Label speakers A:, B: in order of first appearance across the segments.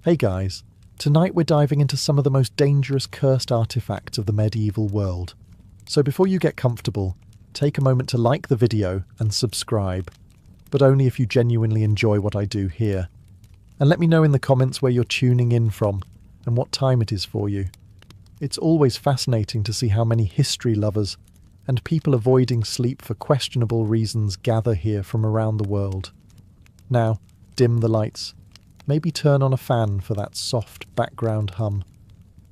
A: Hey guys, tonight we're diving into some of the most dangerous cursed artifacts of the medieval world. So before you get comfortable, take a moment to like the video and subscribe, but only if you genuinely enjoy what I do here. And let me know in the comments where you're tuning in from and what time it is for you. It's always fascinating to see how many history lovers and people avoiding sleep for questionable reasons gather here from around the world. Now, dim the lights, maybe turn on a fan for that soft background hum,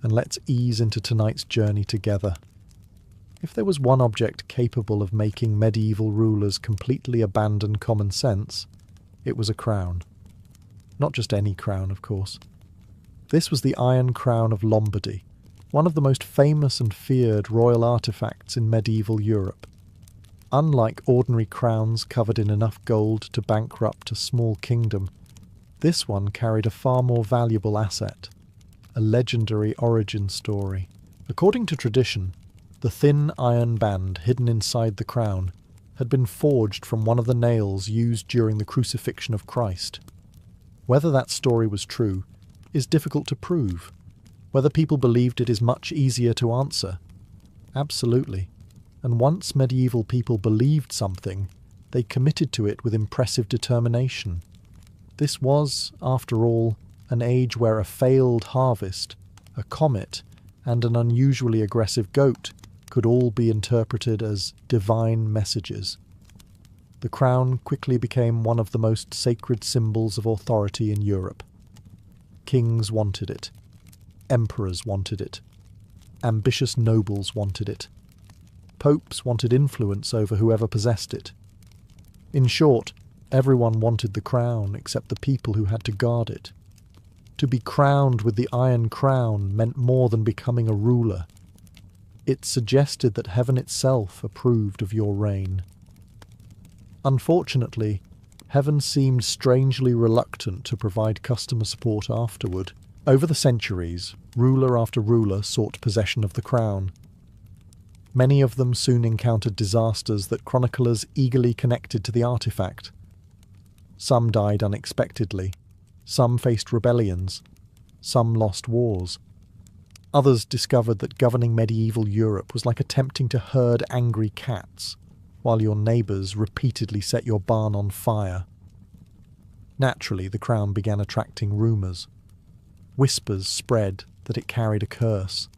A: and let's ease into tonight's journey together. If there was one object capable of making medieval rulers completely abandon common sense, it was a crown. Not just any crown, of course. This was the Iron Crown of Lombardy, one of the most famous and feared royal artifacts in medieval Europe. Unlike ordinary crowns covered in enough gold to bankrupt a small kingdom, this one carried a far more valuable asset, a legendary origin story. According to tradition, the thin iron band hidden inside the crown had been forged from one of the nails used during the crucifixion of Christ. Whether that story was true is difficult to prove. Whether people believed it is much easier to answer. Absolutely. And once medieval people believed something, they committed to it with impressive determination. This was, after all, an age where a failed harvest, a comet, and an unusually aggressive goat could all be interpreted as divine messages. The crown quickly became one of the most sacred symbols of authority in Europe. Kings wanted it. Emperors wanted it. Ambitious nobles wanted it. Popes wanted influence over whoever possessed it. In short, everyone wanted the crown except the people who had to guard it. To be crowned with the Iron Crown meant more than becoming a ruler. It suggested that heaven itself approved of your reign. Unfortunately, heaven seemed strangely reluctant to provide customer support afterward. Over the centuries, ruler after ruler sought possession of the crown. Many of them soon encountered disasters that chroniclers eagerly connected to the artifact. Some died unexpectedly, some faced rebellions, some lost wars. Others discovered that governing medieval Europe was like attempting to herd angry cats, while your neighbours repeatedly set your barn on fire. Naturally, the crown began attracting rumours. Whispers spread that it carried a curse.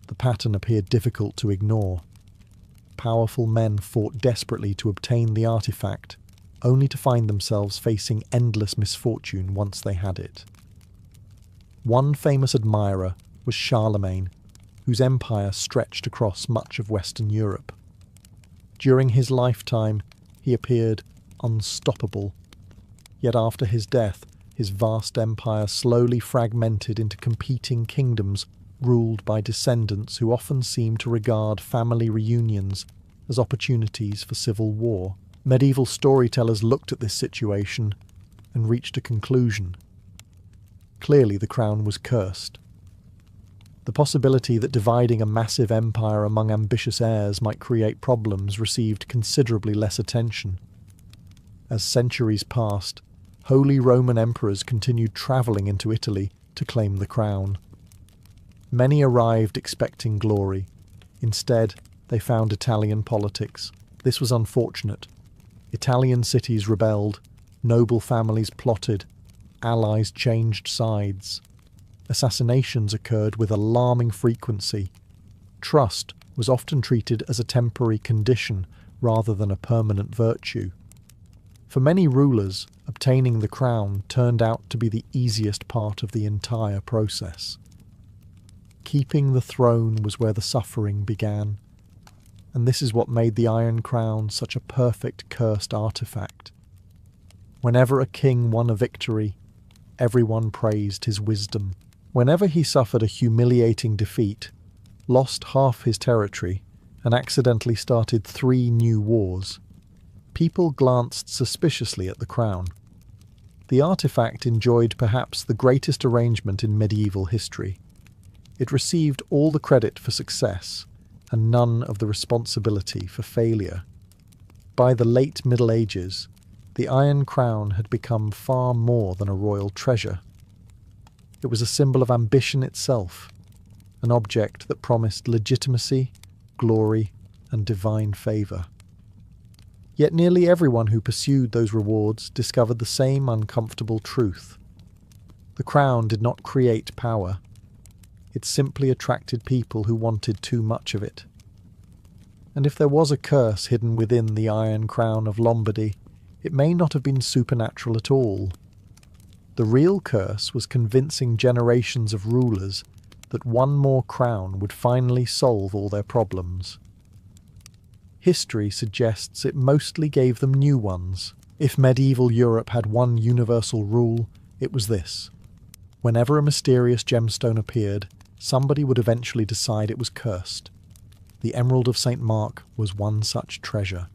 A: The pattern appeared difficult to ignore. Powerful men fought desperately to obtain the artifact, only to find themselves facing endless misfortune once they had it. One famous admirer was Charlemagne, whose empire stretched across much of Western Europe. During his lifetime, he appeared unstoppable. Yet after his death, his vast empire slowly fragmented into competing kingdoms ruled by descendants who often seemed to regard family reunions as opportunities for civil war. Medieval storytellers looked at this situation and reached a conclusion. Clearly the crown was cursed. The possibility that dividing a massive empire among ambitious heirs might create problems received considerably less attention. As centuries passed, Holy Roman emperors continued travelling into Italy to claim the crown. Many arrived expecting glory. Instead, they found Italian politics. This was unfortunate. Italian cities rebelled, noble families plotted, allies changed sides. Assassinations occurred with alarming frequency. Trust was often treated as a temporary condition rather than a permanent virtue. For many rulers, obtaining the crown turned out to be the easiest part of the entire process. Keeping the throne was where the suffering began, and this is what made the Iron Crown such a perfect cursed artifact. Whenever a king won a victory, everyone praised his wisdom. Whenever he suffered a humiliating defeat, lost half his territory, and accidentally started 3 new wars, people glanced suspiciously at the crown. The artifact enjoyed perhaps the greatest arrangement in medieval history. It received all the credit for success and none of the responsibility for failure. By the late Middle Ages, the Iron Crown had become far more than a royal treasure. It was a symbol of ambition itself, an object that promised legitimacy, glory, and divine favour. Yet nearly everyone who pursued those rewards discovered the same uncomfortable truth. The crown did not create power. It simply attracted people who wanted too much of it. And if there was a curse hidden within the Iron Crown of Lombardy, it may not have been supernatural at all. The real curse was convincing generations of rulers that one more crown would finally solve all their problems. History suggests it mostly gave them new ones. If medieval Europe had one universal rule, it was this. Whenever a mysterious gemstone appeared, somebody would eventually decide it was cursed. The Emerald of St. Mark was one such treasure.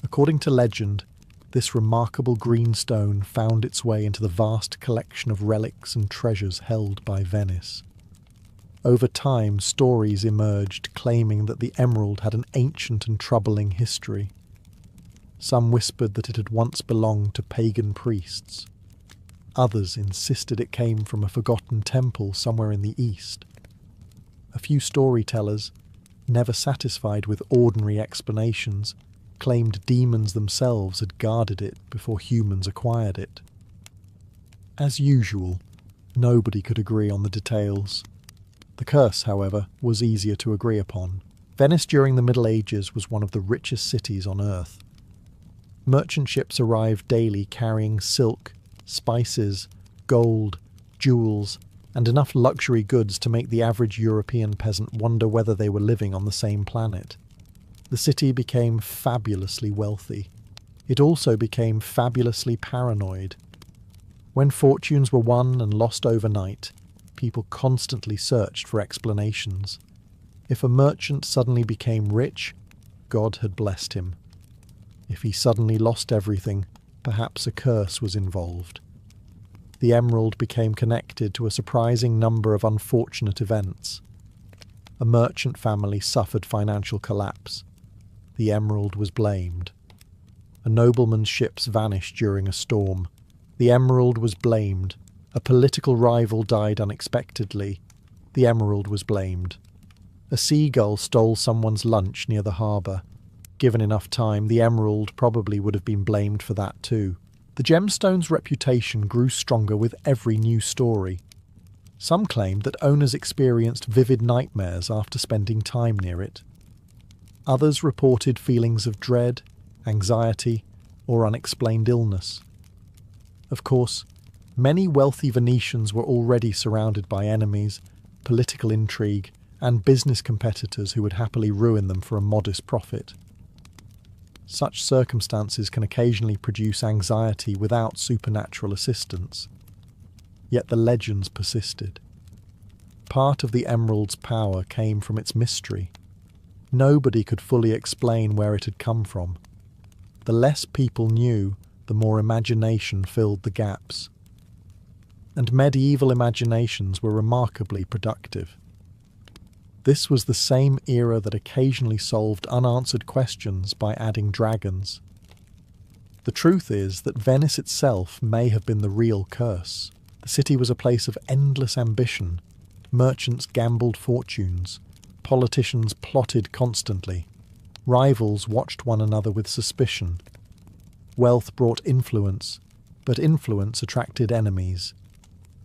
A: According to legend, this remarkable green stone found its way into the vast collection of relics and treasures held by Venice. Over time, stories emerged claiming that the emerald had an ancient and troubling history. Some whispered that it had once belonged to pagan priests. Others insisted it came from a forgotten temple somewhere in the east. A few storytellers, never satisfied with ordinary explanations, claimed demons themselves had guarded it before humans acquired it. As usual, nobody could agree on the details. The curse, however, was easier to agree upon. Venice during the Middle Ages was one of the richest cities on earth. Merchant ships arrived daily carrying silk, spices, gold, jewels, and enough luxury goods to make the average European peasant wonder whether they were living on the same planet. The city became fabulously wealthy. It also became fabulously paranoid. When fortunes were won and lost overnight, people constantly searched for explanations. If a merchant suddenly became rich, God had blessed him. If he suddenly lost everything, perhaps a curse was involved. The emerald became connected to a surprising number of unfortunate events. A merchant family suffered financial collapse. The emerald was blamed. A nobleman's ships vanished during a storm. The emerald was blamed. A political rival died unexpectedly. The emerald was blamed. A seagull stole someone's lunch near the harbour. Given enough time, the emerald probably would have been blamed for that too. The gemstone's reputation grew stronger with every new story. Some claimed that owners experienced vivid nightmares after spending time near it. Others reported feelings of dread, anxiety, or unexplained illness. Of course, many wealthy Venetians were already surrounded by enemies, political intrigue, and business competitors who would happily ruin them for a modest profit. Such circumstances can occasionally produce anxiety without supernatural assistance. Yet the legends persisted. Part of the emerald's power came from its mystery. Nobody could fully explain where it had come from. The less people knew, the more imagination filled the gaps. And medieval imaginations were remarkably productive. This was the same era that occasionally solved unanswered questions by adding dragons. The truth is that Venice itself may have been the real curse. The city was a place of endless ambition. Merchants gambled fortunes. Politicians plotted constantly. Rivals watched one another with suspicion. Wealth brought influence, but influence attracted enemies.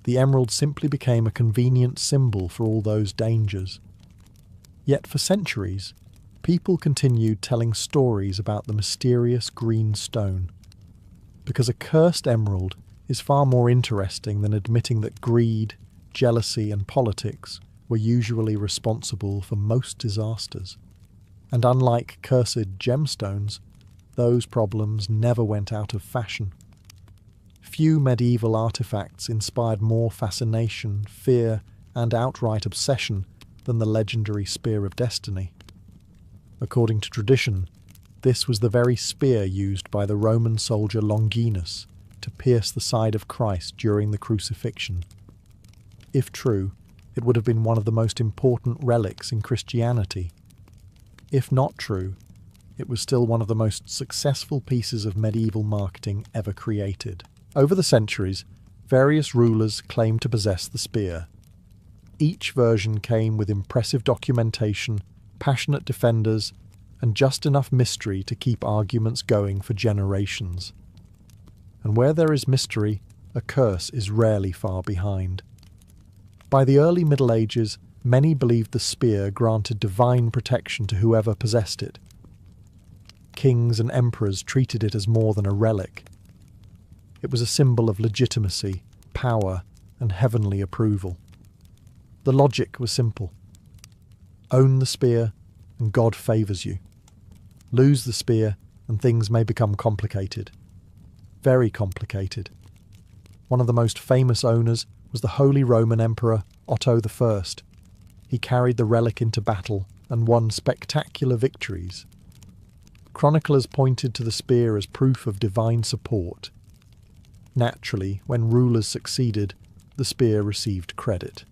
A: The emerald simply became a convenient symbol for all those dangers. Yet for centuries, people continued telling stories about the mysterious green stone. Because a cursed emerald is far more interesting than admitting that greed, jealousy, and politics were usually responsible for most disasters. And unlike cursed gemstones, those problems never went out of fashion. Few medieval artifacts inspired more fascination, fear, and outright obsession than the legendary Spear of Destiny. According to tradition, this was the very spear used by the Roman soldier Longinus to pierce the side of Christ during the crucifixion. If true, it would have been one of the most important relics in Christianity. If not true, it was still one of the most successful pieces of medieval marketing ever created. Over the centuries, Various rulers claimed to possess the spear. Each version came with impressive documentation, passionate defenders, and just enough mystery to keep arguments going for generations. And where there is mystery, a curse is rarely far behind. By the early Middle Ages, many believed the spear granted divine protection to whoever possessed it. Kings and emperors treated it as more than a relic. It was a symbol of legitimacy, power, and heavenly approval. The logic was simple. Own the spear, and God favours you. Lose the spear, and things may become complicated. Very complicated. One of the most famous owners was the Holy Roman Emperor Otto I. He carried the relic into battle and won spectacular victories. Chroniclers pointed to the spear as proof of divine support. Naturally, when rulers succeeded, the spear received credit.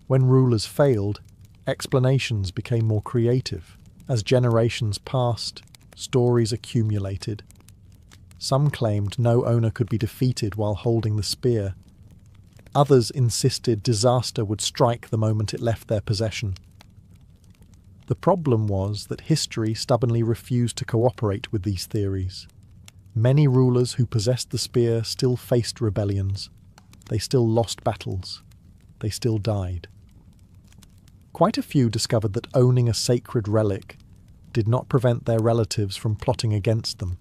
A: When rulers failed, explanations became more creative. As generations passed, stories accumulated. Some claimed no owner could be defeated while holding the spear. Others insisted disaster would strike the moment it left their possession. The problem was that history stubbornly refused to cooperate with these theories. Many rulers who possessed the spear still faced rebellions. They still lost battles. They still died. Quite a few discovered that owning a sacred relic did not prevent their relatives from plotting against them.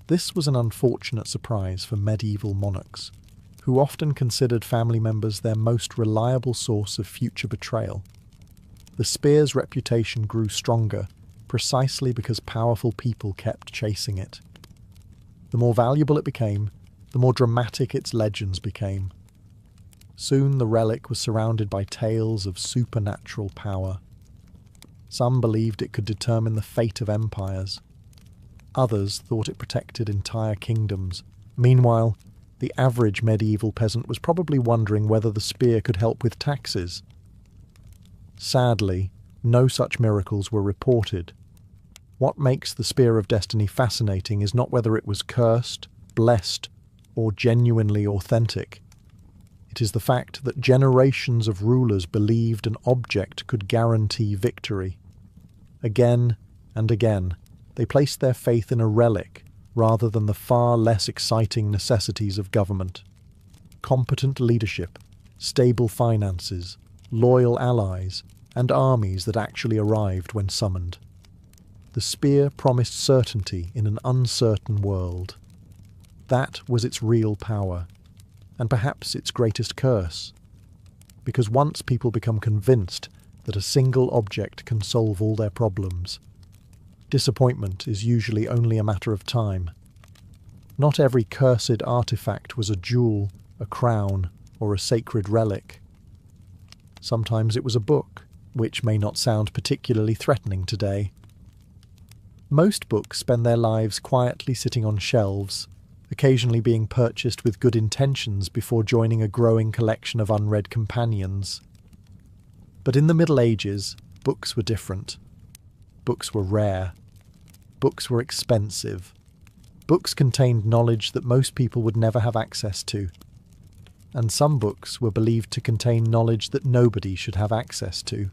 A: This was an unfortunate surprise for medieval monarchs, who often considered family members their most reliable source of future betrayal. The spear's reputation grew stronger precisely because powerful people kept chasing it. The more valuable it became, the more dramatic its legends became. Soon the relic was surrounded by tales of supernatural power. Some believed it could determine the fate of empires. Others thought it protected entire kingdoms. Meanwhile, the average medieval peasant was probably wondering whether the spear could help with taxes. Sadly, no such miracles were reported. What makes the Spear of Destiny fascinating is not whether it was cursed, blessed, or genuinely authentic. It is the fact that generations of rulers believed an object could guarantee victory. Again and again, they placed their faith in a relic rather than the far less exciting necessities of government. Competent leadership, stable finances, loyal allies, and armies that actually arrived when summoned. The spear promised certainty in an uncertain world. That was its real power, and perhaps its greatest curse. Because once people become convinced that a single object can solve all their problems, disappointment is usually only a matter of time. Not every cursed artifact was a jewel, a crown, or a sacred relic. Sometimes it was a book, which may not sound particularly threatening today. Most books spend their lives quietly sitting on shelves, occasionally being purchased with good intentions before joining a growing collection of unread companions. But in the Middle Ages, books were different. Books were rare. Books were expensive. Books contained knowledge that most people would never have access to. And some books were believed to contain knowledge that nobody should have access to.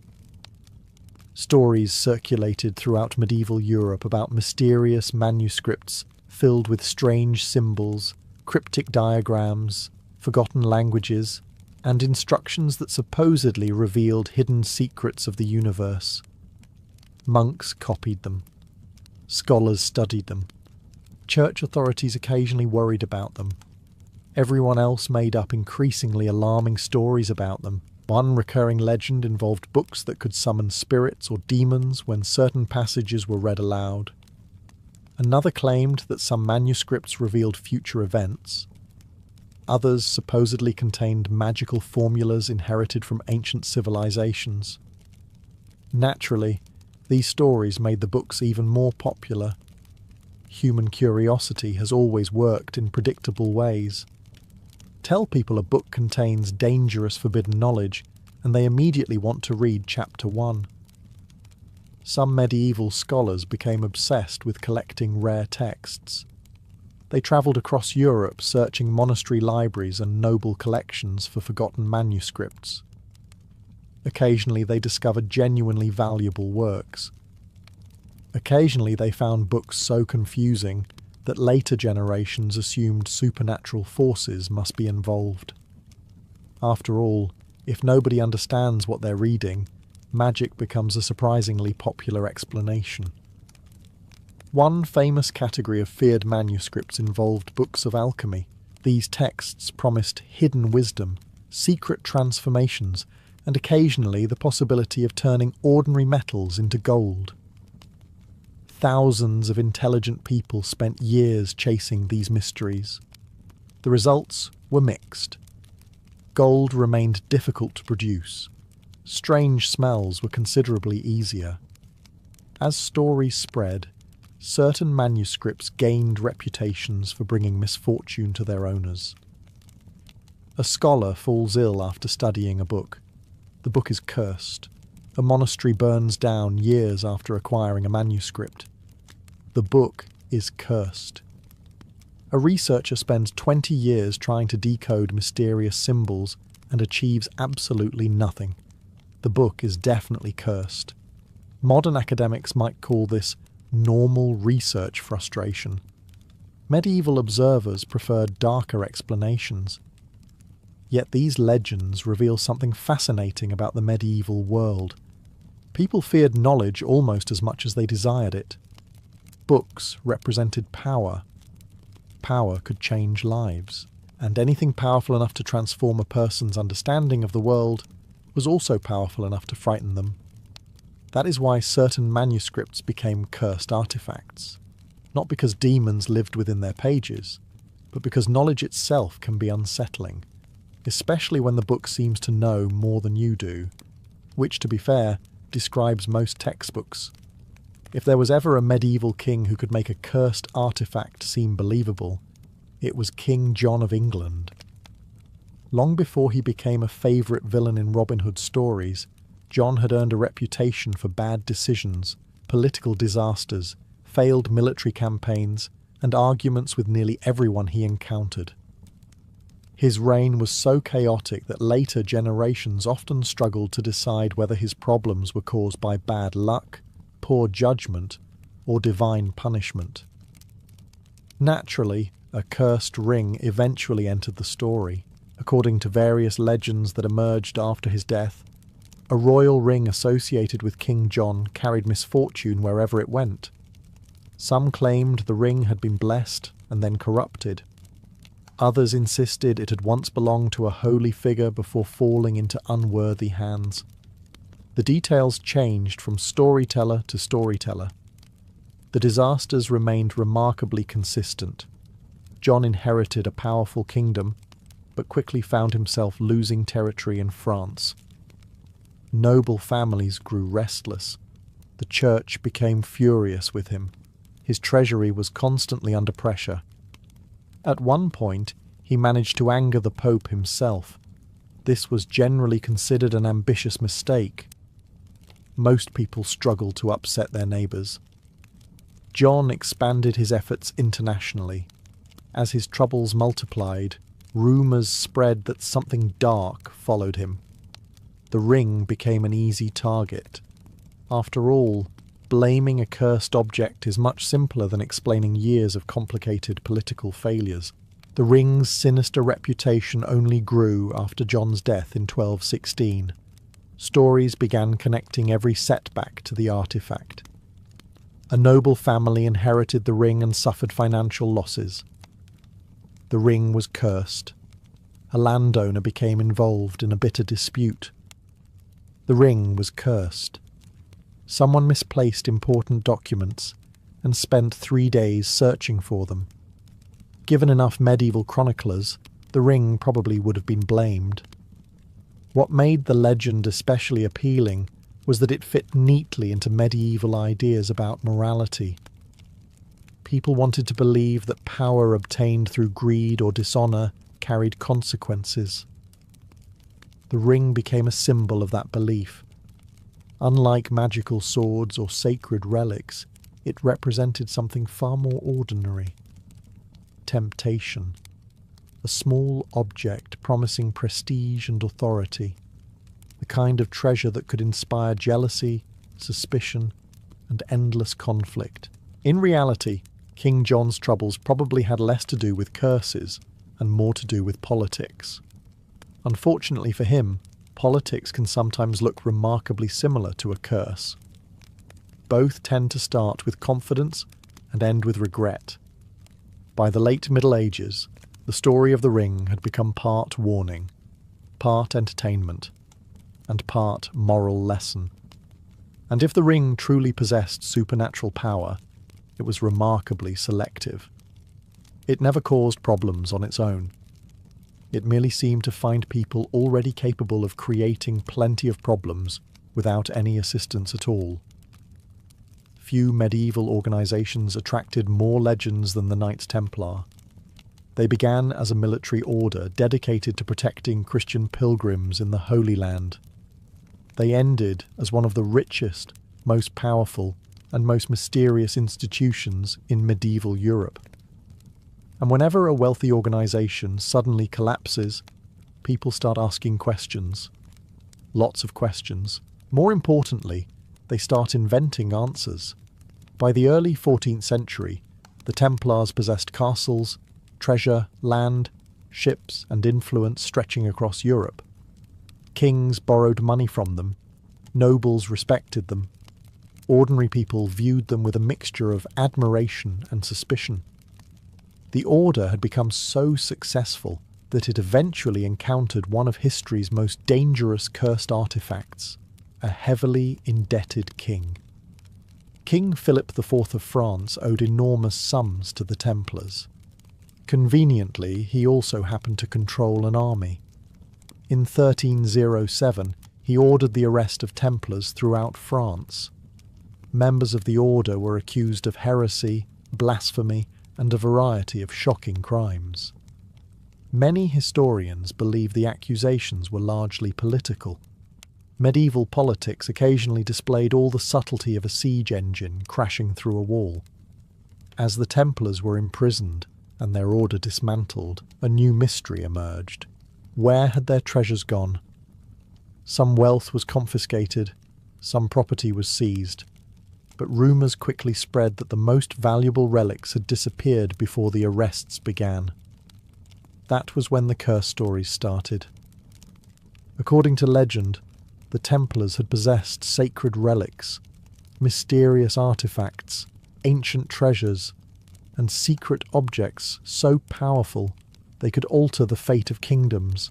A: Stories circulated throughout medieval Europe about mysterious manuscripts filled with strange symbols, cryptic diagrams, forgotten languages, and instructions that supposedly revealed hidden secrets of the universe. Monks copied them. Scholars studied them. Church authorities occasionally worried about them. Everyone else made up increasingly alarming stories about them. One recurring legend involved books that could summon spirits or demons when certain passages were read aloud. Another claimed that some manuscripts revealed future events. Others supposedly contained magical formulas inherited from ancient civilizations. Naturally, these stories made the books even more popular. Human curiosity has always worked in predictable ways. Tell people a book contains dangerous forbidden knowledge, and they immediately want to read chapter 1. Some medieval scholars became obsessed with collecting rare texts. They travelled across Europe searching monastery libraries and noble collections for forgotten manuscripts. Occasionally they discovered genuinely valuable works. Occasionally they found books so confusing that later generations assumed supernatural forces must be involved. After all, if nobody understands what they're reading, magic becomes a surprisingly popular explanation. One famous category of feared manuscripts involved books of alchemy. These texts promised hidden wisdom, secret transformations, and occasionally the possibility of turning ordinary metals into gold. Thousands of intelligent people spent years chasing these mysteries. The results were mixed. Gold remained difficult to produce. Strange smells were considerably easier. As stories spread, certain manuscripts gained reputations for bringing misfortune to their owners. A scholar falls ill after studying a book. The book is cursed. A monastery burns down years after acquiring a manuscript. The book is cursed. A researcher spends 20 years trying to decode mysterious symbols and achieves absolutely nothing. The book is definitely cursed. Modern academics might call this normal research frustration. Medieval observers preferred darker explanations. Yet these legends reveal something fascinating about the medieval world. People feared knowledge almost as much as they desired it. Books represented power. Power could change lives, and anything powerful enough to transform a person's understanding of the world was also powerful enough to frighten them. That is why certain manuscripts became cursed artifacts, not because demons lived within their pages, but because knowledge itself can be unsettling, especially when the book seems to know more than you do, which, to be fair, describes most textbooks. If there was ever a medieval king who could make a cursed artifact seem believable, it was King John of England. Long before he became a favourite villain in Robin Hood stories, John had earned a reputation for bad decisions, political disasters, failed military campaigns, and arguments with nearly everyone he encountered. His reign was so chaotic that later generations often struggled to decide whether his problems were caused by bad luck, poor judgment, or divine punishment. Naturally, a cursed ring eventually entered the story. According to various legends that emerged after his death, a royal ring associated with King John carried misfortune wherever it went. Some claimed the ring had been blessed and then corrupted. Others insisted it had once belonged to a holy figure before falling into unworthy hands. The details changed from storyteller to storyteller. The disasters remained remarkably consistent. John inherited a powerful kingdom, but quickly found himself losing territory in France. Noble families grew restless. The church became furious with him. His treasury was constantly under pressure. At one point, he managed to anger the Pope himself. This was generally considered an ambitious mistake. Most people struggled to upset their neighbours. John expanded his efforts internationally. As his troubles multiplied, rumours spread that something dark followed him. The ring became an easy target. After all, blaming a cursed object is much simpler than explaining years of complicated political failures. The ring's sinister reputation only grew after John's death in 1216. Stories began connecting every setback to the artifact. A noble family inherited the ring and suffered financial losses. The ring was cursed. A landowner became involved in a bitter dispute. The ring was cursed. Someone misplaced important documents and spent 3 days searching for them. Given enough medieval chroniclers, the ring probably would have been blamed. What made the legend especially appealing was that it fit neatly into medieval ideas about morality. People wanted to believe that power obtained through greed or dishonour carried consequences. The ring became a symbol of that belief. Unlike magical swords or sacred relics, it represented something far more ordinary. temptation, a small object promising prestige and authority, the kind of treasure that could inspire jealousy, suspicion, and endless conflict. In reality, King John's troubles probably had less to do with curses and more to do with politics. Unfortunately for him, politics can sometimes look remarkably similar to a curse. Both tend to start with confidence and end with regret. By the late Middle Ages, the story of the ring had become part warning, part entertainment, and part moral lesson. And if the ring truly possessed supernatural power, it was remarkably selective. It never caused problems on its own. It merely seemed to find people already capable of creating plenty of problems without any assistance at all. Few medieval organizations attracted more legends than the Knights Templar. They began as a military order dedicated to protecting Christian pilgrims in the Holy Land. They ended as one of the richest, most powerful, and most mysterious institutions in medieval Europe. And whenever a wealthy organization suddenly collapses, people start asking questions. Lots of questions. More importantly, they start inventing answers. By the early 14th century, the Templars possessed castles, treasure, land, ships, and influence stretching across Europe. Kings borrowed money from them. Nobles respected them. Ordinary people viewed them with a mixture of admiration and suspicion. The order had become so successful that it eventually encountered one of history's most dangerous cursed artifacts, a heavily indebted king. King Philip IV of France owed enormous sums to the Templars. Conveniently, he also happened to control an army. In 1307, he ordered the arrest of Templars throughout France. Members of the order were accused of heresy, blasphemy, and a variety of shocking crimes. Many historians believe the accusations were largely political. Medieval politics occasionally displayed all the subtlety of a siege engine crashing through a wall. As the Templars were imprisoned and their order dismantled, a new mystery emerged. Where had their treasures gone? Some wealth was confiscated, some property was seized, but rumours quickly spread that the most valuable relics had disappeared before the arrests began. That was when the curse stories started. According to legend, the Templars had possessed sacred relics, mysterious artifacts, ancient treasures, and secret objects so powerful they could alter the fate of kingdoms.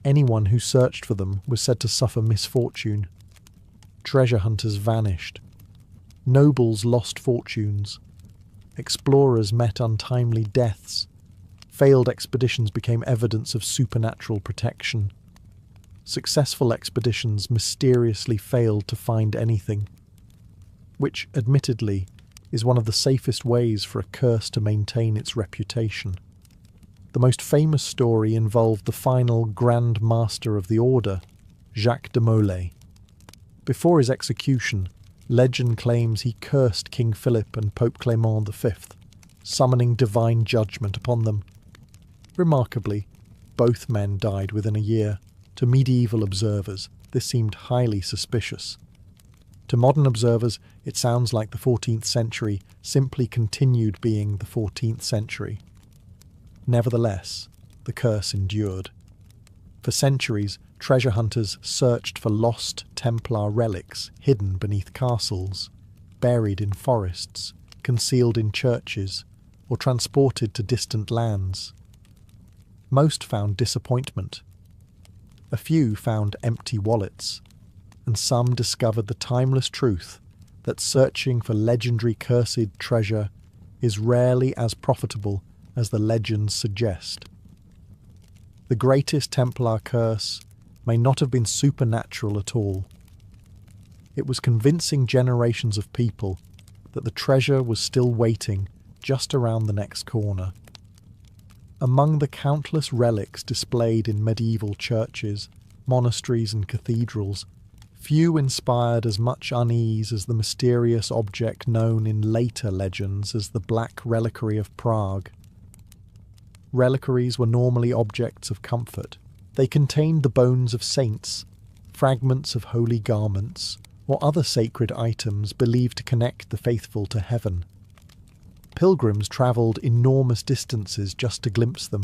A: Anyone who searched for them was said to suffer misfortune. Treasure hunters vanished. Nobles lost fortunes. Explorers met untimely deaths. Failed expeditions became evidence of supernatural protection. Successful expeditions mysteriously failed to find anything, which, admittedly, is one of the safest ways for a curse to maintain its reputation. The most famous story involved the final Grand Master of the Order, Jacques de Molay. Before his execution, legend claims he cursed King Philip and Pope Clement V, summoning divine judgment upon them. Remarkably, both men died within a year. To medieval observers, this seemed highly suspicious. To modern observers, it sounds like the 14th century simply continued being the 14th century. Nevertheless, the curse endured. For centuries, treasure hunters searched for lost Templar relics hidden beneath castles, buried in forests, concealed in churches, or transported to distant lands. Most found disappointment. A few found empty wallets, and some discovered the timeless truth that searching for legendary cursed treasure is rarely as profitable as the legends suggest. The greatest Templar curse may not have been supernatural at all. It was convincing generations of people that the treasure was still waiting just around the next corner. Among the countless relics displayed in medieval churches, monasteries and cathedrals, few inspired as much unease as the mysterious object known in later legends as the Black Reliquary of Prague. reliquaries were normally objects of comfort. They contained the bones of saints, fragments of holy garments, or other sacred items believed to connect the faithful to heaven. Pilgrims travelled enormous distances just to glimpse them.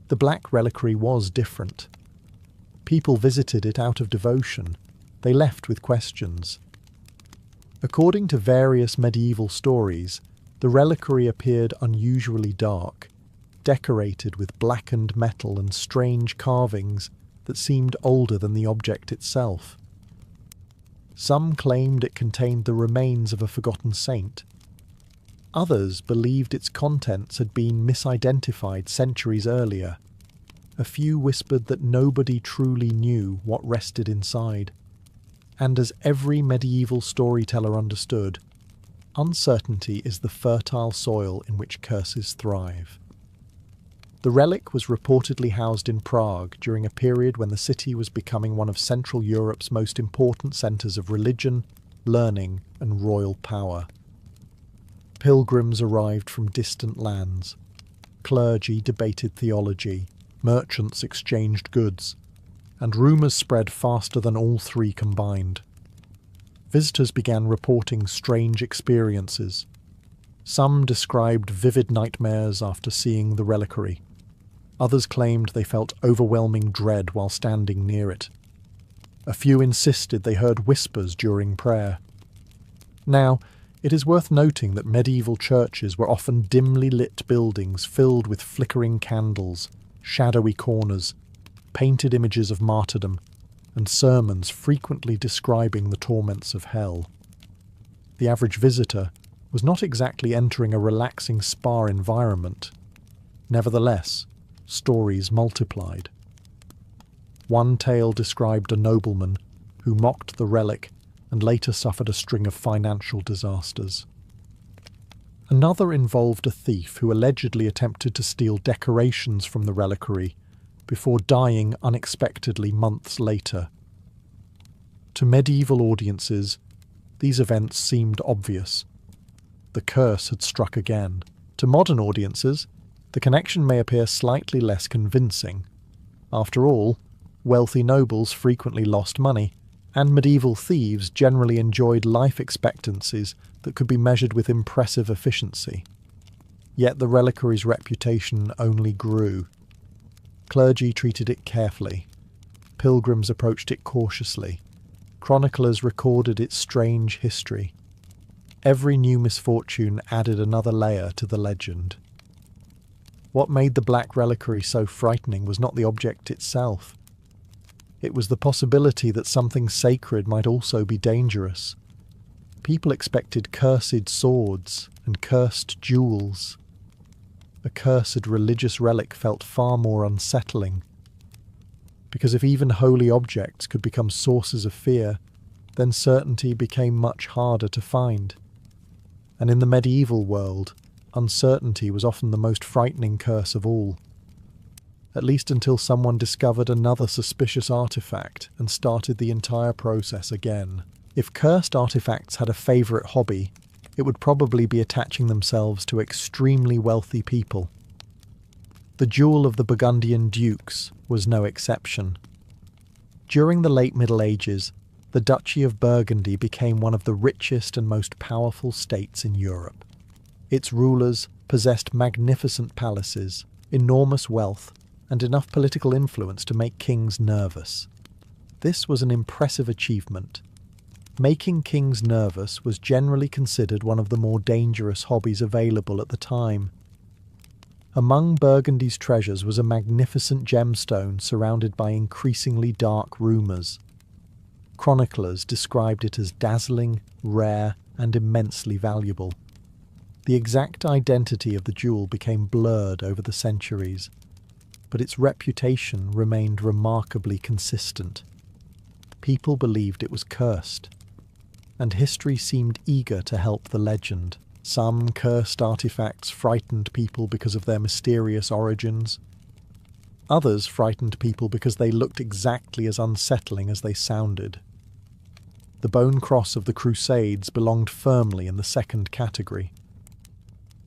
A: The Black Reliquary was different. People visited it out of devotion. They left with questions. According to various medieval stories, the reliquary appeared unusually dark, decorated with blackened metal and strange carvings that seemed older than the object itself. Some claimed it contained the remains of a forgotten saint. Others believed its contents had been misidentified centuries earlier. A few whispered that nobody truly knew what rested inside. And as every medieval storyteller understood, uncertainty is the fertile soil in which curses thrive. The relic was reportedly housed in Prague during a period when the city was becoming one of Central Europe's most important centres of religion, learning, and royal power. Pilgrims arrived from distant lands. Clergy debated theology, merchants exchanged goods, and rumours spread faster than all three combined. Visitors began reporting strange experiences. Some described vivid nightmares after seeing the reliquary. Others claimed they felt overwhelming dread while standing near it. A few insisted they heard whispers during prayer. Now, it is worth noting that medieval churches were often dimly lit buildings filled with flickering candles, shadowy corners, painted images of martyrdom, and sermons frequently describing the torments of hell. The average visitor was not exactly entering a relaxing spa environment. Nevertheless, stories multiplied. One tale described a nobleman who mocked the relic and later suffered a string of financial disasters. Another involved a thief who allegedly attempted to steal decorations from the reliquary before dying unexpectedly months later. To medieval audiences, these events seemed obvious. The curse had struck again. To modern audiences, the connection may appear slightly less convincing. After all, wealthy nobles frequently lost money, and medieval thieves generally enjoyed life expectancies that could be measured with impressive efficiency. Yet the reliquary's reputation only grew. Clergy treated it carefully. Pilgrims approached it cautiously. Chroniclers recorded its strange history. Every new misfortune added another layer to the legend. What made the Black Reliquary so frightening was not the object itself. It was the possibility that something sacred might also be dangerous. People expected cursed swords and cursed jewels. A cursed religious relic felt far more unsettling. Because if even holy objects could become sources of fear, then certainty became much harder to find. And in the medieval world, uncertainty was often the most frightening curse of all. At least until someone discovered another suspicious artifact and started the entire process again. If cursed artifacts had a favourite hobby, it would probably be attaching themselves to extremely wealthy people. The Jewel of the Burgundian Dukes was no exception. During the late Middle Ages, the Duchy of Burgundy became one of the richest and most powerful states in Europe. Its rulers possessed magnificent palaces, enormous wealth, and enough political influence to make kings nervous. This was an impressive achievement. Making kings nervous was generally considered one of the more dangerous hobbies available at the time. Among Burgundy's treasures was a magnificent gemstone surrounded by increasingly dark rumours. Chroniclers described it as dazzling, rare, and immensely valuable. The exact identity of the jewel became blurred over the centuries, but its reputation remained remarkably consistent. People believed it was cursed, and history seemed eager to help the legend. Some cursed artifacts frightened people because of their mysterious origins. Others frightened people because they looked exactly as unsettling as they sounded. The bone cross of the Crusades belonged firmly in the second category.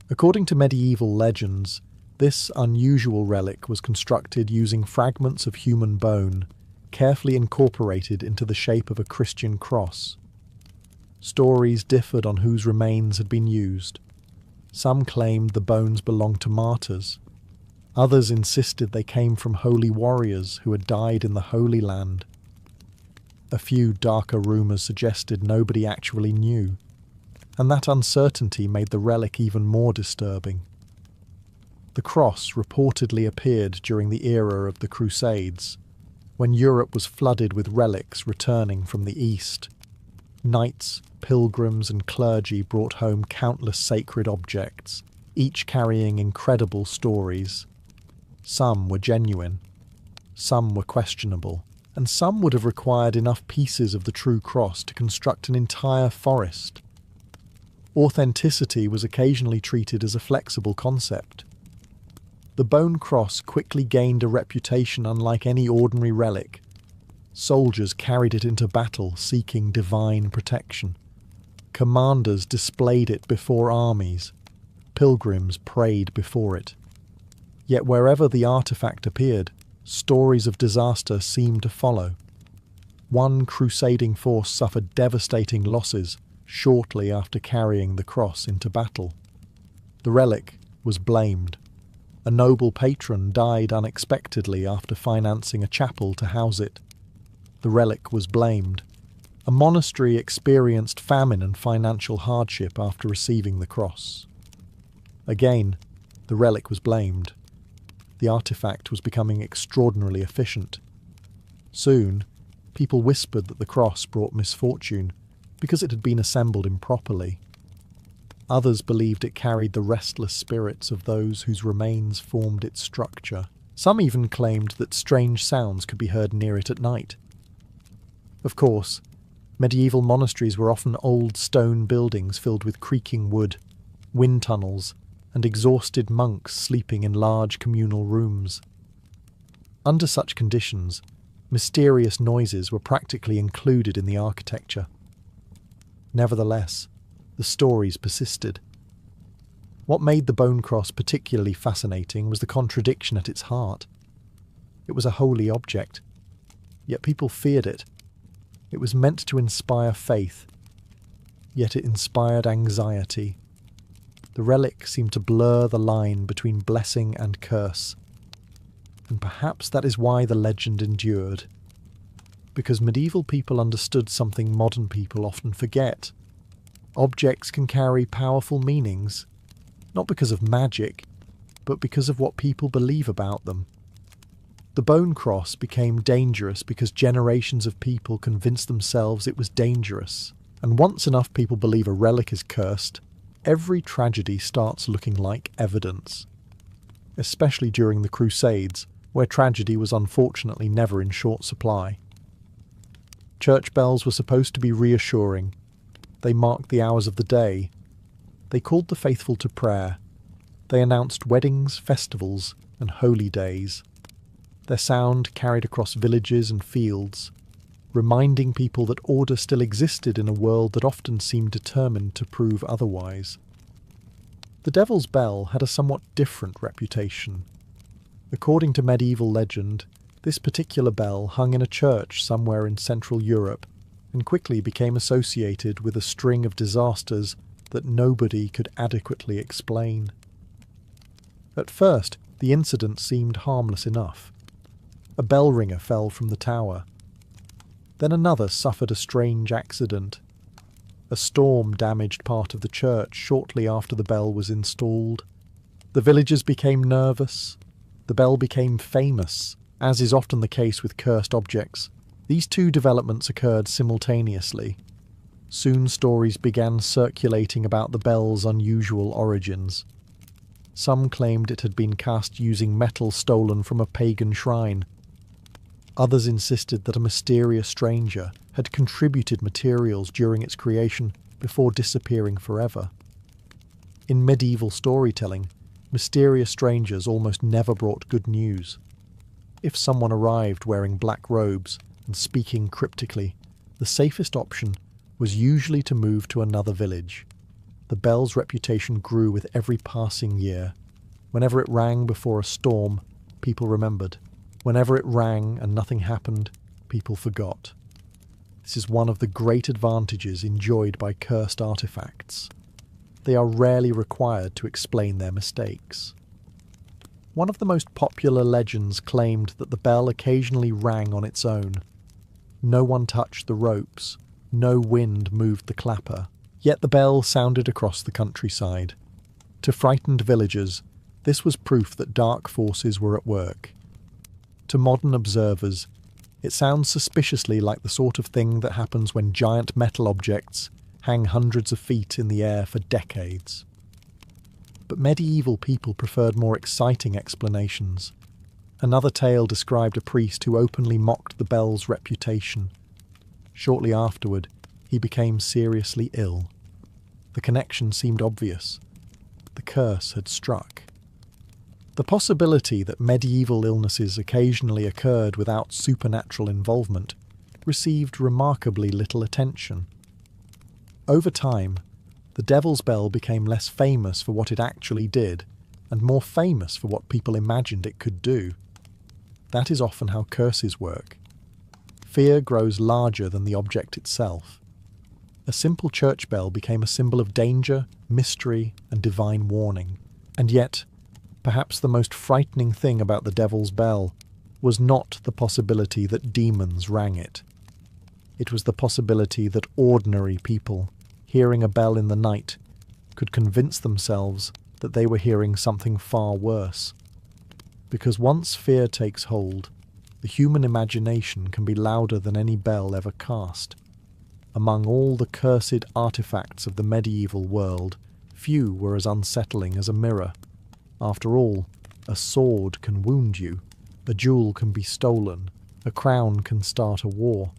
A: According to medieval legends, This unusual relic was constructed using fragments of human bone, carefully incorporated into the shape of a Christian cross. Stories differed on whose remains had been used. Some claimed the bones belonged to martyrs. Others insisted they came from holy warriors who had died in the Holy Land. A few darker rumours suggested nobody actually knew, and that uncertainty made the relic even more disturbing. The cross reportedly appeared during the era of the Crusades, when Europe was flooded with relics returning from the East. Knights, pilgrims, and clergy brought home countless sacred objects, each carrying incredible stories. Some were genuine, some were questionable, and some would have required enough pieces of the true cross to construct an entire forest. Authenticity was occasionally treated as a flexible concept. The bone cross quickly gained a reputation unlike any ordinary relic. Soldiers carried it into battle seeking divine protection. Commanders displayed it before armies. Pilgrims prayed before it. Yet wherever the artifact appeared, stories of disaster seemed to follow. One crusading force suffered devastating losses shortly after carrying the cross into battle. The relic was blamed. A noble patron died unexpectedly after financing a chapel to house it. The relic was blamed. A monastery experienced famine and financial hardship after receiving the cross. Again, the relic was blamed. The artifact was becoming extraordinarily efficient. Soon, people whispered that the cross brought misfortune because it had been assembled improperly. Others believed it carried the restless spirits of those whose remains formed its structure. Some even claimed that strange sounds could be heard near it at night. Of course, medieval monasteries were often old stone buildings filled with creaking wood, wind tunnels, and exhausted monks sleeping in large communal rooms. Under such conditions, mysterious noises were practically included in the architecture. Nevertheless, the stories persisted. What made the bone cross particularly fascinating was the contradiction at its heart. It was a holy object, yet people feared it. It was meant to inspire faith, yet it inspired anxiety. The relic seemed to blur the line between blessing and curse. And perhaps that is why the legend endured. Because medieval people understood something modern people often forget. Objects can carry powerful meanings, not because of magic, but because of what people believe about them. The bone cross became dangerous because generations of people convinced themselves it was dangerous. And once enough people believe a relic is cursed, every tragedy starts looking like evidence. Especially during the Crusades, where tragedy was unfortunately never in short supply. Church bells were supposed to be reassuring. They marked the hours of the day. They called the faithful to prayer. They announced weddings, festivals, and holy days. Their sound carried across villages and fields, reminding people that order still existed in a world that often seemed determined to prove otherwise. The Devil's Bell had a somewhat different reputation. According to medieval legend, this particular bell hung in a church somewhere in Central Europe and quickly became associated with a string of disasters that nobody could adequately explain. At first, the incident seemed harmless enough. A bell ringer fell from the tower. Then another suffered a strange accident. A storm damaged part of the church shortly after the bell was installed. The villagers became nervous. The bell became famous, as is often the case with cursed objects. These two developments occurred simultaneously. Soon stories began circulating about the bell's unusual origins. Some claimed it had been cast using metal stolen from a pagan shrine. Others insisted that a mysterious stranger had contributed materials during its creation before disappearing forever. In medieval storytelling, mysterious strangers almost never brought good news. If someone arrived wearing black robes and speaking cryptically, the safest option was usually to move to another village. The bell's reputation grew with every passing year. Whenever it rang before a storm, people remembered. Whenever it rang and nothing happened, people forgot. This is one of the great advantages enjoyed by cursed artifacts. They are rarely required to explain their mistakes. One of the most popular legends claimed that the bell occasionally rang on its own. No one touched the ropes, no wind moved the clapper, yet the bell sounded across the countryside. To frightened villagers, this was proof that dark forces were at work. To modern observers, it sounds suspiciously like the sort of thing that happens when giant metal objects hang hundreds of feet in the air for decades. But medieval people preferred more exciting explanations. Another tale described a priest who openly mocked the bell's reputation. Shortly afterward, he became seriously ill. The connection seemed obvious. The curse had struck. The possibility that medieval illnesses occasionally occurred without supernatural involvement received remarkably little attention. Over time, the Devil's Bell became less famous for what it actually did, and more famous for what people imagined it could do. That is often how curses work. Fear grows larger than the object itself. A simple church bell became a symbol of danger, mystery, and divine warning. And yet, perhaps the most frightening thing about the Devil's Bell was not the possibility that demons rang it. It was the possibility that ordinary people, hearing a bell in the night, could convince themselves that they were hearing something far worse. Because once fear takes hold, the human imagination can be louder than any bell ever cast. Among all the cursed artifacts of the medieval world, few were as unsettling as a mirror. After all, a sword can wound you, a jewel can be stolen, a crown can start a war.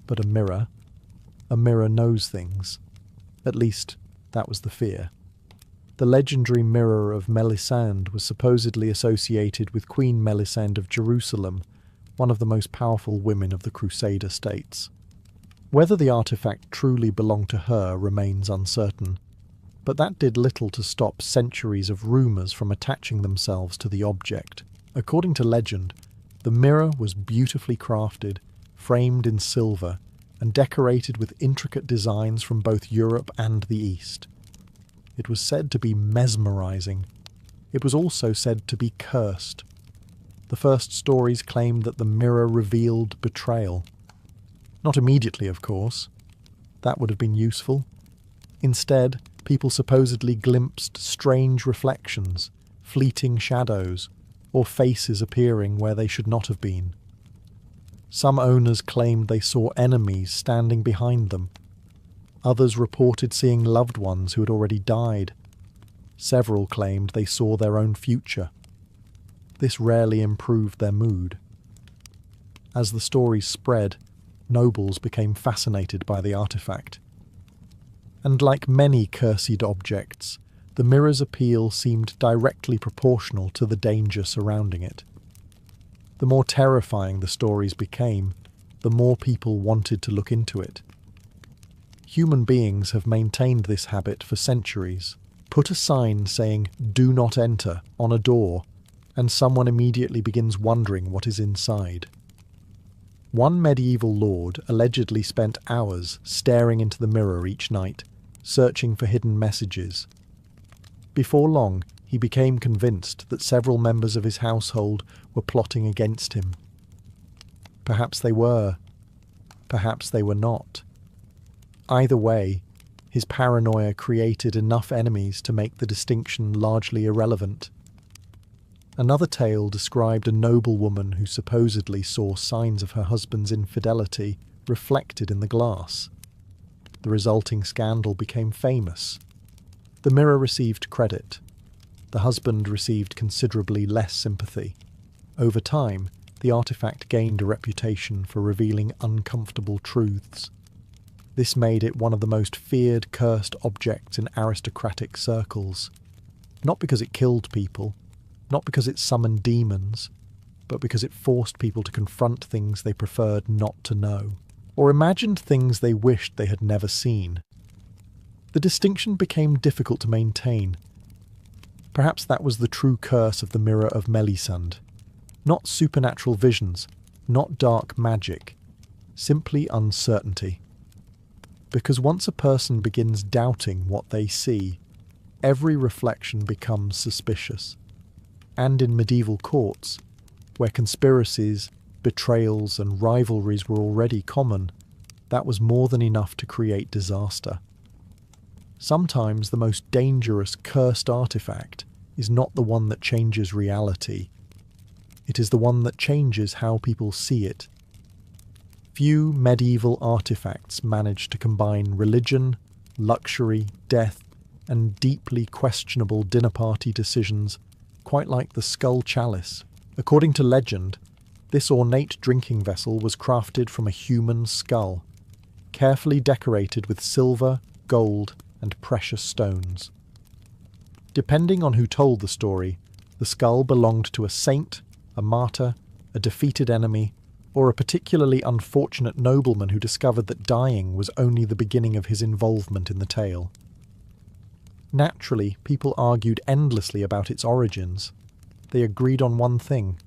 A: But a mirror knows things. At least, that was the fear. The legendary mirror of Melisande was supposedly associated with Queen Melisande of Jerusalem, one of the most powerful women of the Crusader states. Whether the artifact truly belonged to her remains uncertain, but that did little to stop centuries of rumours from attaching themselves to the object. According to legend, the mirror was beautifully crafted, framed in silver, and decorated with intricate designs from both Europe and the East. It was said to be mesmerizing. It was also said to be cursed. The first stories claimed that the mirror revealed betrayal. Not immediately, of course. That would have been useful. Instead, people supposedly glimpsed strange reflections, fleeting shadows, or faces appearing where they should not have been. Some owners claimed they saw enemies standing behind them. Others reported seeing loved ones who had already died. Several claimed they saw their own future. This rarely improved their mood. As the stories spread, nobles became fascinated by the artifact. And like many cursed objects, the mirror's appeal seemed directly proportional to the danger surrounding it. The more terrifying the stories became, the more people wanted to look into it. Human beings have maintained this habit for centuries. Put a sign saying, "Do not enter," on a door, and someone immediately begins wondering what is inside. One medieval lord allegedly spent hours staring into the mirror each night, searching for hidden messages. Before long, he became convinced that several members of his household were plotting against him. Perhaps they were. Perhaps they were not. Either way, his paranoia created enough enemies to make the distinction largely irrelevant. Another tale described a noblewoman who supposedly saw signs of her husband's infidelity reflected in the glass. The resulting scandal became famous. The mirror received credit. The husband received considerably less sympathy. Over time, the artifact gained a reputation for revealing uncomfortable truths. This made it one of the most feared cursed objects in aristocratic circles. Not because it killed people, not because it summoned demons, but because it forced people to confront things they preferred not to know, or imagined things they wished they had never seen. The distinction became difficult to maintain. Perhaps that was the true curse of the Mirror of Melisande. Not supernatural visions, not dark magic, simply uncertainty. Because once a person begins doubting what they see, every reflection becomes suspicious. And in medieval courts, where conspiracies, betrayals and rivalries were already common, that was more than enough to create disaster. Sometimes the most dangerous cursed artifact is not the one that changes reality. It is the one that changes how people see it. Few medieval artifacts managed to combine religion, luxury, death, and deeply questionable dinner party decisions, quite like the skull chalice. According to legend, this ornate drinking vessel was crafted from a human skull, carefully decorated with silver, gold, and precious stones. Depending on who told the story, the skull belonged to a saint, a martyr, a defeated enemy, or a particularly unfortunate nobleman who discovered that dying was only the beginning of his involvement in the tale. Naturally, people argued endlessly about its origins. They agreed on one thing: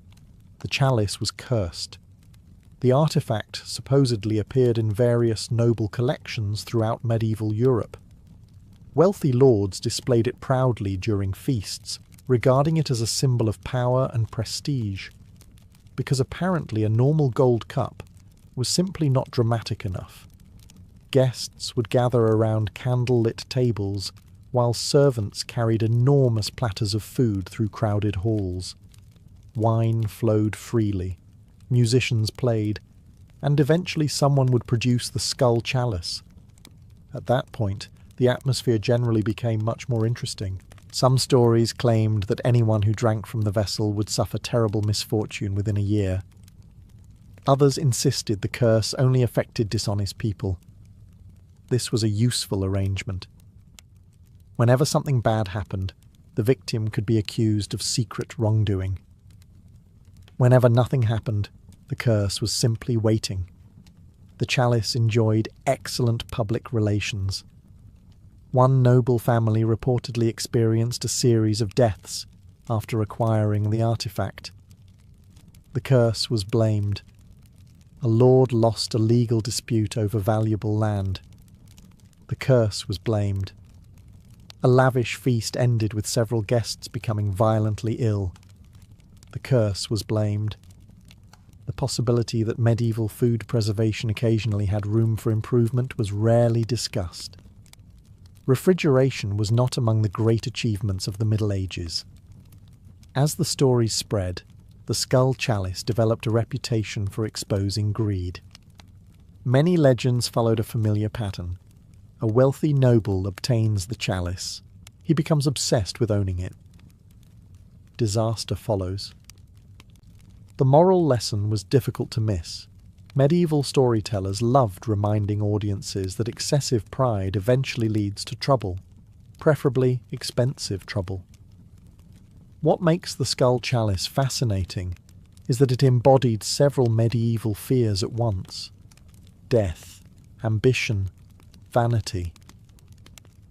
A: the chalice was cursed. The artifact supposedly appeared in various noble collections throughout medieval Europe. Wealthy lords displayed it proudly during feasts, regarding it as a symbol of power and prestige, because apparently a normal gold cup was simply not dramatic enough. Guests would gather around candle-lit tables, while servants carried enormous platters of food through crowded halls. Wine flowed freely, musicians played, and eventually someone would produce the skull chalice. At that point, the atmosphere generally became much more interesting. Some stories claimed that anyone who drank from the vessel would suffer terrible misfortune within a year. Others insisted the curse only affected dishonest people. This was a useful arrangement. Whenever something bad happened, the victim could be accused of secret wrongdoing. Whenever nothing happened, the curse was simply waiting. The chalice enjoyed excellent public relations. One noble family reportedly experienced a series of deaths after acquiring the artifact. The curse was blamed. A lord lost a legal dispute over valuable land. The curse was blamed. A lavish feast ended with several guests becoming violently ill. The curse was blamed. The possibility that medieval food preservation occasionally had room for improvement was rarely discussed. Refrigeration was not among the great achievements of the Middle Ages. As the stories spread, the skull chalice developed a reputation for exposing greed. Many legends followed a familiar pattern. A wealthy noble obtains the chalice. He becomes obsessed with owning it. Disaster follows. The moral lesson was difficult to miss. Medieval storytellers loved reminding audiences that excessive pride eventually leads to trouble, preferably expensive trouble. What makes the skull chalice fascinating is that it embodied several medieval fears at once: death, ambition, vanity,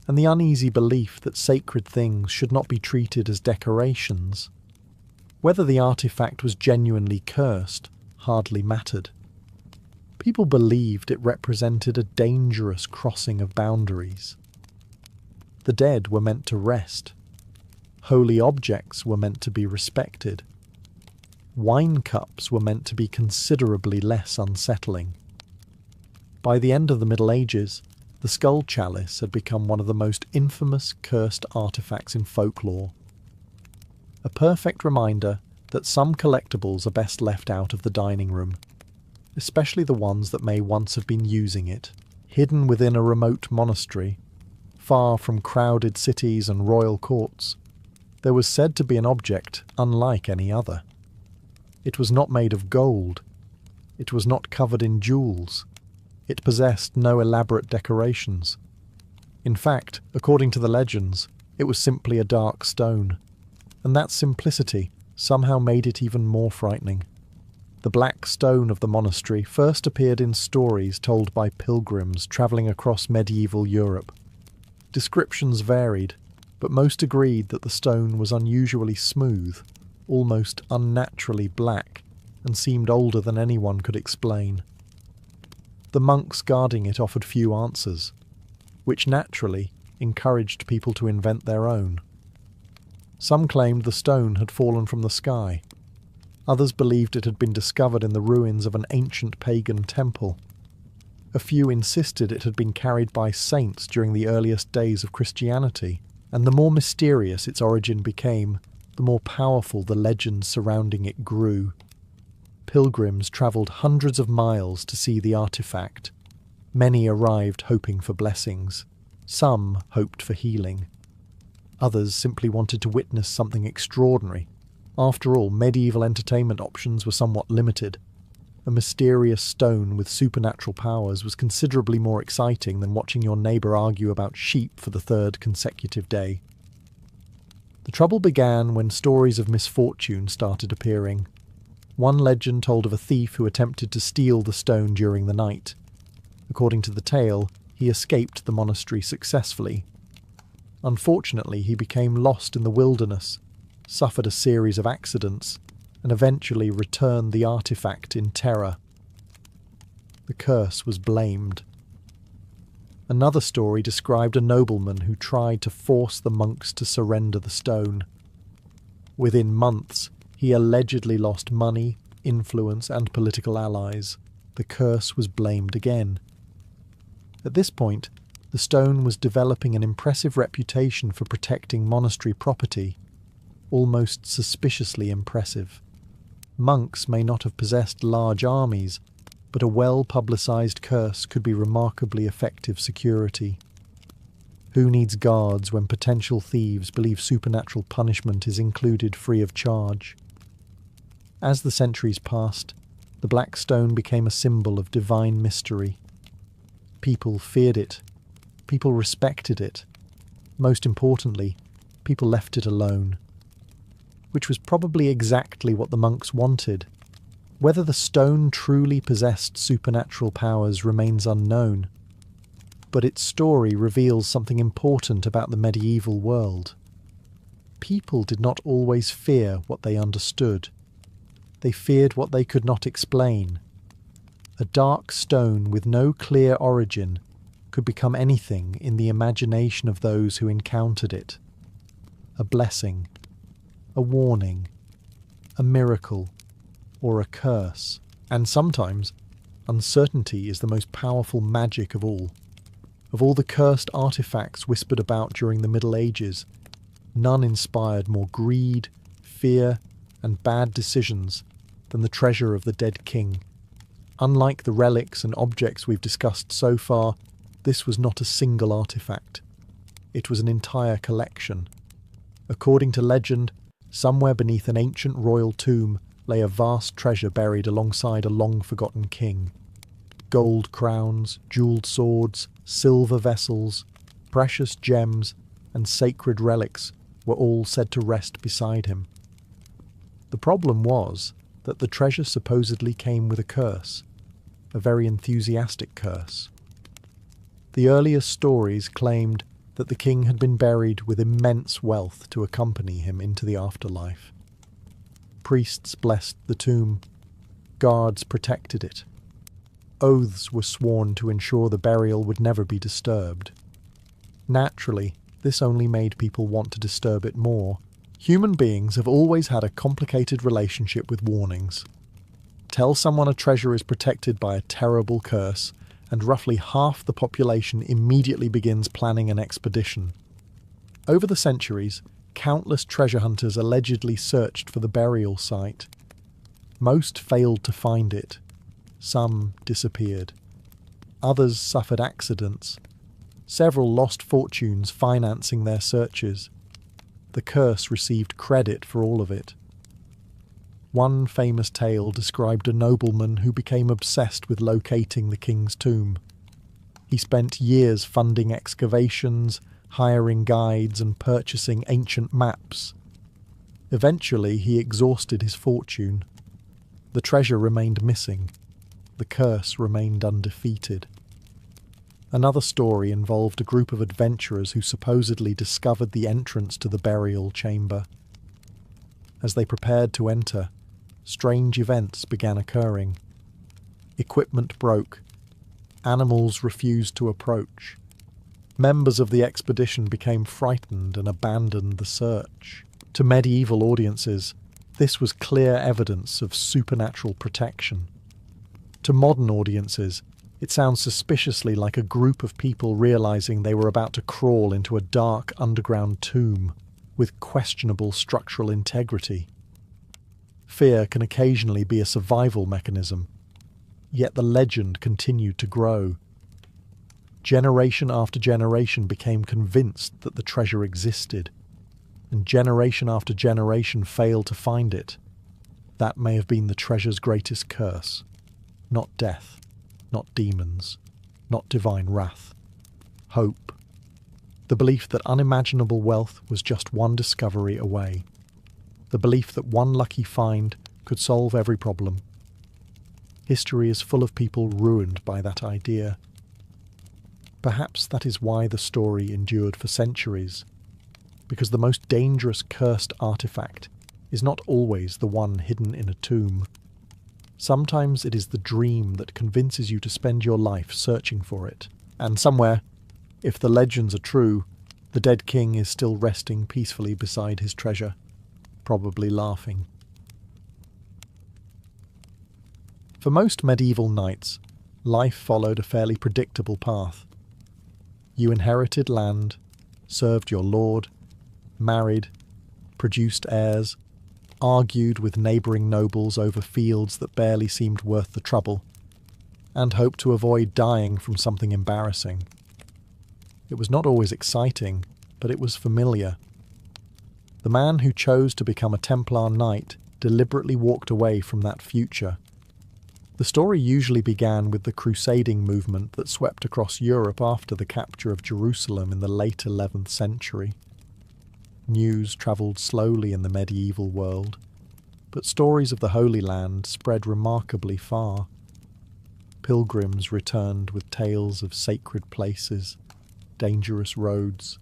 A: and the uneasy belief that sacred things should not be treated as decorations. Whether the artifact was genuinely cursed hardly mattered. People believed it represented a dangerous crossing of boundaries. The dead were meant to rest. Holy objects were meant to be respected. Wine cups were meant to be considerably less unsettling. By the end of the Middle Ages, the skull chalice had become one of the most infamous cursed artifacts in folklore. A perfect reminder that some collectibles are best left out of the dining room, especially the ones that may once have been using it, hidden within a remote monastery, far from crowded cities and royal courts. There was said to be an object unlike any other. It was not made of gold. It was not covered in jewels. It possessed no elaborate decorations. In fact, according to the legends, it was simply a dark stone, and that simplicity somehow made it even more frightening. The black stone of the monastery first appeared in stories told by pilgrims travelling across medieval Europe. Descriptions varied, but most agreed that the stone was unusually smooth, almost unnaturally black, and seemed older than anyone could explain. The monks guarding it offered few answers, which naturally encouraged people to invent their own. Some claimed the stone had fallen from the sky. Others believed it had been discovered in the ruins of an ancient pagan temple. A few insisted it had been carried by saints during the earliest days of Christianity, and the more mysterious its origin became, the more powerful the legends surrounding it grew. Pilgrims travelled hundreds of miles to see the artifact. Many arrived hoping for blessings. Some hoped for healing. Others simply wanted to witness something extraordinary. After all, medieval entertainment options were somewhat limited. A mysterious stone with supernatural powers was considerably more exciting than watching your neighbour argue about sheep for the third consecutive day. The trouble began when stories of misfortune started appearing. One legend told of a thief who attempted to steal the stone during the night. According to the tale, he escaped the monastery successfully. Unfortunately, he became lost in the wilderness, suffered a series of accidents, and eventually returned the artifact in terror. The curse was blamed. Another story described a nobleman who tried to force the monks to surrender the stone. Within months, he allegedly lost money, influence, and political allies. The curse was blamed again. At this point, the stone was developing an impressive reputation for protecting monastery property, almost suspiciously impressive. Monks may not have possessed large armies, but a well-publicised curse could be remarkably effective security. Who needs guards when potential thieves believe supernatural punishment is included free of charge? As the centuries passed, the black stone became a symbol of divine mystery. People feared it. People respected it. Most importantly, people left it alone. Which was probably exactly what the monks wanted. Whether the stone truly possessed supernatural powers remains unknown, but its story reveals something important about the medieval world. People did not always fear what they understood. They feared what they could not explain. A dark stone with no clear origin could become anything in the imagination of those who encountered it. A blessing, a warning, a miracle, or a curse. And sometimes, uncertainty is the most powerful magic of all. Of all the cursed artifacts whispered about during the Middle Ages, none inspired more greed, fear, and bad decisions than the treasure of the dead king. Unlike the relics and objects we've discussed so far, this was not a single artifact. It was an entire collection. According to legend, somewhere beneath an ancient royal tomb lay a vast treasure buried alongside a long-forgotten king. Gold crowns, jewelled swords, silver vessels, precious gems, and sacred relics were all said to rest beside him. The problem was that the treasure supposedly came with a curse, a very enthusiastic curse. The earliest stories claimed that the king had been buried with immense wealth to accompany him into the afterlife. Priests blessed the tomb. Guards protected it. Oaths were sworn to ensure the burial would never be disturbed. Naturally, this only made people want to disturb it more. Human beings have always had a complicated relationship with warnings. Tell someone a treasure is protected by a terrible curse, and roughly half the population immediately begins planning an expedition. Over the centuries, countless treasure hunters allegedly searched for the burial site. Most failed to find it. Some disappeared. Others suffered accidents. Several lost fortunes financing their searches. The curse received credit for all of it. One famous tale described a nobleman who became obsessed with locating the king's tomb. He spent years funding excavations, hiring guides, and purchasing ancient maps. Eventually, he exhausted his fortune. The treasure remained missing. The curse remained undefeated. Another story involved a group of adventurers who supposedly discovered the entrance to the burial chamber. As they prepared to enter, strange events began occurring. Equipment broke. Animals refused to approach. Members of the expedition became frightened and abandoned the search. To medieval audiences, this was clear evidence of supernatural protection. To modern audiences, it sounds suspiciously like a group of people realizing they were about to crawl into a dark underground tomb with questionable structural integrity. Fear can occasionally be a survival mechanism, yet the legend continued to grow. Generation after generation became convinced that the treasure existed, and generation after generation failed to find it. That may have been the treasure's greatest curse. Not death, not demons, not divine wrath. Hope. The belief that unimaginable wealth was just one discovery away. The belief that one lucky find could solve every problem. History is full of people ruined by that idea. Perhaps that is why the story endured for centuries, because the most dangerous cursed artifact is not always the one hidden in a tomb. Sometimes it is the dream that convinces you to spend your life searching for it, and somewhere, if the legends are true, the dead king is still resting peacefully beside his treasure, probably laughing. For most medieval knights, life followed a fairly predictable path. You inherited land, served your lord, married, produced heirs, argued with neighbouring nobles over fields that barely seemed worth the trouble, and hoped to avoid dying from something embarrassing. It was not always exciting, but it was familiar. The man who chose to become a Templar knight deliberately walked away from that future. The story usually began with the crusading movement that swept across Europe after the capture of Jerusalem in the late 11th century. News travelled slowly in the medieval world, but stories of the Holy Land spread remarkably far. Pilgrims returned with tales of sacred places, dangerous roads,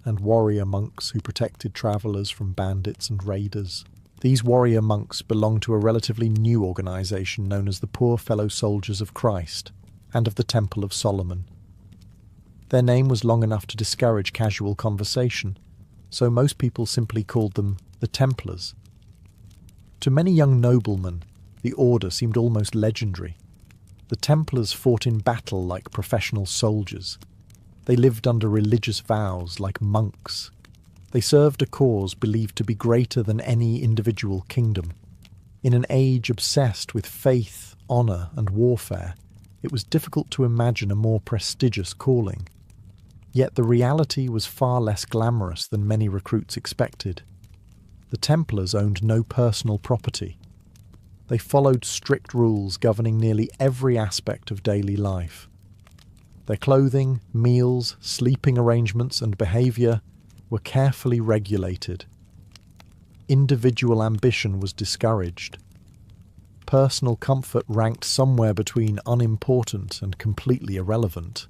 A: and warrior monks who protected travellers from bandits and raiders. These warrior monks belonged to a relatively new organisation known as the Poor Fellow Soldiers of Christ and of the Temple of Solomon. Their name was long enough to discourage casual conversation, so most people simply called them the Templars. To many young noblemen, the order seemed almost legendary. The Templars fought in battle like professional soldiers. They lived under religious vows like monks. They served a cause believed to be greater than any individual kingdom. In an age obsessed with faith, honour and warfare, it was difficult to imagine a more prestigious calling. Yet the reality was far less glamorous than many recruits expected. The Templars owned no personal property. They followed strict rules governing nearly every aspect of daily life. Their clothing, meals, sleeping arrangements and behaviour were carefully regulated. Individual ambition was discouraged. Personal comfort ranked somewhere between unimportant and completely irrelevant.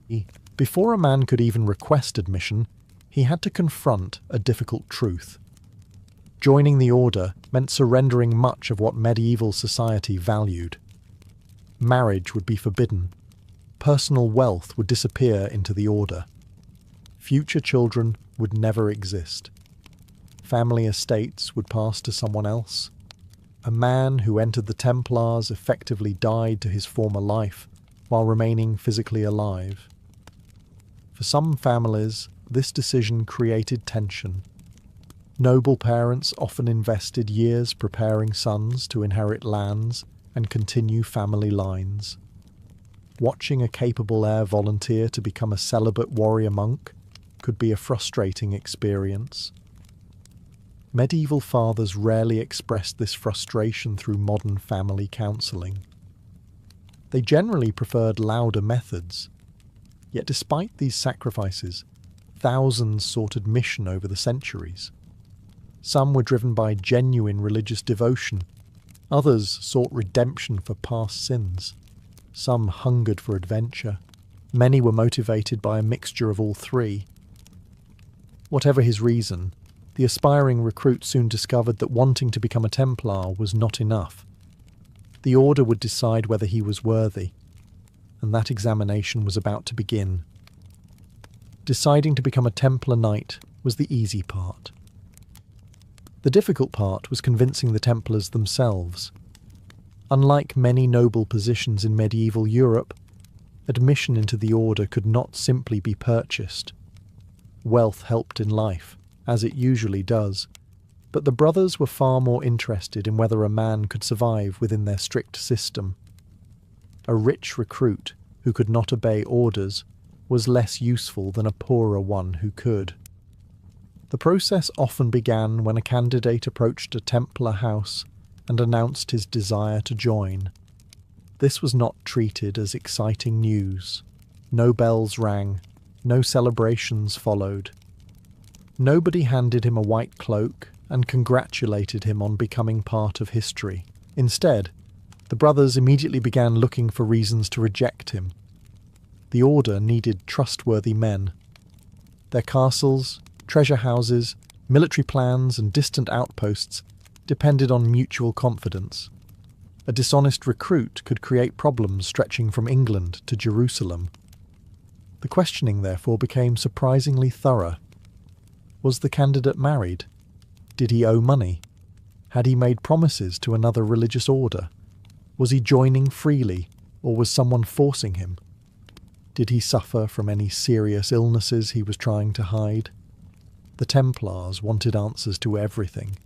A: Before a man could even request admission, he had to confront a difficult truth. Joining the order meant surrendering much of what medieval society valued. Marriage would be forbidden. Personal wealth would disappear into the order. Future children would never exist. Family estates would pass to someone else. A man who entered the Templars effectively died to his former life while remaining physically alive. For some families, this decision created tension. Noble parents often invested years preparing sons to inherit lands and continue family lines. Watching a capable heir volunteer to become a celibate warrior monk could be a frustrating experience. Medieval fathers rarely expressed this frustration through modern family counselling. They generally preferred louder methods. Yet despite these sacrifices, thousands sought admission over the centuries. Some were driven by genuine religious devotion. Others sought redemption for past sins. Some hungered for adventure. Many were motivated by a mixture of all three. Whatever his reason, the aspiring recruit soon discovered that wanting to become a Templar was not enough. The order would decide whether he was worthy, and that examination was about to begin. Deciding to become a Templar Knight was the easy part. The difficult part was convincing the Templars themselves. Unlike many noble positions in medieval Europe, admission into the order could not simply be purchased. Wealth helped in life, as it usually does, but the brothers were far more interested in whether a man could survive within their strict system. A rich recruit who could not obey orders was less useful than a poorer one who could. The process often began when a candidate approached a Templar house and announced his desire to join. This was not treated as exciting news. No bells rang, no celebrations followed. Nobody handed him a white cloak and congratulated him on becoming part of history. Instead, the brothers immediately began looking for reasons to reject him. The order needed trustworthy men. Their castles, treasure houses, military plans, and distant outposts depended on mutual confidence. A dishonest recruit could create problems stretching from England to Jerusalem. The questioning, therefore, became surprisingly thorough. Was the candidate married? Did he owe money? Had he made promises to another religious order? Was he joining freely, or was someone forcing him? Did he suffer from any serious illnesses he was trying to hide? The Templars wanted answers to everything.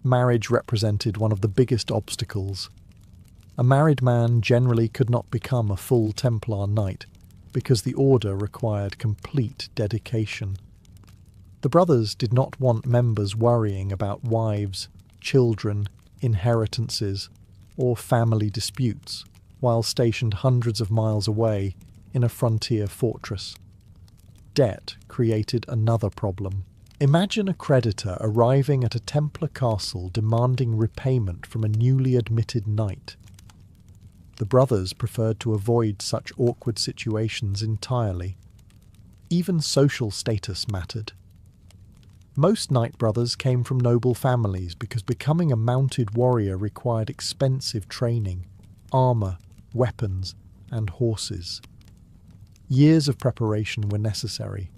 A: Marriage represented one of the biggest obstacles. A married man generally could not become a full Templar Knight because the order required complete dedication. The brothers did not want members worrying about wives, children, inheritances, or family disputes while stationed hundreds of miles away in a frontier fortress. Debt created another problem. Imagine a creditor arriving at a Templar castle demanding repayment from a newly admitted knight. The brothers preferred to avoid such awkward situations entirely. Even social status mattered. Most knight brothers came from noble families because becoming a mounted warrior required expensive training, armour, weapons, and horses. Years of preparation were necessary.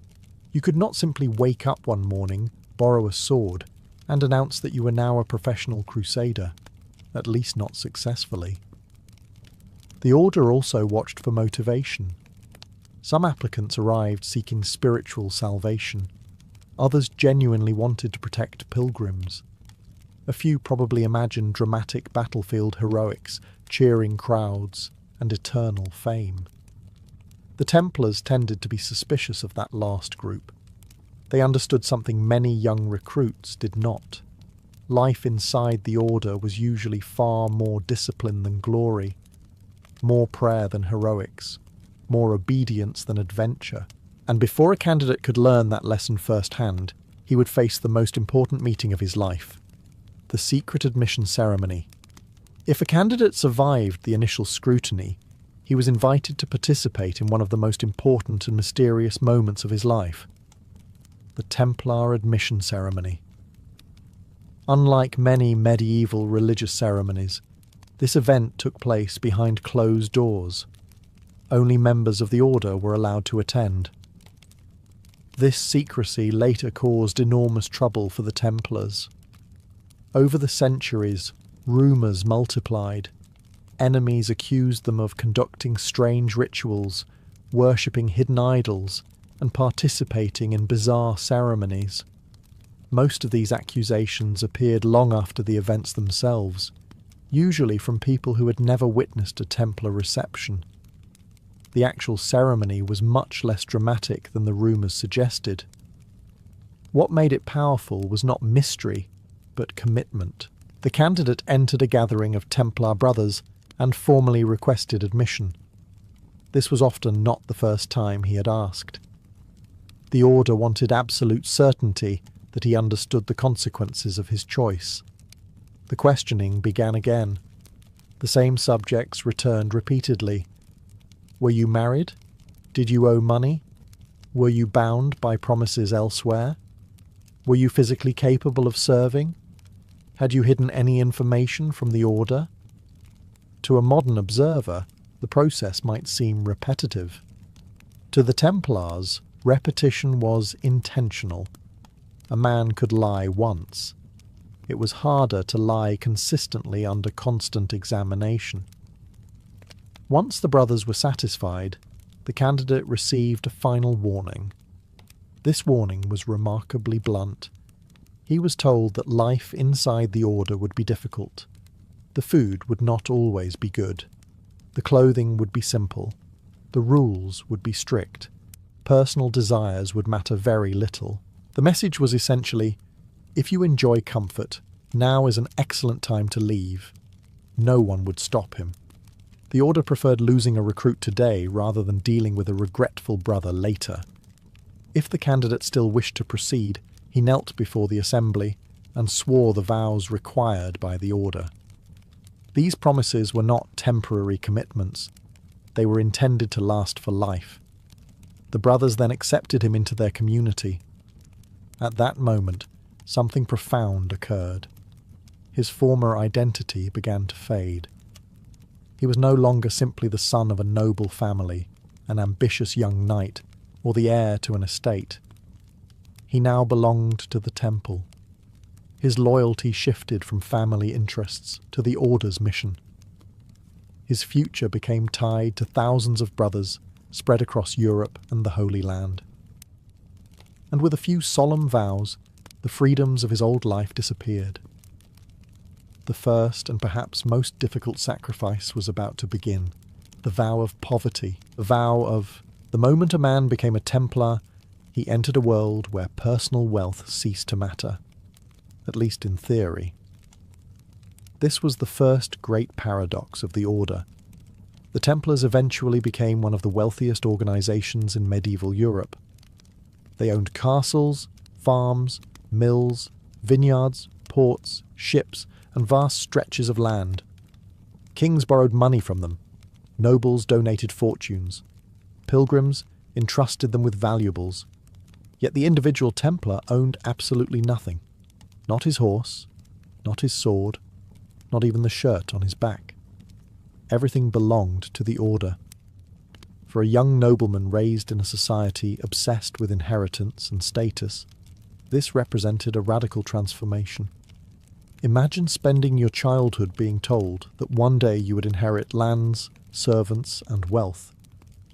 A: You could not simply wake up one morning, borrow a sword, and announce that you were now a professional crusader, at least not successfully. The order also watched for motivation. Some applicants arrived seeking spiritual salvation. Others genuinely wanted to protect pilgrims. A few probably imagined dramatic battlefield heroics, cheering crowds, and eternal fame. The Templars tended to be suspicious of that last group. They understood something many young recruits did not. Life inside the order was usually far more discipline than glory, more prayer than heroics, more obedience than adventure. And before a candidate could learn that lesson firsthand, he would face the most important meeting of his life, the secret admission ceremony. If a candidate survived the initial scrutiny, he was invited to participate in one of the most important and mysterious moments of his life, the Templar admission ceremony. Unlike many medieval religious ceremonies, this event took place behind closed doors. Only members of the order were allowed to attend. This secrecy later caused enormous trouble for the Templars. Over the centuries, rumours multiplied. Enemies accused them of conducting strange rituals, worshipping hidden idols, and participating in bizarre ceremonies. Most of these accusations appeared long after the events themselves, usually from people who had never witnessed a Templar reception. The actual ceremony was much less dramatic than the rumours suggested. What made it powerful was not mystery, but commitment. The candidate entered a gathering of Templar brothers and formally requested admission. This was often not the first time he had asked. The order wanted absolute certainty that he understood the consequences of his choice. The questioning began again. The same subjects returned repeatedly. Were you married? Did you owe money? Were you bound by promises elsewhere? Were you physically capable of serving? Had you hidden any information from the order? To a modern observer, the process might seem repetitive. To the Templars, repetition was intentional. A man could lie once. It was harder to lie consistently under constant examination. Once the brothers were satisfied, the candidate received a final warning. This warning was remarkably blunt. He was told that life inside the order would be difficult. The food would not always be good. The clothing would be simple. The rules would be strict. Personal desires would matter very little. The message was essentially, if you enjoy comfort, now is an excellent time to leave. No one would stop him. The order preferred losing a recruit today rather than dealing with a regretful brother later. If the candidate still wished to proceed, he knelt before the assembly and swore the vows required by the order. These promises were not temporary commitments. They were intended to last for life. The brothers then accepted him into their community. At that moment, something profound occurred. His former identity began to fade. He was no longer simply the son of a noble family, an ambitious young knight, or the heir to an estate. He now belonged to the temple. His loyalty shifted from family interests to the order's mission. His future became tied to thousands of brothers spread across Europe and the Holy Land. And with a few solemn vows, the freedoms of his old life disappeared. The first and perhaps most difficult sacrifice was about to begin, the vow of poverty, the vow of, the moment a man became a Templar, he entered a world where personal wealth ceased to matter, at least in theory. This was the first great paradox of the order. The Templars eventually became one of the wealthiest organizations in medieval Europe. They owned castles, farms, mills, vineyards, ports, ships, and vast stretches of land. Kings borrowed money from them. Nobles donated fortunes. Pilgrims entrusted them with valuables. Yet the individual Templar owned absolutely nothing. Not his horse, not his sword, not even the shirt on his back. Everything belonged to the order. For a young nobleman raised in a society obsessed with inheritance and status, this represented a radical transformation. Imagine spending your childhood being told that one day you would inherit lands, servants, and wealth,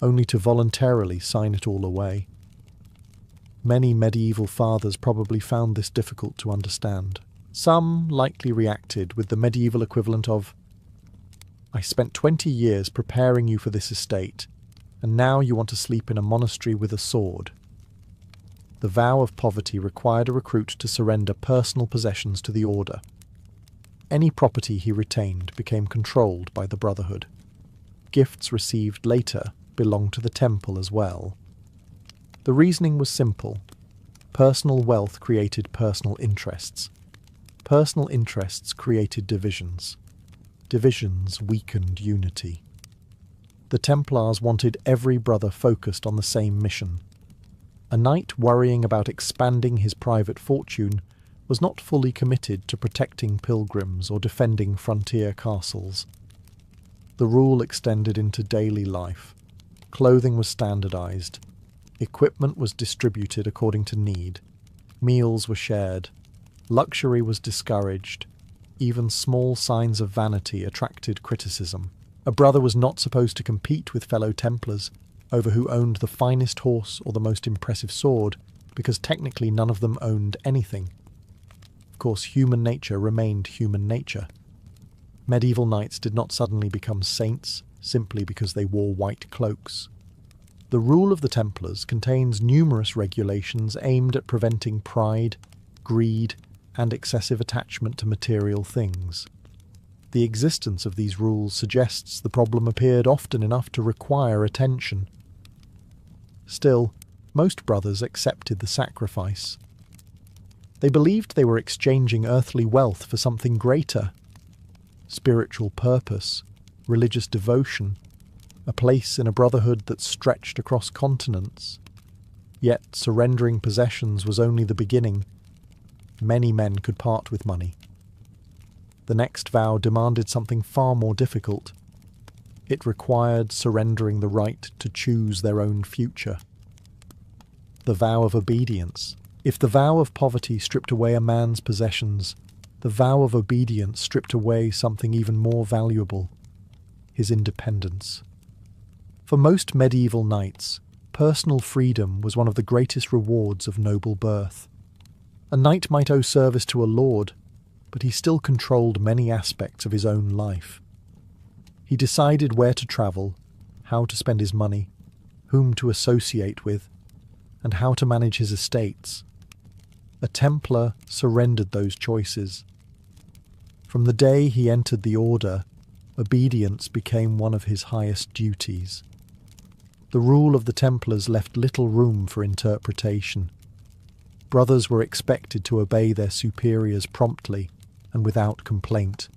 A: only to voluntarily sign it all away. Many medieval fathers probably found this difficult to understand. Some likely reacted with the medieval equivalent of, "I spent 20 years preparing you for this estate, and now you want to sleep in a monastery with a sword." The vow of poverty required a recruit to surrender personal possessions to the order. Any property he retained became controlled by the Brotherhood. Gifts received later belonged to the temple as well. The reasoning was simple. Personal wealth created personal interests. Personal interests created divisions. Divisions weakened unity. The Templars wanted every brother focused on the same mission. A knight worrying about expanding his private fortune was not fully committed to protecting pilgrims or defending frontier castles. The rule extended into daily life. Clothing was standardized. Equipment was distributed according to need. Meals were shared. Luxury was discouraged. Even small signs of vanity attracted criticism. A brother was not supposed to compete with fellow Templars over who owned the finest horse or the most impressive sword, because technically none of them owned anything. Of course, human nature remained human nature. Medieval knights did not suddenly become saints simply because they wore white cloaks. The rule of the Templars contains numerous regulations aimed at preventing pride, greed, and excessive attachment to material things. The existence of these rules suggests the problem appeared often enough to require attention. Still, most brothers accepted the sacrifice. They believed they were exchanging earthly wealth for something greater: spiritual purpose, religious devotion, a place in a brotherhood that stretched across continents. Yet surrendering possessions was only the beginning. Many men could part with money. The next vow demanded something far more difficult. It required surrendering the right to choose their own future. The vow of obedience. If the vow of poverty stripped away a man's possessions, the vow of obedience stripped away something even more valuable: his independence. For most medieval knights, personal freedom was one of the greatest rewards of noble birth. A knight might owe service to a lord, but he still controlled many aspects of his own life. He decided where to travel, how to spend his money, whom to associate with, and how to manage his estates. A Templar surrendered those choices. From the day he entered the order, obedience became one of his highest duties. The rule of the Templars left little room for interpretation. Brothers were expected to obey their superiors promptly and without complaint.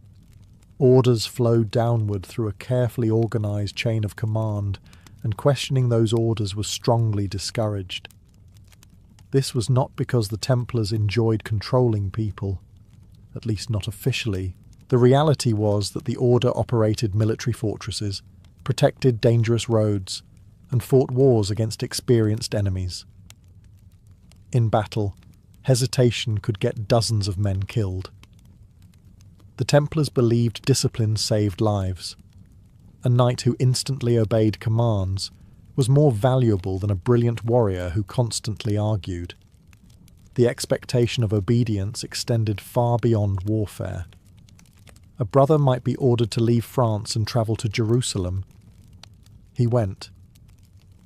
A: Orders flowed downward through a carefully organised chain of command, and questioning those orders was strongly discouraged. This was not because the Templars enjoyed controlling people, at least not officially. The reality was that the order operated military fortresses, protected dangerous roads, and fought wars against experienced enemies. In battle, hesitation could get dozens of men killed. The Templars believed discipline saved lives. A knight who instantly obeyed commands was more valuable than a brilliant warrior who constantly argued. The expectation of obedience extended far beyond warfare. A brother might be ordered to leave France and travel to Jerusalem. He went.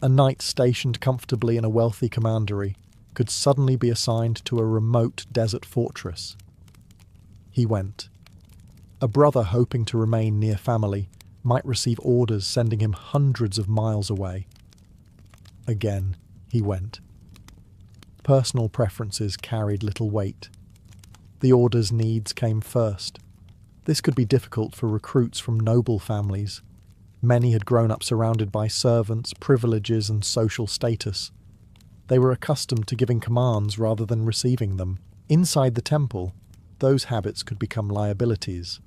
A: A knight stationed comfortably in a wealthy commandery could suddenly be assigned to a remote desert fortress. He went. A brother hoping to remain near family might receive orders sending him hundreds of miles away. Again, he went. Personal preferences carried little weight. The order's needs came first. This could be difficult for recruits from noble families. Many had grown up surrounded by servants, privileges, and social status. They were accustomed to giving commands rather than receiving them. Inside the temple, those habits could become liabilities.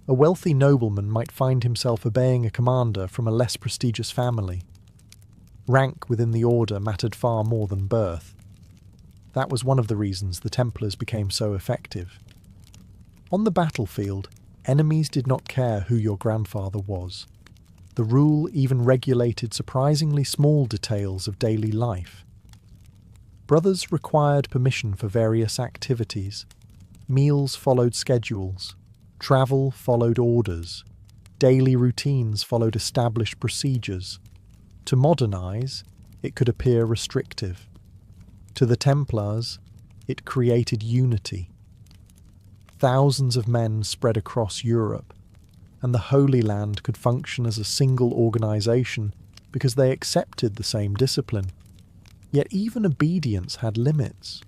A: A wealthy nobleman might find himself obeying a commander from a less prestigious family. Rank within the order mattered far more than birth. That was one of the reasons the Templars became so effective. On the battlefield, enemies did not care who your grandfather was. The rule even regulated surprisingly small details of daily life. Brothers required permission for various activities. Meals followed schedules. Travel followed orders. Daily routines followed established procedures. To modernise, it could appear restrictive. To the Templars, it created unity. Thousands of men spread across Europe, and the Holy Land could function as a single organisation because they accepted the same discipline. Yet even obedience had limits.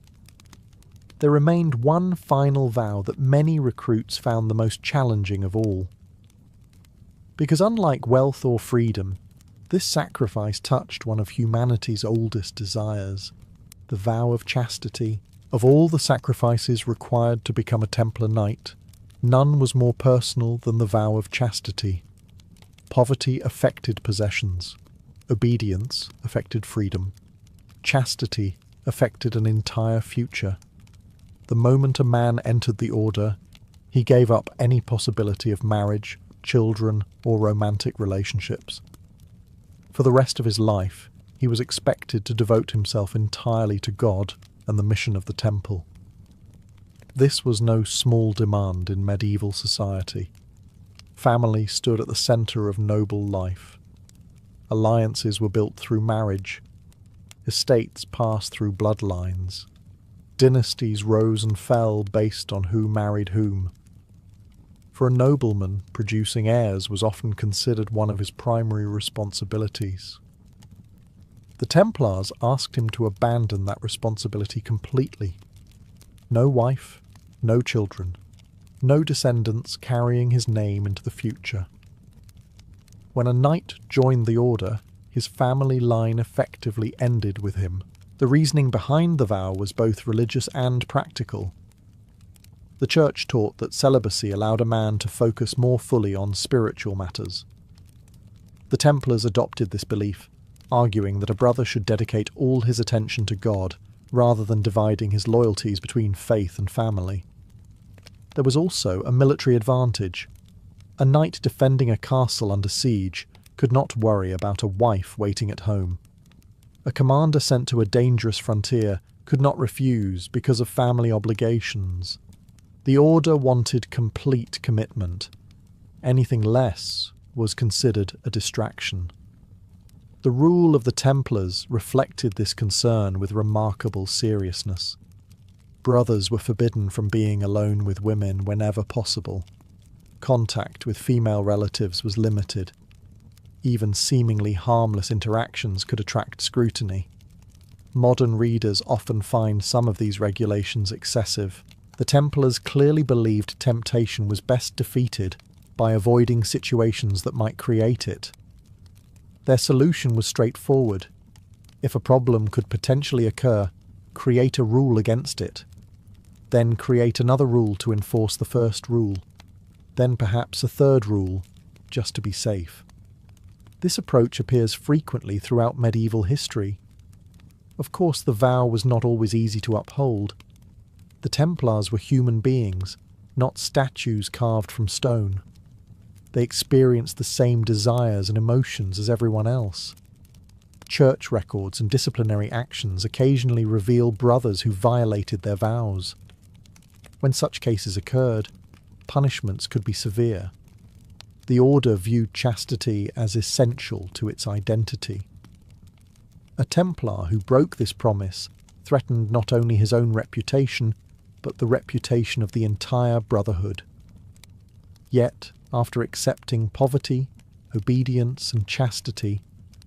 A: There remained one final vow that many recruits found the most challenging of all. Because unlike wealth or freedom, this sacrifice touched one of humanity's oldest desires, the vow of chastity. Of all the sacrifices required to become a Templar knight, none was more personal than the vow of chastity. Poverty affected possessions. Obedience affected freedom. Chastity affected an entire future. The moment a man entered the order, he gave up any possibility of marriage, children, or romantic relationships. For the rest of his life, he was expected to devote himself entirely to God and the mission of the temple. This was no small demand in medieval society. Family stood at the centre of noble life. Alliances were built through marriage. Estates passed through bloodlines. Dynasties rose and fell based on who married whom. For a nobleman, producing heirs was often considered one of his primary responsibilities. The Templars asked him to abandon that responsibility completely. No wife, no children, no descendants carrying his name into the future. When a knight joined the order, his family line effectively ended with him. The reasoning behind the vow was both religious and practical. The Church taught that celibacy allowed a man to focus more fully on spiritual matters. The Templars adopted this belief, arguing that a brother should dedicate all his attention to God rather than dividing his loyalties between faith and family. There was also a military advantage. A knight defending a castle under siege could not worry about a wife waiting at home. A commander sent to a dangerous frontier could not refuse because of family obligations. The order wanted complete commitment. Anything less was considered a distraction. The rule of the Templars reflected this concern with remarkable seriousness. Brothers were forbidden from being alone with women whenever possible. Contact with female relatives was limited. Even seemingly harmless interactions could attract scrutiny. Modern readers often find some of these regulations excessive. The Templars clearly believed temptation was best defeated by avoiding situations that might create it. Their solution was straightforward. If a problem could potentially occur, create a rule against it. Then create another rule to enforce the first rule. Then perhaps a third rule, just to be safe. This approach appears frequently throughout medieval history. Of course, the vow was not always easy to uphold. The Templars were human beings, not statues carved from stone. They experienced the same desires and emotions as everyone else. Church records and disciplinary actions occasionally reveal brothers who violated their vows. When such cases occurred, punishments could be severe. The order viewed chastity as essential to its identity. A Templar who broke this promise threatened not only his own reputation, but the reputation of the entire brotherhood. Yet, after accepting poverty, obedience, and chastity,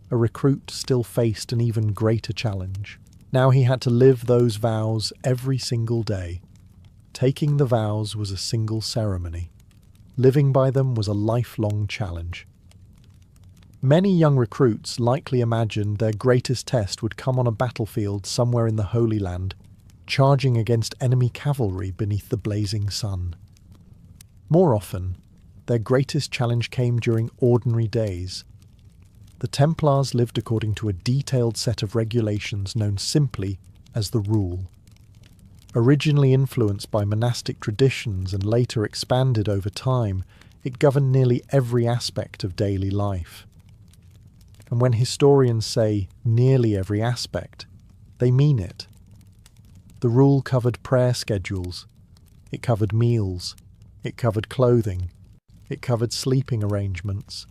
A: a recruit still faced an even greater challenge. Now he had to live those vows every single day. Taking the vows was a single ceremony. Living by them was a lifelong challenge. Many young recruits likely imagined their greatest test would come on a battlefield somewhere in the Holy Land, charging against enemy cavalry beneath the blazing sun. More often, their greatest challenge came during ordinary days. The Templars lived according to a detailed set of regulations known simply as the Rule. Originally influenced by monastic traditions and later expanded over time, it governed nearly every aspect of daily life. And when historians say nearly every aspect, they mean it. The Rule covered prayer schedules, it covered meals, it covered clothing, it covered sleeping arrangements,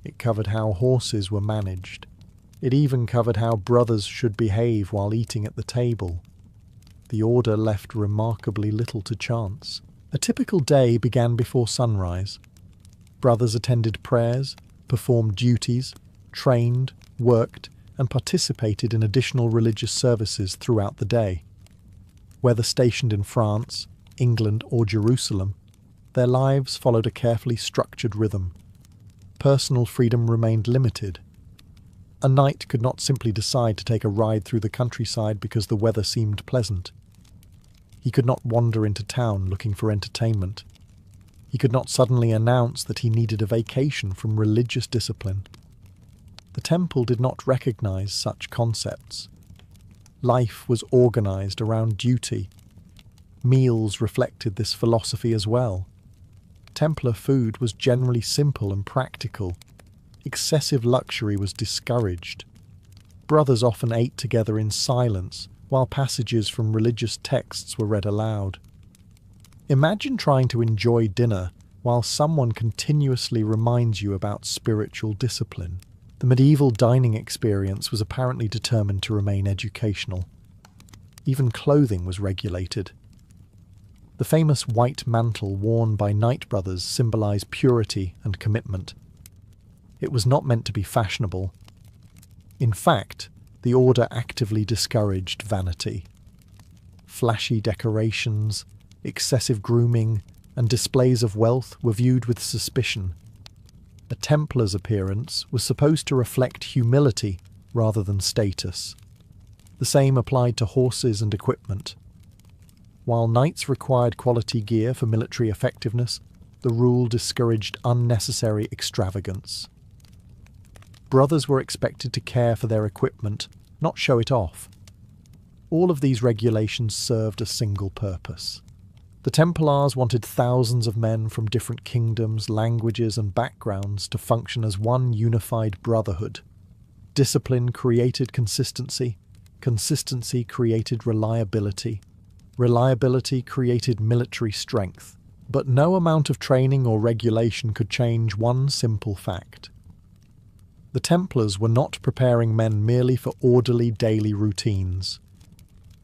A: it covered how horses were managed, it even covered how brothers should behave while eating at the table. The order left remarkably little to chance. A typical day began before sunrise. Brothers attended prayers, performed duties, trained, worked, and participated in additional religious services throughout the day. Whether stationed in France, England, or Jerusalem, their lives followed a carefully structured rhythm. Personal freedom remained limited. A knight could not simply decide to take a ride through the countryside because the weather seemed pleasant. He could not wander into town looking for entertainment. He could not suddenly announce that he needed a vacation from religious discipline. The temple did not recognize such concepts. Life was organized around duty. Meals reflected this philosophy as well. Templar food was generally simple and practical. Excessive luxury was discouraged. Brothers often ate together in silence, while passages from religious texts were read aloud. Imagine trying to enjoy dinner while someone continuously reminds you about spiritual discipline. The medieval dining experience was apparently determined to remain educational. Even clothing was regulated. The famous white mantle worn by knight brothers symbolized purity and commitment. It was not meant to be fashionable. In fact, the order actively discouraged vanity. Flashy decorations, excessive grooming, and displays of wealth were viewed with suspicion. A Templar's appearance was supposed to reflect humility rather than status. The same applied to horses and equipment. While knights required quality gear for military effectiveness, the rule discouraged unnecessary extravagance. Brothers were expected to care for their equipment, not show it off. All of these regulations served a single purpose. The Templars wanted thousands of men from different kingdoms, languages, and backgrounds to function as one unified brotherhood. Discipline created consistency, consistency created reliability, reliability created military strength. But no amount of training or regulation could change one simple fact. The Templars were not preparing men merely for orderly daily routines.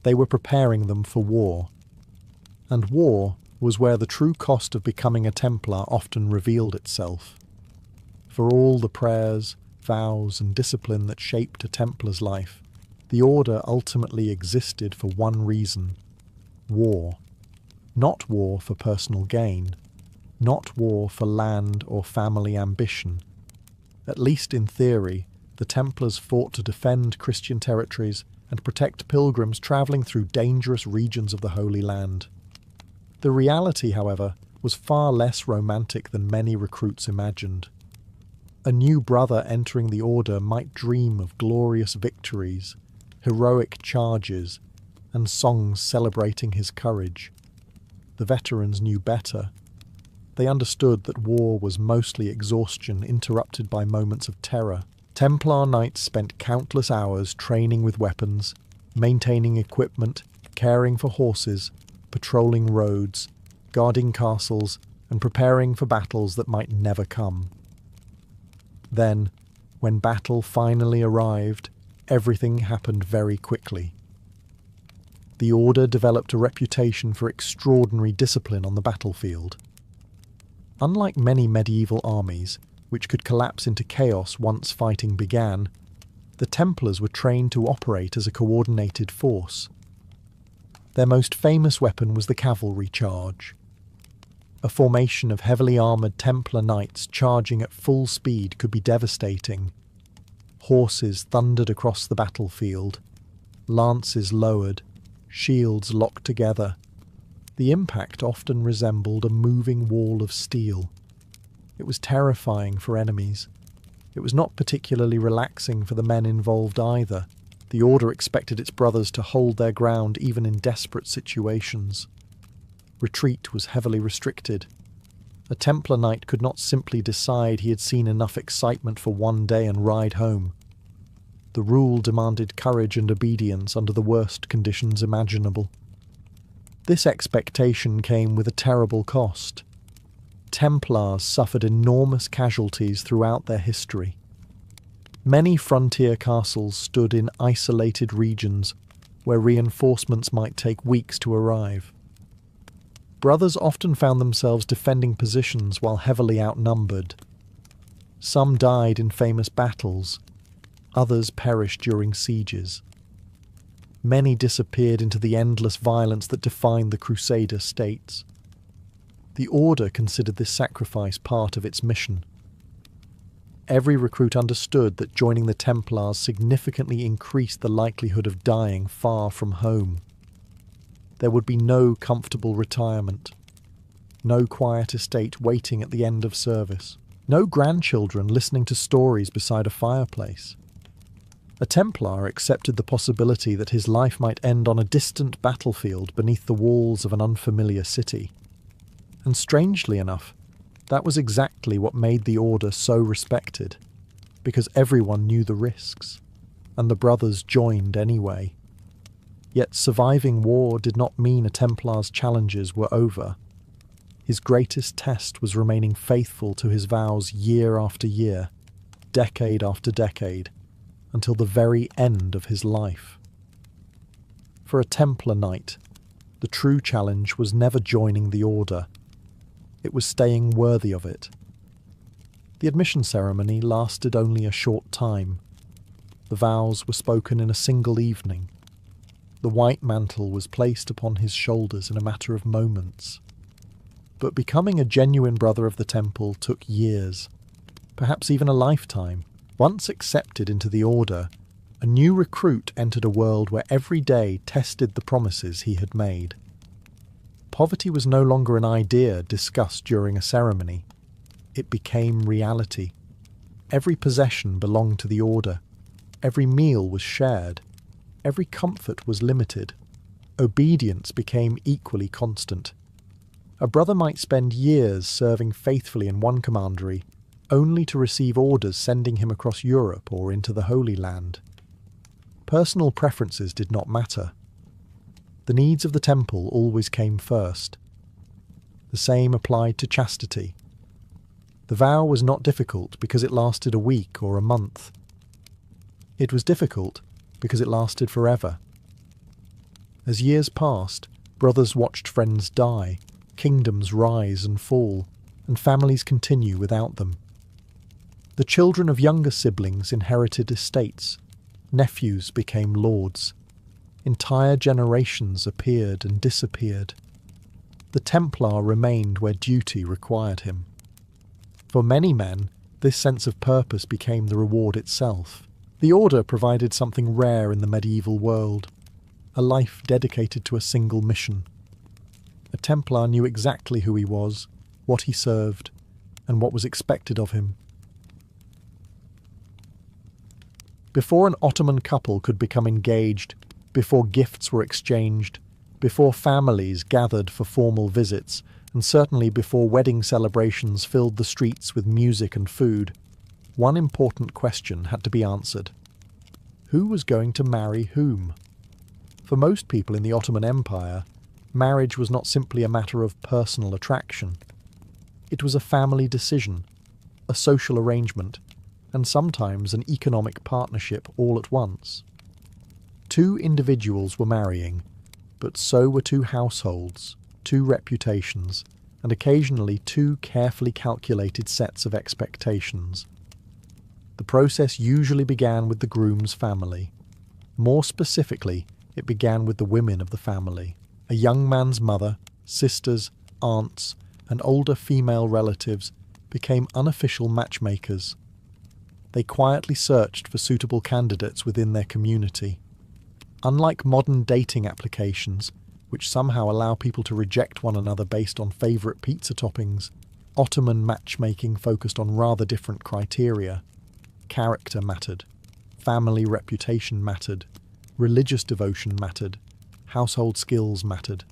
A: They were preparing them for war. And war was where the true cost of becoming a Templar often revealed itself. For all the prayers, vows, and discipline that shaped a Templar's life, the order ultimately existed for one reason: war. Not war for personal gain, not war for land or family ambition. At least in theory, the Templars fought to defend Christian territories and protect pilgrims travelling through dangerous regions of the Holy Land. The reality, however, was far less romantic than many recruits imagined. A new brother entering the order might dream of glorious victories, heroic charges, and songs celebrating his courage. The veterans knew better. They understood that war was mostly exhaustion interrupted by moments of terror. Templar knights spent countless hours training with weapons, maintaining equipment, caring for horses, patrolling roads, guarding castles, and preparing for battles that might never come. Then, when battle finally arrived, everything happened very quickly. The order developed a reputation for extraordinary discipline on the battlefield. Unlike many medieval armies, which could collapse into chaos once fighting began, the Templars were trained to operate as a coordinated force. Their most famous weapon was the cavalry charge. A formation of heavily armoured Templar knights charging at full speed could be devastating. Horses thundered across the battlefield, lances lowered, shields locked together. The impact often resembled a moving wall of steel. It was terrifying for enemies. It was not particularly relaxing for the men involved either. The order expected its brothers to hold their ground even in desperate situations. Retreat was heavily restricted. A Templar knight could not simply decide he had seen enough excitement for one day and ride home. The rule demanded courage and obedience under the worst conditions imaginable. This expectation came with a terrible cost. Templars suffered enormous casualties throughout their history. Many frontier castles stood in isolated regions where reinforcements might take weeks to arrive. Brothers often found themselves defending positions while heavily outnumbered. Some died in famous battles, others perished during sieges. Many disappeared into the endless violence that defined the Crusader states. The Order considered this sacrifice part of its mission. Every recruit understood that joining the Templars significantly increased the likelihood of dying far from home. There would be no comfortable retirement, no quiet estate waiting at the end of service, no grandchildren listening to stories beside a fireplace. A Templar accepted the possibility that his life might end on a distant battlefield beneath the walls of an unfamiliar city. And strangely enough, that was exactly what made the Order so respected, because everyone knew the risks, and the brothers joined anyway. Yet surviving war did not mean a Templar's challenges were over. His greatest test was remaining faithful to his vows year after year, decade after decade, until the very end of his life. For a Templar knight, the true challenge was never joining the Order. It was staying worthy of it. The admission ceremony lasted only a short time. The vows were spoken in a single evening. The white mantle was placed upon his shoulders in a matter of moments. But becoming a genuine brother of the temple took years. perhaps even a lifetime. Once accepted into the order, a new recruit entered a world where every day tested the promises he had made. Poverty was no longer an idea discussed during a ceremony. It became reality. Every possession belonged to the order. Every meal was shared. Every comfort was limited. Obedience became equally constant. A brother might spend years serving faithfully in one commandery, only to receive orders sending him across Europe or into the Holy Land. Personal preferences did not matter. The needs of the temple always came first. The same applied to chastity. The vow was not difficult because it lasted a week or a month. It was difficult because it lasted forever. As years passed, brothers watched friends die, kingdoms rise and fall, and families continue without them. The children of younger siblings inherited estates. Nephews became lords. Entire generations appeared and disappeared. The Templar remained where duty required him. For many men, this sense of purpose became the reward itself. The order provided something rare in the medieval world, a life dedicated to a single mission. A Templar knew exactly who he was, what he served, and what was expected of him. Before an Ottoman couple could become engaged, before gifts were exchanged, before families gathered for formal visits, and certainly before wedding celebrations filled the streets with music and food, one important question had to be answered. Who was going to marry whom? For most people in the Ottoman Empire, marriage was not simply a matter of personal attraction. It was a family decision, a social arrangement, and sometimes an economic partnership all at once. Two individuals were marrying, but so were two households, two reputations, and occasionally two carefully calculated sets of expectations. The process usually began with the groom's family. More specifically, it began with the women of the family. A young man's mother, sisters, aunts, and older female relatives became unofficial matchmakers. They quietly searched for suitable candidates within their community. Unlike modern dating applications, which somehow allow people to reject one another based on favourite pizza toppings, Ottoman matchmaking focused on rather different criteria. Character mattered, family reputation mattered, religious devotion mattered, household skills mattered.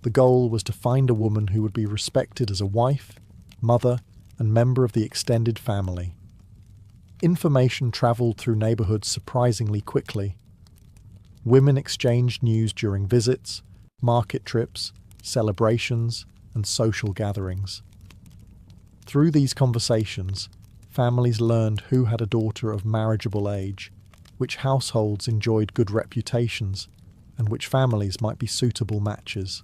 A: The goal was to find a woman who would be respected as a wife, mother, and member of the extended family. Information travelled through neighbourhoods surprisingly quickly. Women exchanged news during visits, market trips, celebrations, and social gatherings. Through these conversations, families learned who had a daughter of marriageable age, which households enjoyed good reputations, and which families might be suitable matches.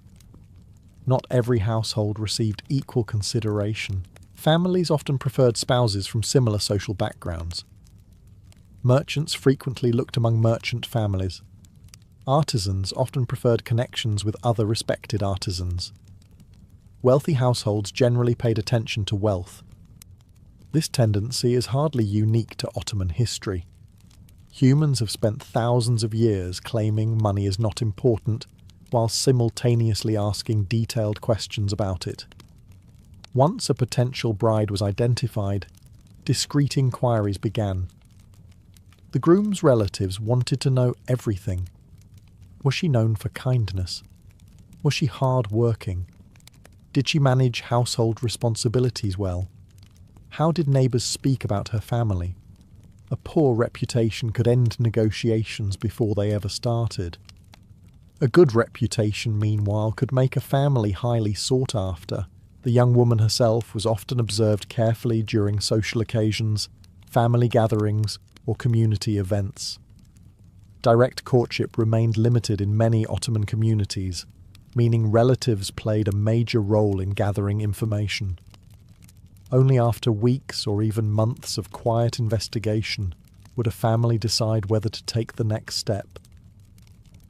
A: Not every household received equal consideration. Families often preferred spouses from similar social backgrounds. Merchants frequently looked among merchant families. Artisans often preferred connections with other respected artisans. Wealthy households generally paid attention to wealth. This tendency is hardly unique to Ottoman history. Humans have spent thousands of years claiming money is not important, while simultaneously asking detailed questions about it. Once a potential bride was identified, discreet inquiries began. The groom's relatives wanted to know everything. Was she known for kindness? Was she hard-working? Did she manage household responsibilities well? How did neighbours speak about her family? A poor reputation could end negotiations before they ever started. A good reputation, meanwhile, could make a family highly sought after. The young woman herself was often observed carefully during social occasions, family gatherings, or community events. Direct courtship remained limited in many Ottoman communities, meaning relatives played a major role in gathering information. Only after weeks or even months of quiet investigation would a family decide whether to take the next step.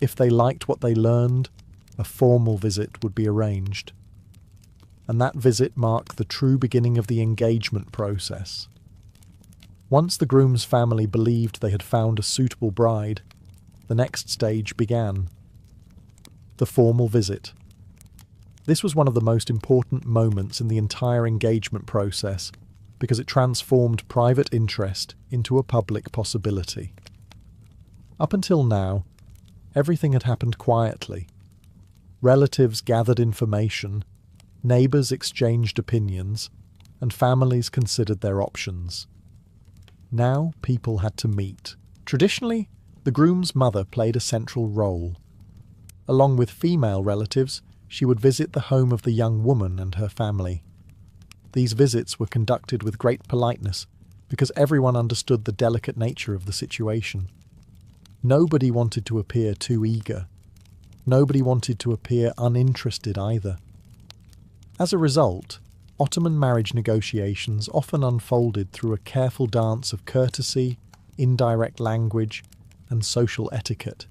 A: If they liked what they learned, a formal visit would be arranged. And that visit marked the true beginning of the engagement process. Once the groom's family believed they had found a suitable bride, the next stage began. The formal visit. This was one of the most important moments in the entire engagement process because it transformed private interest into a public possibility. Up until now, everything had happened quietly. Relatives gathered information, neighbours exchanged opinions, and families considered their options. Now people had to meet. Traditionally, the groom's mother played a central role. Along with female relatives, she would visit the home of the young woman and her family. These visits were conducted with great politeness because everyone understood the delicate nature of the situation. Nobody wanted to appear too eager. Nobody wanted to appear uninterested either. As a result, Ottoman marriage negotiations often unfolded through a careful dance of courtesy, indirect language, and social etiquette.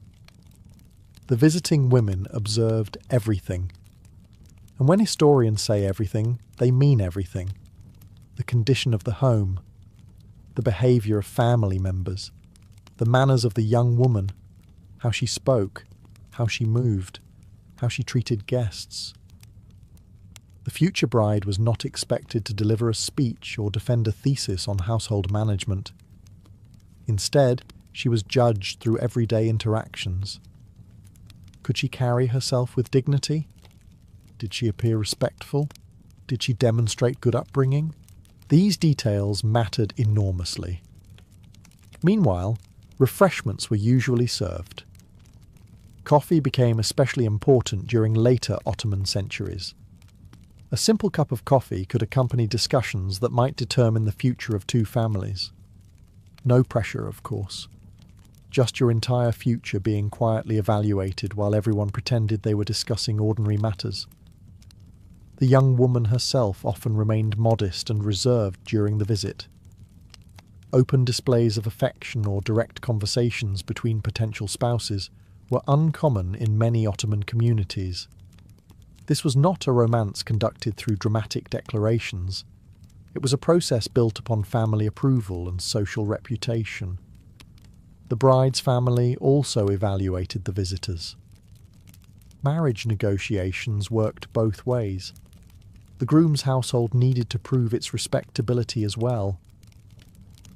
A: The visiting women observed everything. And when historians say everything, they mean everything. The condition of the home, the behaviour of family members, the manners of the young woman, how she spoke, how she moved, how she treated guests. The future bride was not expected to deliver a speech or defend a thesis on household management. Instead, she was judged through everyday interactions. Could she carry herself with dignity? Did she appear respectful? Did she demonstrate good upbringing? These details mattered enormously. Meanwhile, refreshments were usually served. Coffee became especially important during later Ottoman centuries. A simple cup of coffee could accompany discussions that might determine the future of two families. No pressure, of course. Just your entire future being quietly evaluated while everyone pretended they were discussing ordinary matters. The young woman herself often remained modest and reserved during the visit. Open displays of affection or direct conversations between potential spouses were uncommon in many Ottoman communities. This was not a romance conducted through dramatic declarations. It was a process built upon family approval and social reputation. The bride's family also evaluated the visitors. Marriage negotiations worked both ways. The groom's household needed to prove its respectability as well.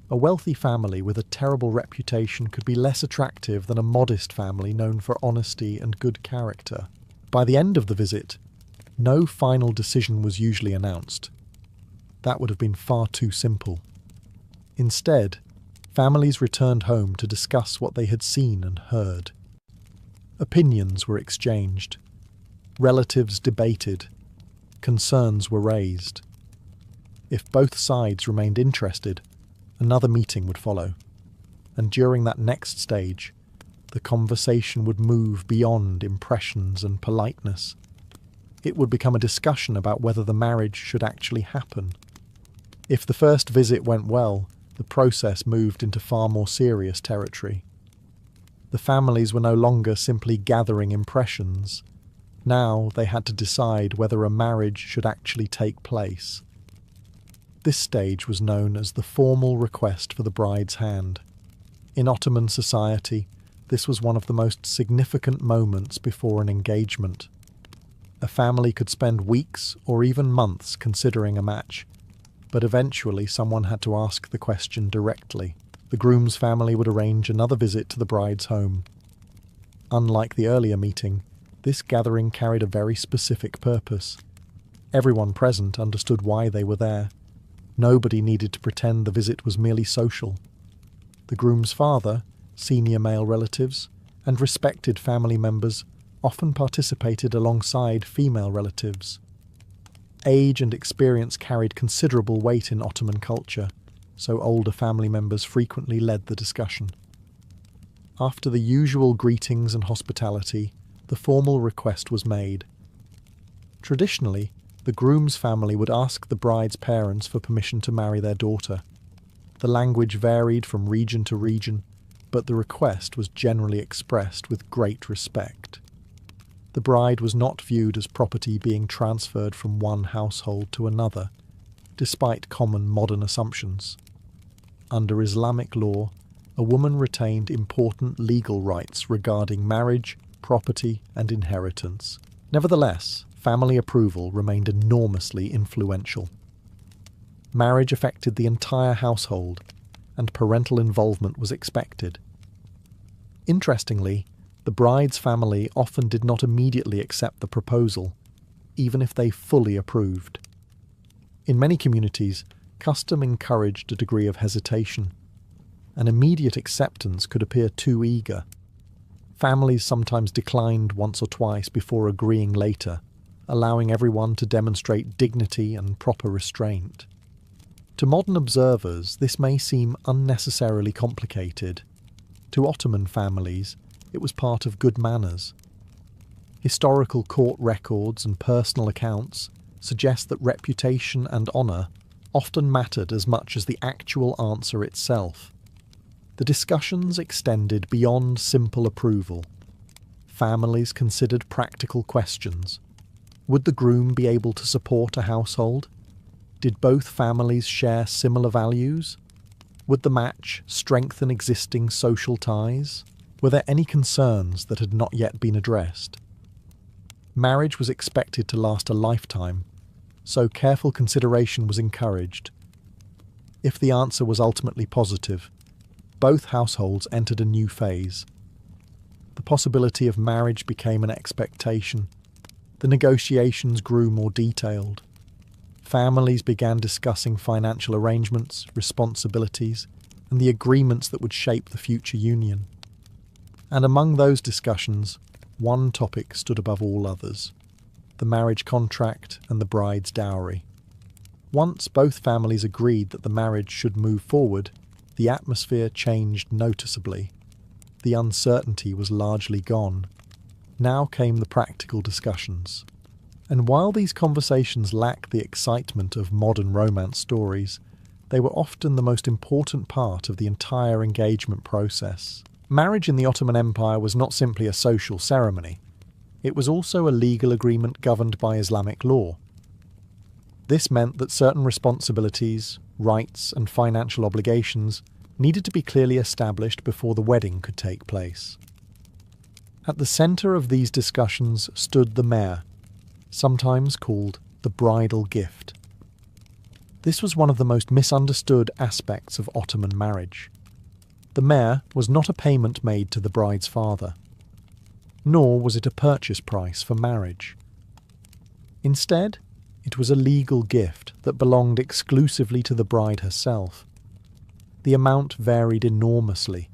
A: A wealthy family with a terrible reputation could be less attractive than a modest family known for honesty and good character. By the end of the visit, no final decision was usually announced. That would have been far too simple. Instead, families returned home to discuss what they had seen and heard. Opinions were exchanged. Relatives debated. Concerns were raised. If both sides remained interested, another meeting would follow. And during that next stage, the conversation would move beyond impressions and politeness. It would become a discussion about whether the marriage should actually happen. If the first visit went well, the process moved into far more serious territory. The families were no longer simply gathering impressions. Now they had to decide whether a marriage should actually take place. This stage was known as the formal request for the bride's hand. In Ottoman society, this was one of the most significant moments before an engagement. A family could spend weeks or even months considering a match, but eventually someone had to ask the question directly. The groom's family would arrange another visit to the bride's home. Unlike the earlier meeting, this gathering carried a very specific purpose. Everyone present understood why they were there. Nobody needed to pretend the visit was merely social. The groom's father, senior male relatives, and respected family members often participated alongside female relatives. Age and experience carried considerable weight in Ottoman culture, so older family members frequently led the discussion. After the usual greetings and hospitality, the formal request was made. Traditionally, the groom's family would ask the bride's parents for permission to marry their daughter. The language varied from region to region, but the request was generally expressed with great respect. The bride was not viewed as property being transferred from one household to another, despite common modern assumptions. under Islamic law, a woman retained important legal rights regarding marriage, property, and inheritance. Nevertheless, family approval remained enormously influential. Marriage affected the entire household, and parental involvement was expected. Interestingly, the bride's family often did not immediately accept the proposal, even if they fully approved. In many communities, custom encouraged a degree of hesitation. An immediate acceptance could appear too eager. Families sometimes declined once or twice before agreeing later, allowing everyone to demonstrate dignity and proper restraint. To modern observers, this may seem unnecessarily complicated. To Ottoman families, it was part of good manners. Historical court records and personal accounts suggest that reputation and honour often mattered as much as the actual answer itself. The discussions extended beyond simple approval. Families considered practical questions. Would the groom be able to support a household? Did both families share similar values? Would the match strengthen existing social ties? Were there any concerns that had not yet been addressed? Marriage was expected to last a lifetime, so careful consideration was encouraged. If the answer was ultimately positive, both households entered a new phase. The possibility of marriage became an expectation. The negotiations grew more detailed. Families began discussing financial arrangements, responsibilities, and the agreements that would shape the future union. And among those discussions, one topic stood above all others: the marriage contract and the bride's dowry. Once both families agreed that the marriage should move forward, the atmosphere changed noticeably. The uncertainty was largely gone. Now came the practical discussions. And while these conversations lack the excitement of modern romance stories, they were often the most important part of the entire engagement process. Marriage in the Ottoman Empire was not simply a social ceremony. It was also a legal agreement governed by Islamic law. This meant that certain responsibilities, rights, and financial obligations needed to be clearly established before the wedding could take place. At the centre of these discussions stood the mehr, sometimes called the bridal gift. This was one of the most misunderstood aspects of Ottoman marriage. The mehr was not a payment made to the bride's father, nor was it a purchase price for marriage. Instead, it was a legal gift that belonged exclusively to the bride herself. The amount varied enormously.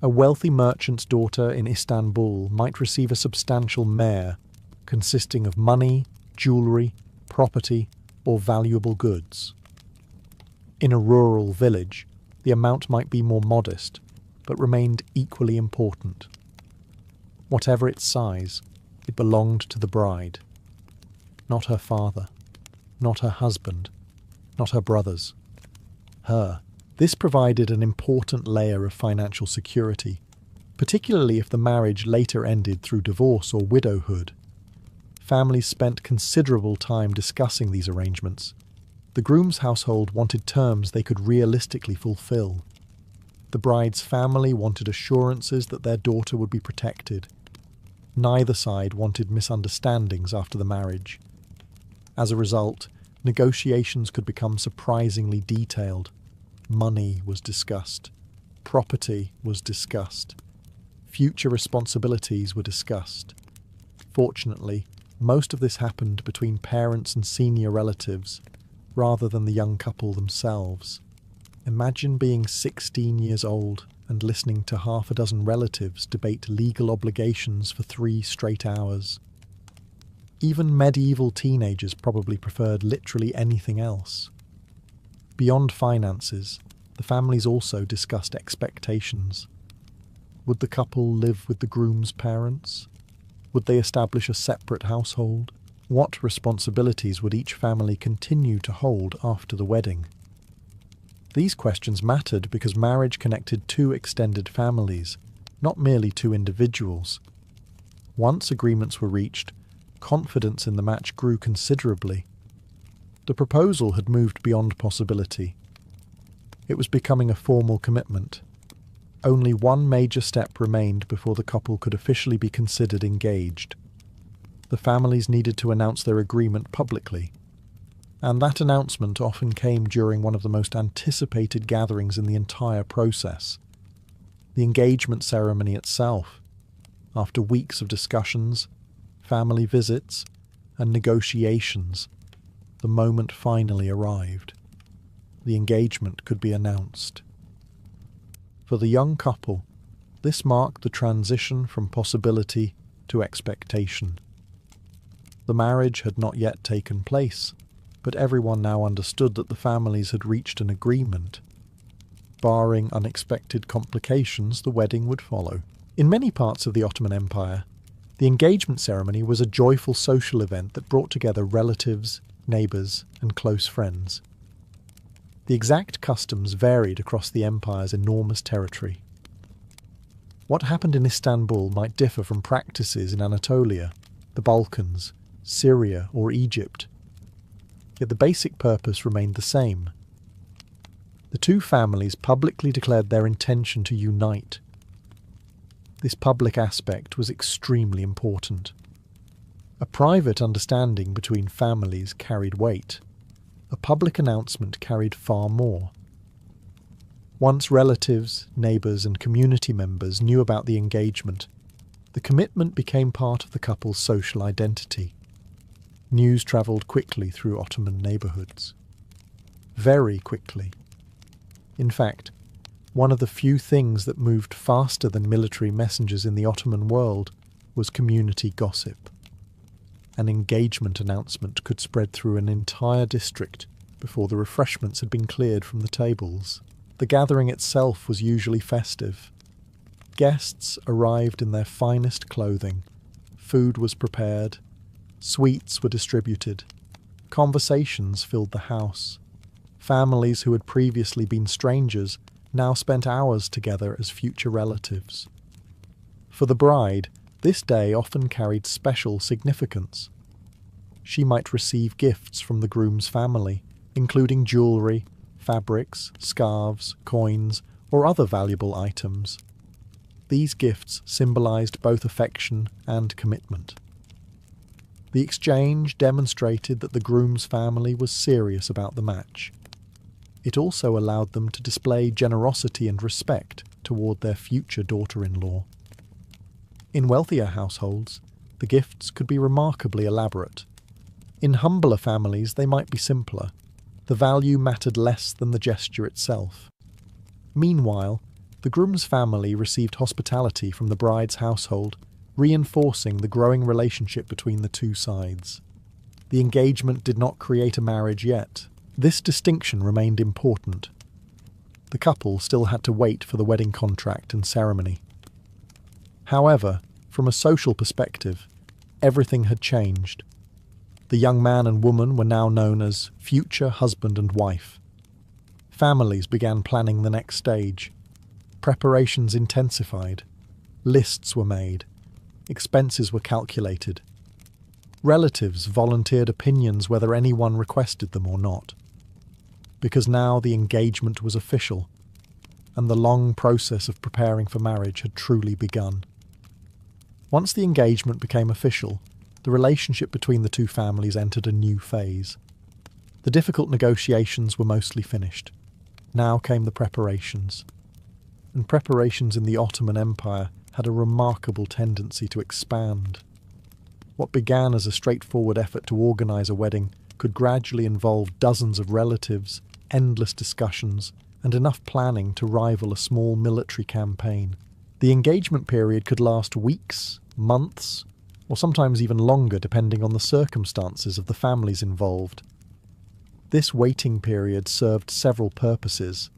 A: A wealthy merchant's daughter in Istanbul might receive a substantial mehr, consisting of money, jewellery, property, or valuable goods. In a rural village, the amount might be more modest, but remained equally important. Whatever its size, it belonged to the bride. Not her father, not her husband, not her brothers. Her. This provided an important layer of financial security, particularly if the marriage later ended through divorce or widowhood. Families spent considerable time discussing these arrangements. The groom's household wanted terms they could realistically fulfill. The bride's family wanted assurances that their daughter would be protected. Neither side wanted misunderstandings after the marriage. As a result, negotiations could become surprisingly detailed. Money was discussed. Property was discussed. Future responsibilities were discussed. Fortunately, most of this happened between parents and senior relatives, rather than the young couple themselves. Imagine being 16 years old and listening to half a dozen relatives debate legal obligations for 3 straight hours. Even medieval teenagers probably preferred literally anything else. Beyond finances, the families also discussed expectations. Would the couple live with the groom's parents? Would they establish a separate household? What responsibilities would each family continue to hold after the wedding? These questions mattered because marriage connected 2 extended families, not merely 2 individuals. Once agreements were reached, confidence in the match grew considerably. The proposal had moved beyond possibility. It was becoming a formal commitment. Only one major step remained before the couple could officially be considered engaged. The families needed to announce their agreement publicly, and that announcement often came during one of the most anticipated gatherings in the entire process, the engagement ceremony itself. After weeks of discussions, family visits, and negotiations, the moment finally arrived. The engagement could be announced. For the young couple, this marked the transition from possibility to expectation. The marriage had not yet taken place, but everyone now understood that the families had reached an agreement. Barring unexpected complications, the wedding would follow. In many parts of the Ottoman Empire, the engagement ceremony was a joyful social event that brought together relatives, neighbours, and close friends. The exact customs varied across the empire's enormous territory. What happened in Istanbul might differ from practices in Anatolia, the Balkans, Syria, or Egypt. Yet the basic purpose remained the same. The two families publicly declared their intention to unite. This public aspect was extremely important. A private understanding between families carried weight. A public announcement carried far more. Once relatives, neighbours, and community members knew about the engagement, the commitment became part of the couple's social identity. News travelled quickly through Ottoman neighbourhoods. Very quickly. In fact, one of the few things that moved faster than military messengers in the Ottoman world was community gossip. An engagement announcement could spread through an entire district before the refreshments had been cleared from the tables. The gathering itself was usually festive. Guests arrived in their finest clothing. Food was prepared. Sweets were distributed. Conversations filled the house. Families who had previously been strangers now spent hours together as future relatives. For the bride, this day often carried special significance. She might receive gifts from the groom's family, including jewellery, fabrics, scarves, coins, or other valuable items. These gifts symbolised both affection and commitment. The exchange demonstrated that the groom's family was serious about the match. It also allowed them to display generosity and respect toward their future daughter-in-law. In wealthier households, the gifts could be remarkably elaborate. In humbler families, they might be simpler. The value mattered less than the gesture itself. Meanwhile, the groom's family received hospitality from the bride's household, reinforcing the growing relationship between the two sides. The engagement did not create a marriage yet. This distinction remained important. The couple still had to wait for the wedding contract and ceremony. However, from a social perspective, everything had changed. The young man and woman were now known as future husband and wife. Families began planning the next stage. Preparations intensified. Lists were made. Expenses were calculated. Relatives volunteered opinions whether anyone requested them or not. Because now the engagement was official, and the long process of preparing for marriage had truly begun. Once the engagement became official, the relationship between the two families entered a new phase. The difficult negotiations were mostly finished. Now came the preparations. And preparations in the Ottoman Empire had a remarkable tendency to expand. What began as a straightforward effort to organise a wedding could gradually involve dozens of relatives, endless discussions, and enough planning to rival a small military campaign. The engagement period could last weeks, months, or sometimes even longer depending on the circumstances of the families involved. This waiting period served several purposes.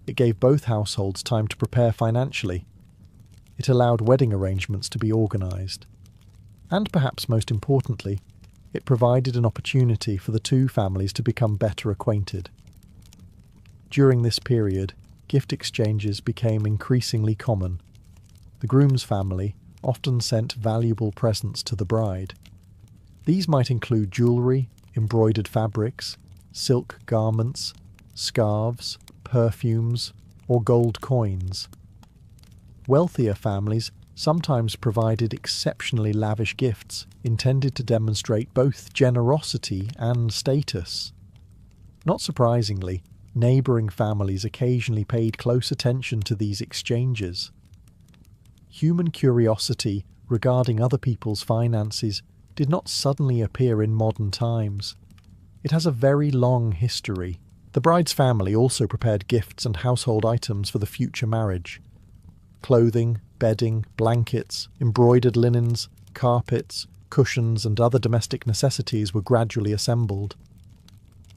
A: It gave both households time to prepare financially. It allowed wedding arrangements to be organised. And perhaps most importantly, it provided an opportunity for the two families to become better acquainted. During this period, gift exchanges became increasingly common. The groom's family often sent valuable presents to the bride. These might include jewellery, embroidered fabrics, silk garments, scarves, perfumes, or gold coins. Wealthier families sometimes provided exceptionally lavish gifts intended to demonstrate both generosity and status. Not surprisingly, neighbouring families occasionally paid close attention to these exchanges. Human curiosity regarding other people's finances did not suddenly appear in modern times. It has a very long history. The bride's family also prepared gifts and household items for the future marriage. Clothing, bedding, blankets, embroidered linens, carpets, cushions, and other domestic necessities were gradually assembled.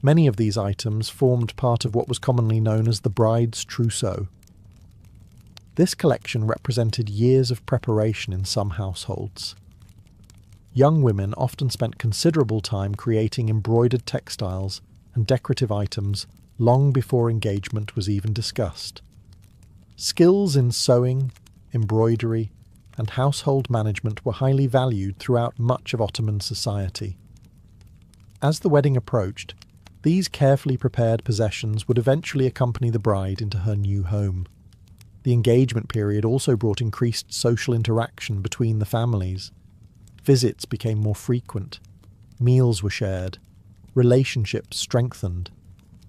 A: Many of these items formed part of what was commonly known as the bride's trousseau. This collection represented years of preparation in some households. Young women often spent considerable time creating embroidered textiles and decorative items long before engagement was even discussed. Skills in sewing, embroidery, and household management were highly valued throughout much of Ottoman society. As the wedding approached, these carefully prepared possessions would eventually accompany the bride into her new home. The engagement period also brought increased social interaction between the families. Visits became more frequent, meals were shared, relationships strengthened.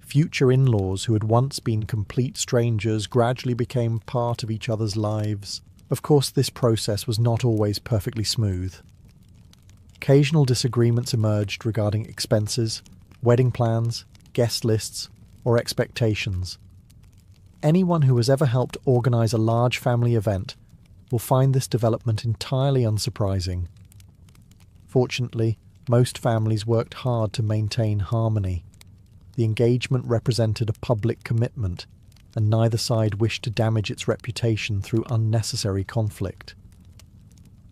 A: Future in-laws who had once been complete strangers gradually became part of each other's lives. Of course, this process was not always perfectly smooth. Occasional disagreements emerged regarding expenses, wedding plans, guest lists, or expectations. Anyone who has ever helped organise a large family event will find this development entirely unsurprising. Fortunately, most families worked hard to maintain harmony. The engagement represented a public commitment, and neither side wished to damage its reputation through unnecessary conflict.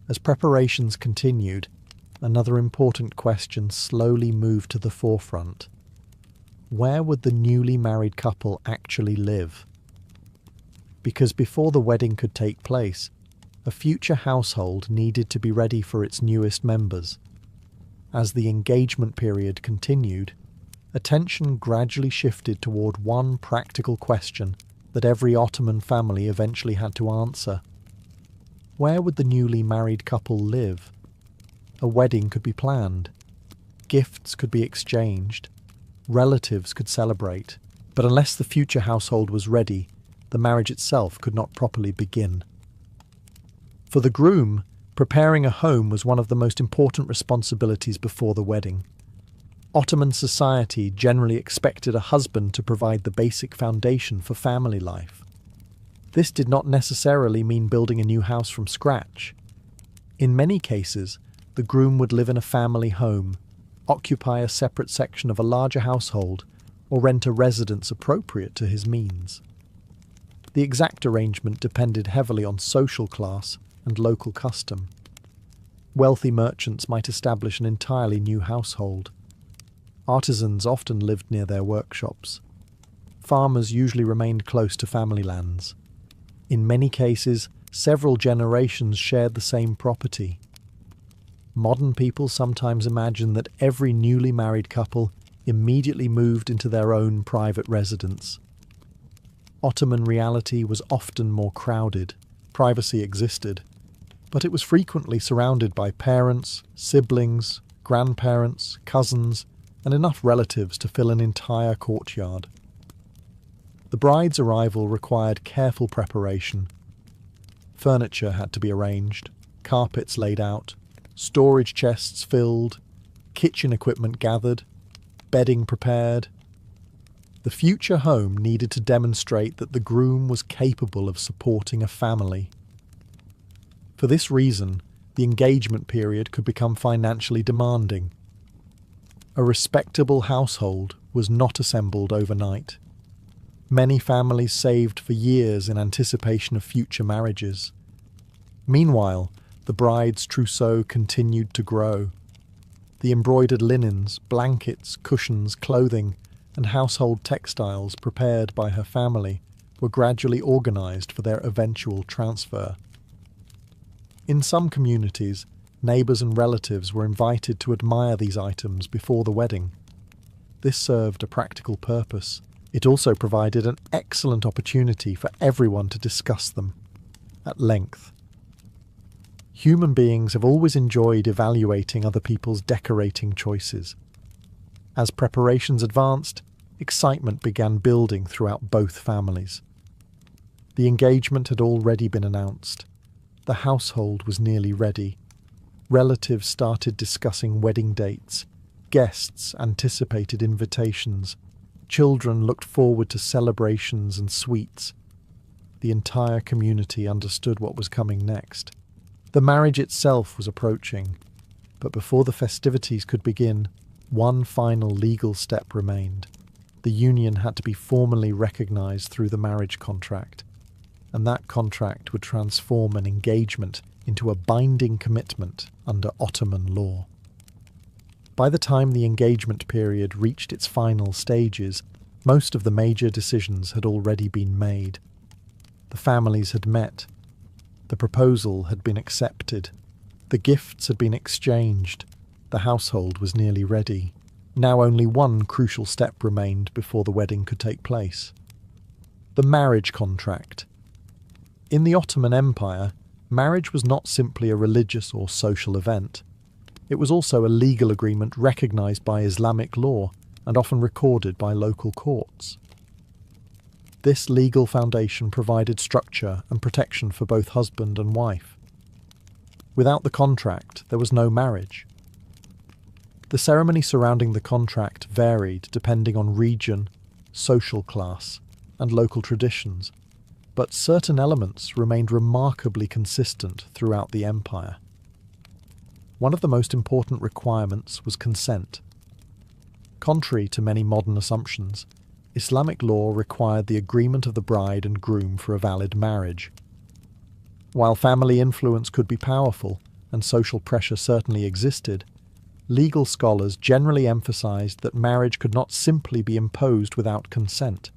A: As preparations continued, another important question slowly moved to the forefront. Where would the newly married couple actually live? Because before the wedding could take place, a future household needed to be ready for its newest members. As the engagement period continued, attention gradually shifted toward one practical question that every Ottoman family eventually had to answer. Where would the newly married couple live? A wedding could be planned, gifts could be exchanged, relatives could celebrate, but unless the future household was ready, the marriage itself could not properly begin. For the groom, preparing a home was one of the most important responsibilities before the wedding. Ottoman society generally expected a husband to provide the basic foundation for family life. This did not necessarily mean building a new house from scratch. In many cases, the groom would live in a family home, occupy a separate section of a larger household, or rent a residence appropriate to his means. The exact arrangement depended heavily on social class and local custom. Wealthy merchants might establish an entirely new household. Artisans often lived near their workshops. Farmers usually remained close to family lands. In many cases, several generations shared the same property. Modern people sometimes imagine that every newly married couple immediately moved into their own private residence. Ottoman reality was often more crowded. Privacy existed, but it was frequently surrounded by parents, siblings, grandparents, cousins, and enough relatives to fill an entire courtyard. The bride's arrival required careful preparation. Furniture had to be arranged, carpets laid out, storage chests filled, kitchen equipment gathered, bedding prepared. The future home needed to demonstrate that the groom was capable of supporting a family. For this reason, the engagement period could become financially demanding. A respectable household was not assembled overnight. Many families saved for years in anticipation of future marriages. Meanwhile, the bride's trousseau continued to grow. The embroidered linens, blankets, cushions, clothing, and household textiles prepared by her family were gradually organised for their eventual transfer. In some communities, neighbours and relatives were invited to admire these items before the wedding. This served a practical purpose, It also provided an excellent opportunity for everyone to discuss them at length. Human beings have always enjoyed evaluating other people's decorating choices. As preparations advanced, excitement began building throughout both families. The engagement had already been announced. The household was nearly ready. Relatives started discussing wedding dates. Guests anticipated invitations. Children looked forward to celebrations and sweets. The entire community understood what was coming next. The marriage itself was approaching, but before the festivities could begin, one final legal step remained. The union had to be formally recognised through the marriage contract, and that contract would transform an engagement into a binding commitment under Ottoman law. By the time the engagement period reached its final stages, most of the major decisions had already been made. The families had met. The proposal had been accepted. The gifts had been exchanged. The household was nearly ready. Now only one crucial step remained before the wedding could take place. The marriage contract. In the Ottoman Empire, marriage was not simply a religious or social event. It was also a legal agreement recognised by Islamic law and often recorded by local courts. This legal foundation provided structure and protection for both husband and wife. Without the contract, there was no marriage. The ceremony surrounding the contract varied depending on region, social class, and local traditions, but certain elements remained remarkably consistent throughout the empire. One of the most important requirements was consent. Contrary to many modern assumptions, Islamic law required the agreement of the bride and groom for a valid marriage. While family influence could be powerful, and social pressure certainly existed, legal scholars generally emphasized that marriage could not simply be imposed without consent.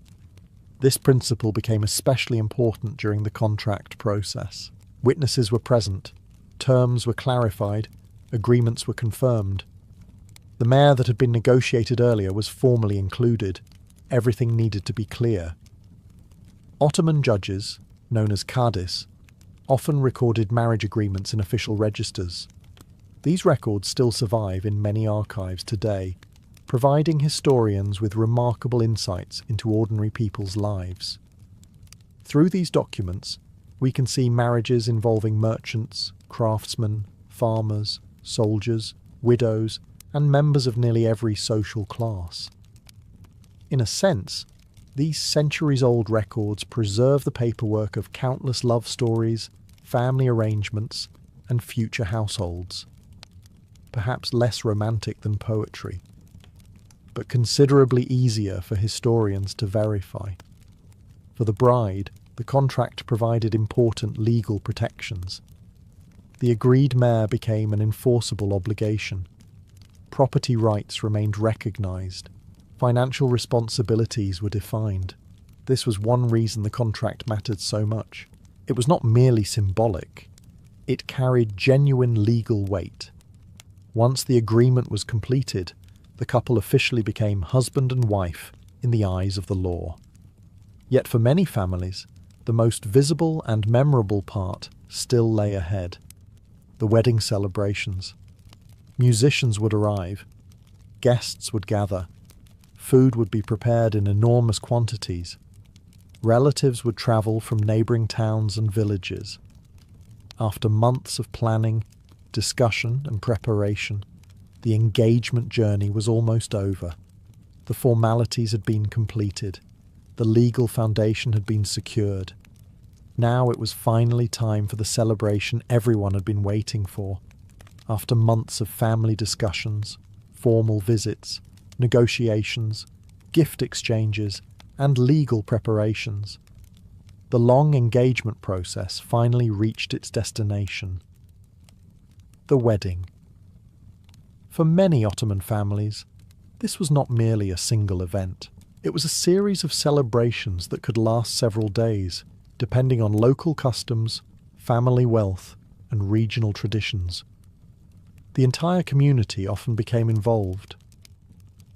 A: This principle became especially important during the contract process. Witnesses were present, terms were clarified, agreements were confirmed. The mayor that had been negotiated earlier was formally included. Everything needed to be clear. Ottoman judges, known as qadis, often recorded marriage agreements in official registers. These records still survive in many archives today, providing historians with remarkable insights into ordinary people's lives. Through these documents, we can see marriages involving merchants, craftsmen, farmers, soldiers, widows, and members of nearly every social class. In a sense, these centuries-old records preserve the paperwork of countless love stories, family arrangements, and future households. Perhaps less romantic than poetry, but considerably easier for historians to verify. For the bride, the contract provided important legal protections. The agreed mahr became an enforceable obligation. Property rights remained recognised. Financial responsibilities were defined. This was one reason the contract mattered so much. It was not merely symbolic. It carried genuine legal weight. Once the agreement was completed, the couple officially became husband and wife in the eyes of the law. Yet for many families, the most visible and memorable part still lay ahead. The wedding celebrations. Musicians would arrive. Guests would gather. Food would be prepared in enormous quantities. Relatives would travel from neighbouring towns and villages. After months of planning, discussion and preparation, the engagement journey was almost over. The formalities had been completed. The legal foundation had been secured. Now it was finally time for the celebration everyone had been waiting for. After months of family discussions, formal visits, negotiations, gift exchanges, and legal preparations, the long engagement process finally reached its destination. The wedding. For many Ottoman families, this was not merely a single event. It was a series of celebrations that could last several days, depending on local customs, family wealth, and regional traditions. The entire community often became involved.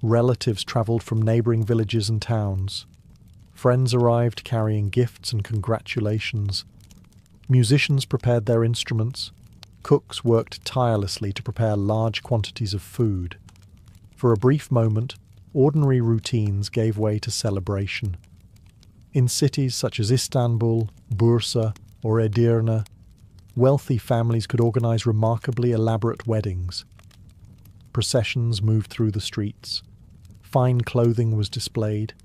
A: Relatives travelled from neighbouring villages and towns. Friends arrived carrying gifts and congratulations. Musicians prepared their instruments. Cooks worked tirelessly to prepare large quantities of food. For a brief moment, ordinary routines gave way to celebration. In cities such as Istanbul, Bursa, or Edirne, wealthy families could organize remarkably elaborate weddings. Processions moved through the streets. Fine clothing was displayed.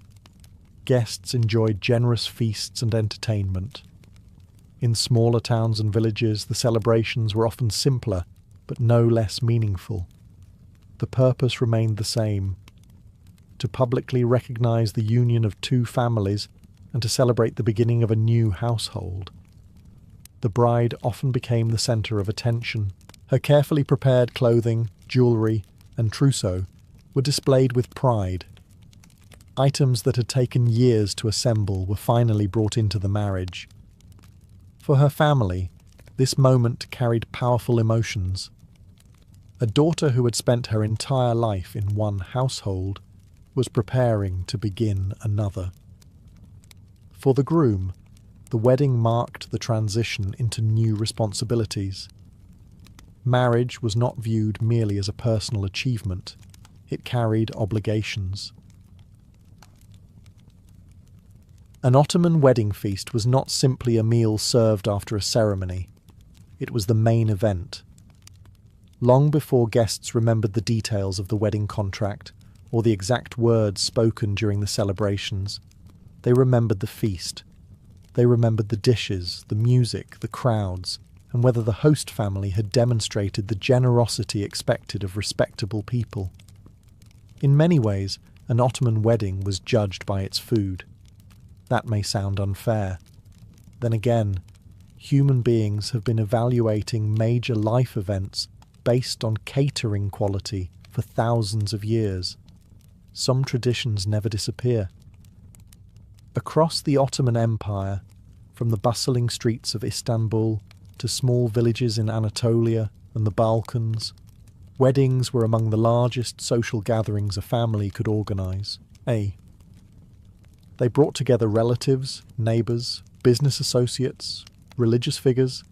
A: Guests enjoyed generous feasts and entertainment. In smaller towns and villages, the celebrations were often simpler, but no less meaningful. The purpose remained the same: to publicly recognize the union of two families and to celebrate the beginning of a new household. The bride often became the center of attention. Her carefully prepared clothing, jewelry, and trousseau were displayed with pride. Items that had taken years to assemble were finally brought into the marriage. For her family, this moment carried powerful emotions. A daughter who had spent her entire life in one household was preparing to begin another. For the groom, the wedding marked the transition into new responsibilities. Marriage was not viewed merely as a personal achievement. It carried obligations. An Ottoman wedding feast was not simply a meal served after a ceremony. It was the main event. Long before guests remembered the details of the wedding contract or the exact words spoken during the celebrations, they remembered the feast. They remembered the dishes, the music, the crowds, and whether the host family had demonstrated the generosity expected of respectable people. In many ways, an Ottoman wedding was judged by its food. That may sound unfair. Then again, human beings have been evaluating major life events based on catering quality for thousands of years. Some traditions never disappear. Across the Ottoman Empire, from the bustling streets of Istanbul to small villages in Anatolia and the Balkans, weddings were among the largest social gatherings a family could organise. They brought together relatives, neighbours, business associates, religious figures,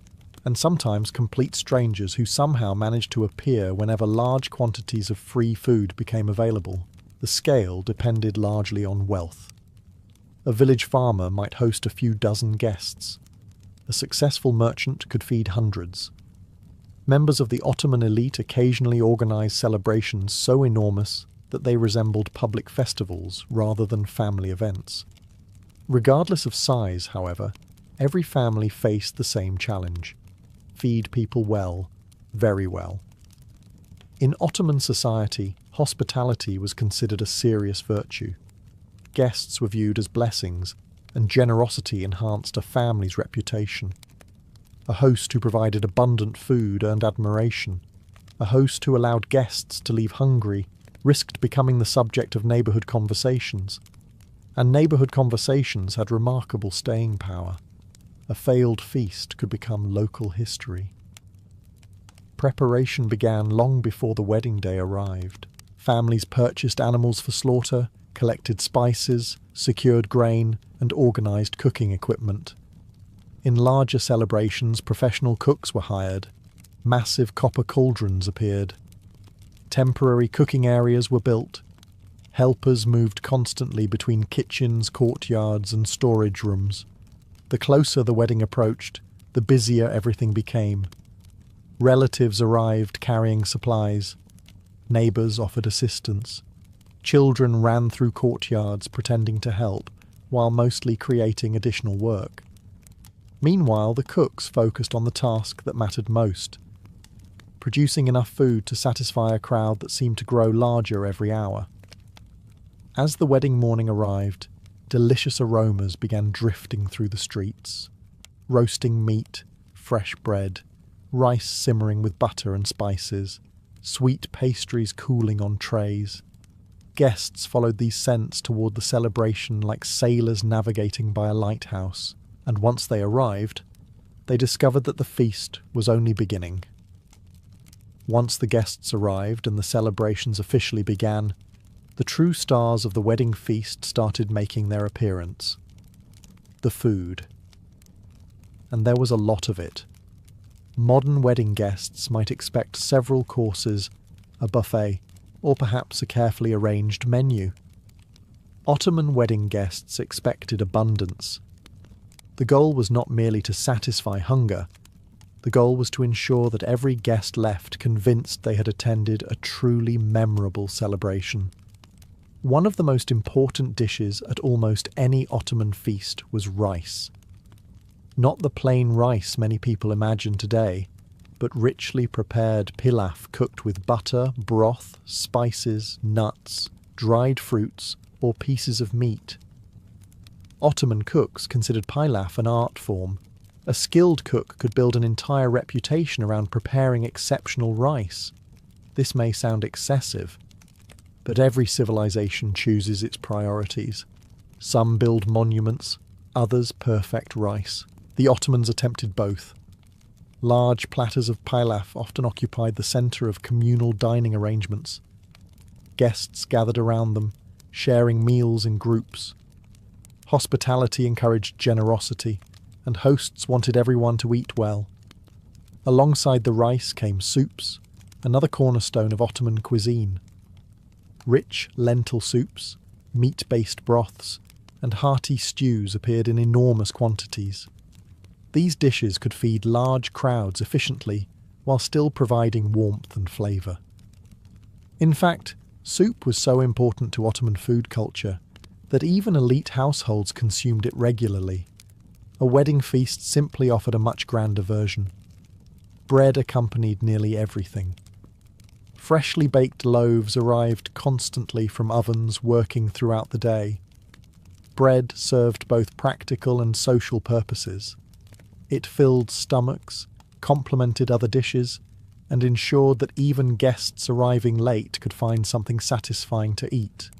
A: and sometimes complete strangers who somehow managed to appear whenever large quantities of free food became available. The scale depended largely on wealth. A village farmer might host a few dozen guests. A successful merchant could feed hundreds. Members of the Ottoman elite occasionally organised celebrations so enormous that they resembled public festivals rather than family events. Regardless of size, however, every family faced the same challenge: feed people well, very well. In Ottoman society, hospitality was considered a serious virtue. Guests were viewed as blessings, and generosity enhanced a family's reputation. A host who provided abundant food earned admiration. A host who allowed guests to leave hungry risked becoming the subject of neighbourhood conversations. And neighbourhood conversations had remarkable staying power. A failed feast could become local history. Preparation began long before the wedding day arrived. Families purchased animals for slaughter, collected spices, secured grain, and organised cooking equipment. In larger celebrations, professional cooks were hired. Massive copper cauldrons appeared. Temporary cooking areas were built. Helpers moved constantly between kitchens, courtyards, and storage rooms. The closer the wedding approached, the busier everything became. Relatives arrived carrying supplies. Neighbours offered assistance. Children ran through courtyards pretending to help, while mostly creating additional work. Meanwhile, the cooks focused on the task that mattered most: producing enough food to satisfy a crowd that seemed to grow larger every hour. As the wedding morning arrived, delicious aromas began drifting through the streets. Roasting meat, fresh bread, rice simmering with butter and spices, sweet pastries cooling on trays. Guests followed these scents toward the celebration like sailors navigating by a lighthouse, and once they arrived, they discovered that the feast was only beginning. Once the guests arrived and the celebrations officially began, the true stars of the wedding feast started making their appearance. The food. And there was a lot of it. Modern wedding guests might expect several courses, a buffet, or perhaps a carefully arranged menu. Ottoman wedding guests expected abundance. The goal was not merely to satisfy hunger. The goal was to ensure that every guest left convinced they had attended a truly memorable celebration. One of the most important dishes at almost any Ottoman feast was rice. Not the plain rice many people imagine today, but richly prepared pilaf cooked with butter, broth, spices, nuts, dried fruits, or pieces of meat. Ottoman cooks considered pilaf an art form. A skilled cook could build an entire reputation around preparing exceptional rice. This may sound excessive, but every civilization chooses its priorities. Some build monuments, others perfect rice. The Ottomans attempted both. Large platters of pilaf often occupied the centre of communal dining arrangements. Guests gathered around them, sharing meals in groups. Hospitality encouraged generosity, and hosts wanted everyone to eat well. Alongside the rice came soups, another cornerstone of Ottoman cuisine. Rich lentil soups, meat-based broths, and hearty stews appeared in enormous quantities. These dishes could feed large crowds efficiently while still providing warmth and flavour. In fact, soup was so important to Ottoman food culture that even elite households consumed it regularly. A wedding feast simply offered a much grander version. Bread accompanied nearly everything. Freshly baked loaves arrived constantly from ovens working throughout the day. Bread served both practical and social purposes. It filled stomachs, complemented other dishes, and ensured that even guests arriving late could find something satisfying to eat.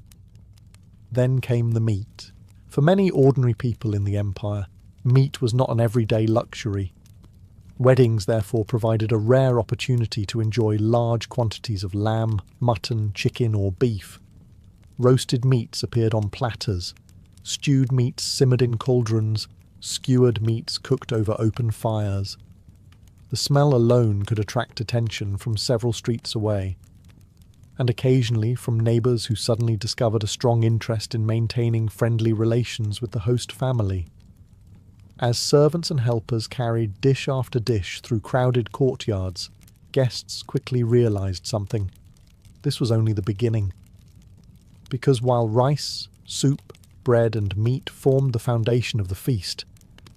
A: Then came the meat. For many ordinary people in the empire, meat was not an everyday luxury. Weddings therefore provided a rare opportunity to enjoy large quantities of lamb, mutton, chicken or beef. Roasted meats appeared on platters, stewed meats simmered in cauldrons, skewered meats cooked over open fires. The smell alone could attract attention from several streets away, and occasionally from neighbours who suddenly discovered a strong interest in maintaining friendly relations with the host family. As servants and helpers carried dish after dish through crowded courtyards, guests quickly realised something. This was only the beginning. Because while rice, soup, bread and meat formed the foundation of the feast,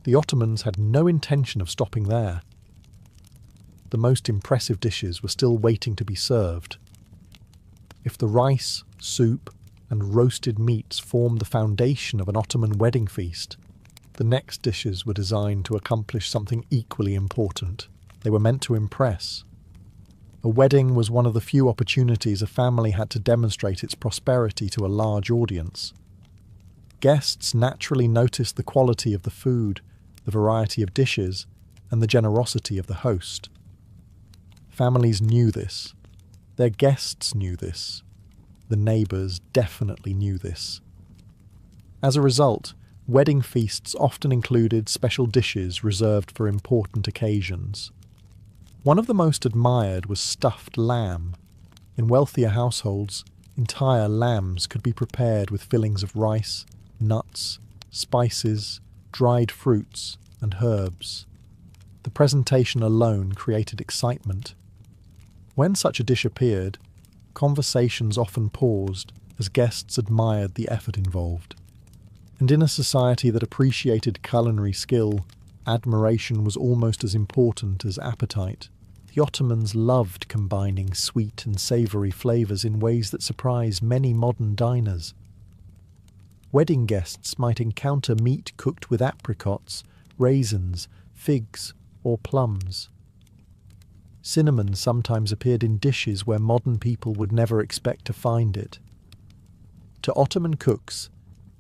A: the Ottomans had no intention of stopping there. The most impressive dishes were still waiting to be served. If the rice, soup, and roasted meats formed the foundation of an Ottoman wedding feast, the next dishes were designed to accomplish something equally important. They were meant to impress. A wedding was one of the few opportunities a family had to demonstrate its prosperity to a large audience. Guests naturally noticed the quality of the food, the variety of dishes, and the generosity of the host. Families knew this. Their guests knew this. The neighbours definitely knew this. As a result, wedding feasts often included special dishes reserved for important occasions. One of the most admired was stuffed lamb. In wealthier households, entire lambs could be prepared with fillings of rice, nuts, spices, dried fruits, and herbs. The presentation alone created excitement. When such a dish appeared, conversations often paused as guests admired the effort involved. And in a society that appreciated culinary skill, admiration was almost as important as appetite. The Ottomans loved combining sweet and savoury flavours in ways that surprise many modern diners. Wedding guests might encounter meat cooked with apricots, raisins, figs, or plums. Cinnamon sometimes appeared in dishes where modern people would never expect to find it. To Ottoman cooks,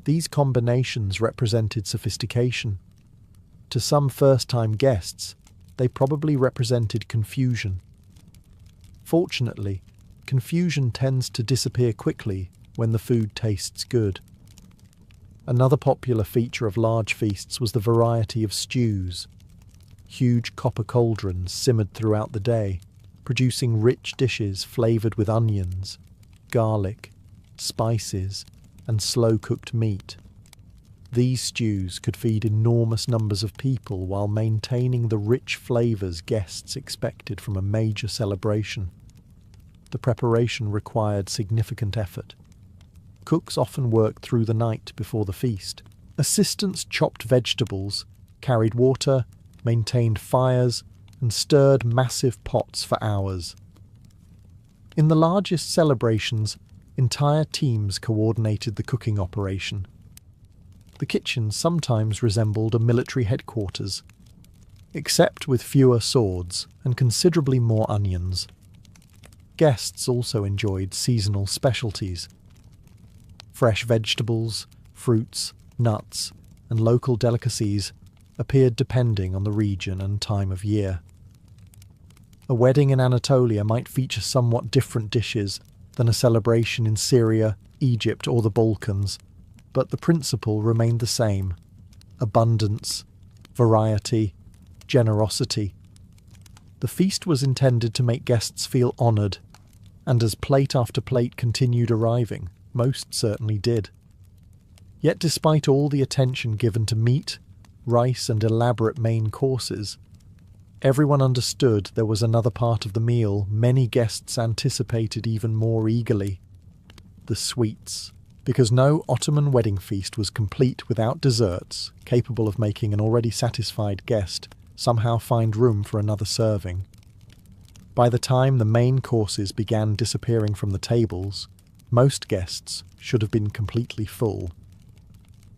A: these combinations represented sophistication. To some first-time guests, they probably represented confusion. Fortunately, confusion tends to disappear quickly when the food tastes good. Another popular feature of large feasts was the variety of stews. Huge copper cauldrons simmered throughout the day, producing rich dishes flavoured with onions, garlic, spices, and slow-cooked meat. These stews could feed enormous numbers of people while maintaining the rich flavours guests expected from a major celebration. The preparation required significant effort. Cooks often worked through the night before the feast. Assistants chopped vegetables, carried water, maintained fires, and stirred massive pots for hours. In the largest celebrations, entire teams coordinated the cooking operation. The kitchen sometimes resembled a military headquarters, except with fewer swords and considerably more onions. Guests also enjoyed seasonal specialties. Fresh vegetables, fruits, nuts, and local delicacies appeared depending on the region and time of year. A wedding in Anatolia might feature somewhat different dishes than a celebration in Syria, Egypt, or the Balkans, but the principle remained the same: abundance, variety, generosity. The feast was intended to make guests feel honoured, and as plate after plate continued arriving, most certainly did. Yet despite all the attention given to meat, rice, and elaborate main courses, everyone understood there was another part of the meal many guests anticipated even more eagerly: the sweets. Because no Ottoman wedding feast was complete without desserts capable of making an already satisfied guest somehow find room for another serving. By the time the main courses began disappearing from the tables, most guests should have been completely full.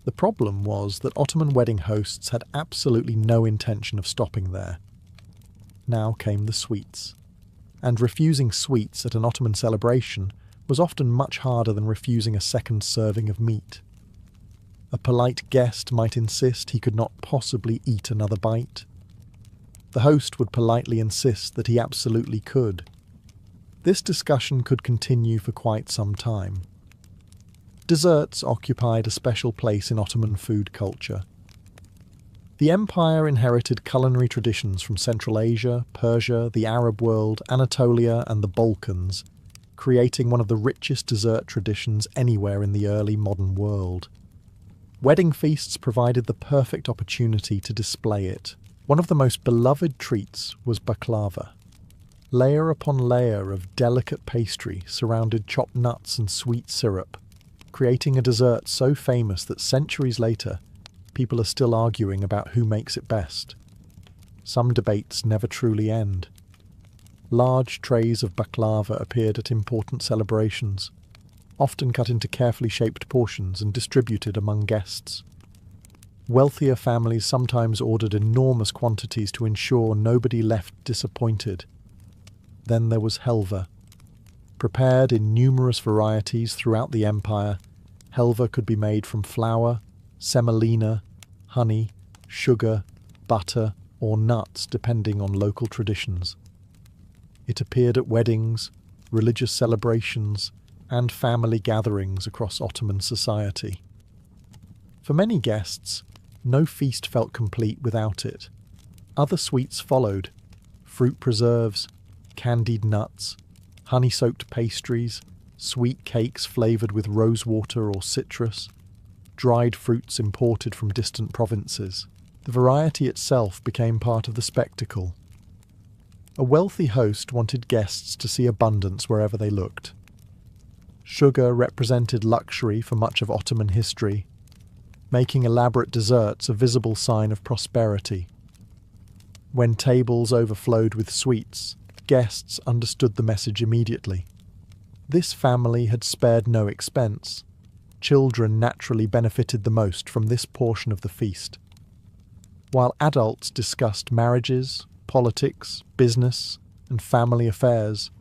A: The problem was that Ottoman wedding hosts had absolutely no intention of stopping there. Now came the sweets, and refusing sweets at an Ottoman celebration was often much harder than refusing a second serving of meat. A polite guest might insist he could not possibly eat another bite. The host would politely insist that he absolutely could. This discussion could continue for quite some time. Desserts occupied a special place in Ottoman food culture. The empire inherited culinary traditions from Central Asia, Persia, the Arab world, Anatolia, and the Balkans, creating one of the richest dessert traditions anywhere in the early modern world. Wedding feasts provided the perfect opportunity to display it. One of the most beloved treats was baklava. Layer upon layer of delicate pastry surrounded chopped nuts and sweet syrup, creating a dessert so famous that centuries later, people are still arguing about who makes it best. Some debates never truly end. Large trays of baklava appeared at important celebrations, often cut into carefully shaped portions and distributed among guests. Wealthier families sometimes ordered enormous quantities to ensure nobody left disappointed. Then there was helva. Prepared in numerous varieties throughout the empire, helva could be made from flour, semolina, honey, sugar, butter, or nuts depending on local traditions. It appeared at weddings, religious celebrations, and family gatherings across Ottoman society. For many guests, no feast felt complete without it. Other sweets followed: fruit preserves, candied nuts, honey-soaked pastries, sweet cakes flavoured with rosewater or citrus, dried fruits imported from distant provinces. The variety itself became part of the spectacle. A wealthy host wanted guests to see abundance wherever they looked. Sugar represented luxury for much of Ottoman history, making elaborate desserts a visible sign of prosperity. When tables overflowed with sweets, guests understood the message immediately. This family had spared no expense. Children naturally benefited the most from this portion of the feast. While adults discussed marriages, politics, business, and family affairs,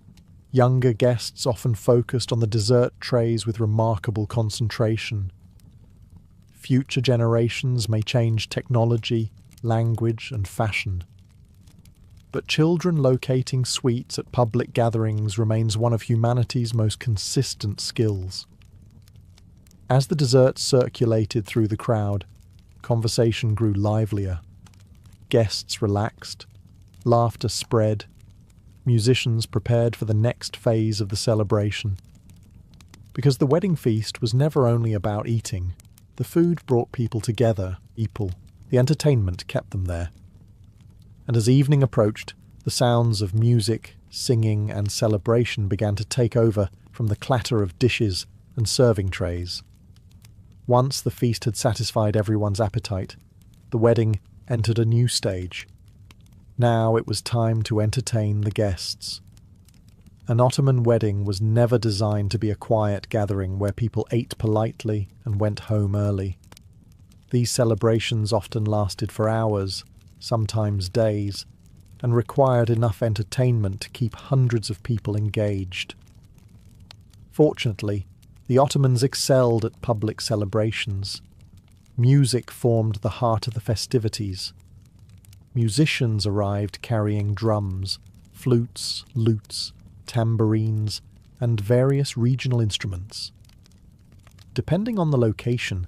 A: younger guests often focused on the dessert trays with remarkable concentration. Future generations may change technology, language, and fashion, but children locating sweets at public gatherings remains one of humanity's most consistent skills. As the desserts circulated through the crowd, conversation grew livelier. Guests relaxed, laughter spread, musicians prepared for the next phase of the celebration. Because the wedding feast was never only about eating, the food brought people together, the entertainment kept them there. And as evening approached, the sounds of music, singing and celebration began to take over from the clatter of dishes and serving trays. Once the feast had satisfied everyone's appetite, the wedding entered a new stage. Now it was time to entertain the guests. An Ottoman wedding was never designed to be a quiet gathering where people ate politely and went home early. These celebrations often lasted for hours, sometimes days, and required enough entertainment to keep hundreds of people engaged. Fortunately, the Ottomans excelled at public celebrations. Music formed the heart of the festivities. Musicians arrived carrying drums, flutes, lutes, tambourines, and various regional instruments. Depending on the location,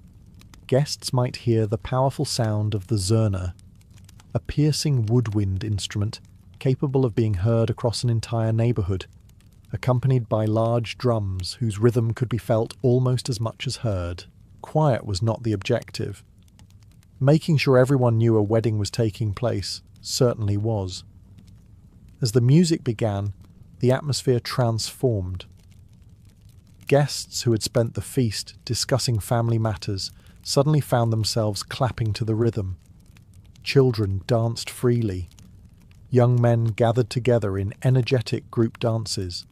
A: guests might hear the powerful sound of the zurna, a piercing woodwind instrument capable of being heard across an entire neighbourhood, accompanied by large drums whose rhythm could be felt almost as much as heard. Quiet was not the objective. Making sure everyone knew a wedding was taking place certainly was. As the music began, the atmosphere transformed. Guests who had spent the feast discussing family matters suddenly found themselves clapping to the rhythm. Children danced freely. Young men gathered together in energetic group dances.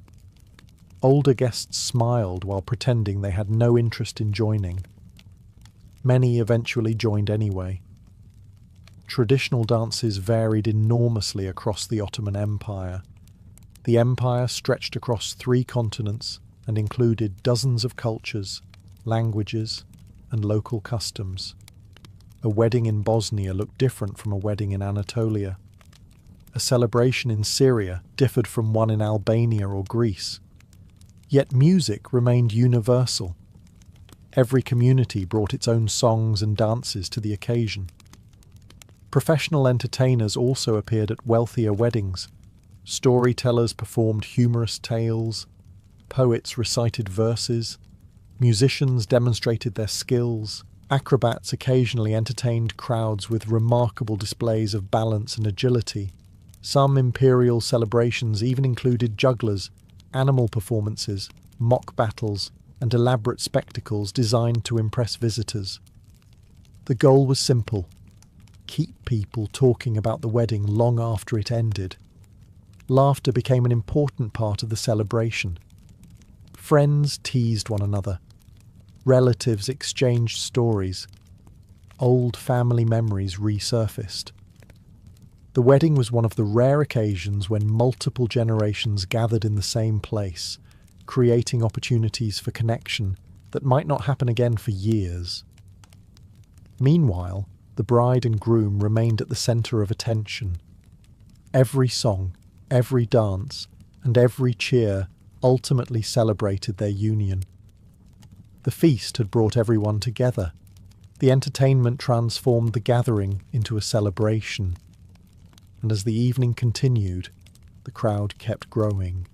A: Older guests smiled while pretending they had no interest in joining. Many eventually joined anyway. Traditional dances varied enormously across the Ottoman Empire. The empire stretched across 3 continents and included dozens of cultures, languages, and local customs. A wedding in Bosnia looked different from a wedding in Anatolia. A celebration in Syria differed from one in Albania or Greece. Yet music remained universal. Every community brought its own songs and dances to the occasion. Professional entertainers also appeared at wealthier weddings. Storytellers performed humorous tales, poets recited verses, musicians demonstrated their skills, acrobats occasionally entertained crowds with remarkable displays of balance and agility. Some imperial celebrations even included jugglers, animal performances, mock battles, and elaborate spectacles designed to impress visitors. The goal was simple: keep people talking about the wedding long after it ended. Laughter became an important part of the celebration. Friends teased one another. Relatives exchanged stories. Old family memories resurfaced. The wedding was one of the rare occasions when multiple generations gathered in the same place, creating opportunities for connection that might not happen again for years. Meanwhile, the bride and groom remained at the centre of attention. Every song, every dance, and every cheer ultimately celebrated their union. The feast had brought everyone together. The entertainment transformed the gathering into a celebration. And as the evening continued, the crowd kept growing.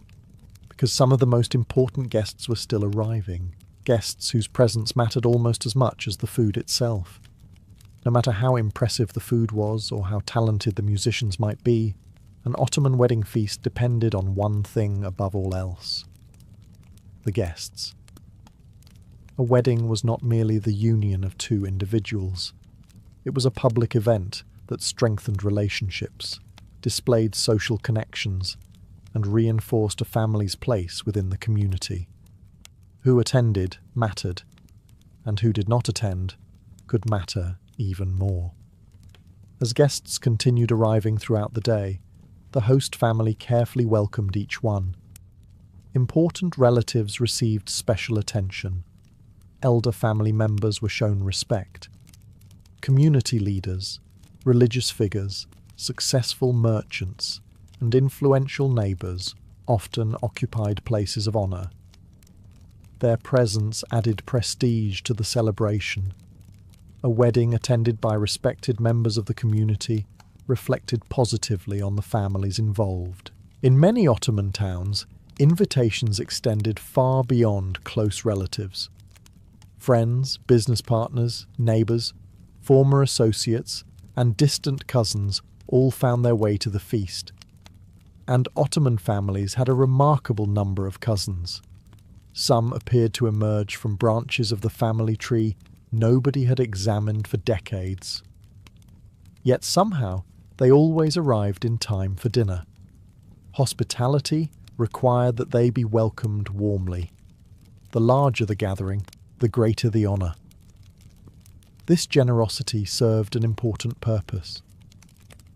A: Because some of the most important guests were still arriving, guests whose presence mattered almost as much as the food itself. No matter how impressive the food was or how talented the musicians might be, an Ottoman wedding feast depended on one thing above all else: the guests. A wedding was not merely the union of 2 individuals. It was a public event that strengthened relationships, displayed social connections, and reinforced a family's place within the community. Who attended mattered, and who did not attend could matter even more. As guests continued arriving throughout the day, the host family carefully welcomed each one. Important relatives received special attention. Elder family members were shown respect. Community leaders, religious figures, successful merchants, and influential neighbours often occupied places of honour. Their presence added prestige to the celebration. A wedding attended by respected members of the community reflected positively on the families involved. In many Ottoman towns, invitations extended far beyond close relatives. Friends, business partners, neighbours, former associates, and distant cousins all found their way to the feast. And Ottoman families had a remarkable number of cousins. Some appeared to emerge from branches of the family tree nobody had examined for decades. Yet somehow they always arrived in time for dinner. Hospitality required that they be welcomed warmly. The larger the gathering, the greater the honour. This generosity served an important purpose.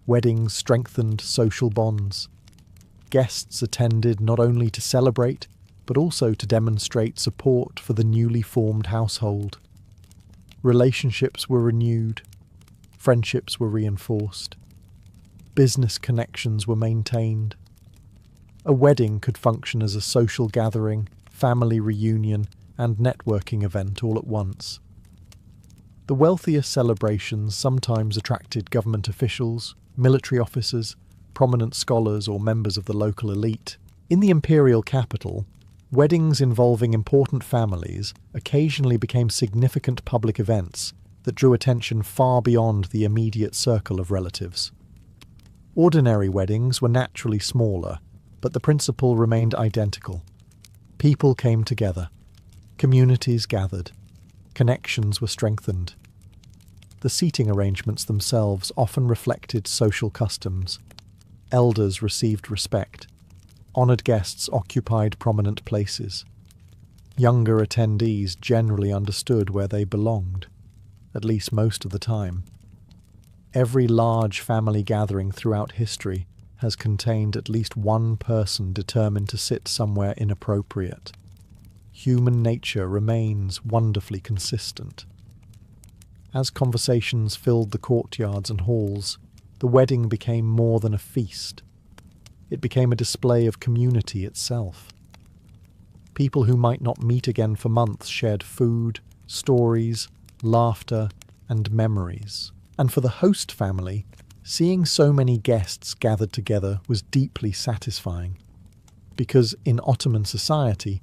A: Weddings strengthened social bonds. Guests attended not only to celebrate, but also to demonstrate support for the newly formed household. Relationships were renewed, friendships were reinforced, business connections were maintained. A wedding could function as a social gathering, family reunion, and networking event all at once. The wealthier celebrations sometimes attracted government officials, military officers, prominent scholars, or members of the local elite. In the imperial capital, weddings involving important families occasionally became significant public events that drew attention far beyond the immediate circle of relatives. Ordinary weddings were naturally smaller, but the principle remained identical. People came together. Communities gathered. Connections were strengthened. The seating arrangements themselves often reflected social customs. Elders received respect. Honoured guests occupied prominent places. Younger attendees generally understood where they belonged, at least most of the time. Every large family gathering throughout history has contained at least one person determined to sit somewhere inappropriate. Human nature remains wonderfully consistent. As conversations filled the courtyards and halls, the wedding became more than a feast. It became a display of community itself. People who might not meet again for months shared food, stories, laughter, and memories. And for the host family, seeing so many guests gathered together was deeply satisfying. Because in Ottoman society,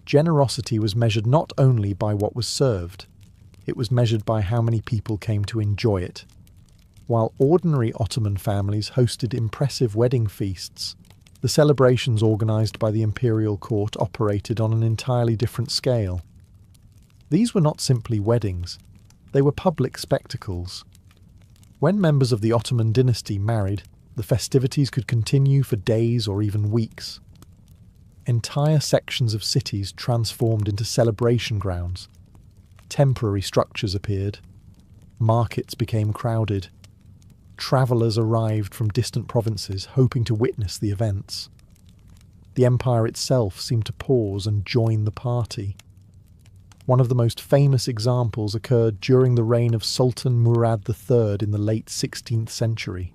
A: generosity was measured not only by what was served, it was measured by how many people came to enjoy it. While ordinary Ottoman families hosted impressive wedding feasts, the celebrations organised by the imperial court operated on an entirely different scale. These were not simply weddings, they were public spectacles. When members of the Ottoman dynasty married, the festivities could continue for days or even weeks. Entire sections of cities transformed into celebration grounds. Temporary structures appeared. Markets became crowded. Travellers arrived from distant provinces hoping to witness the events. The empire itself seemed to pause and join the party. One of the most famous examples occurred during the reign of Sultan Murad III in the late 16th century.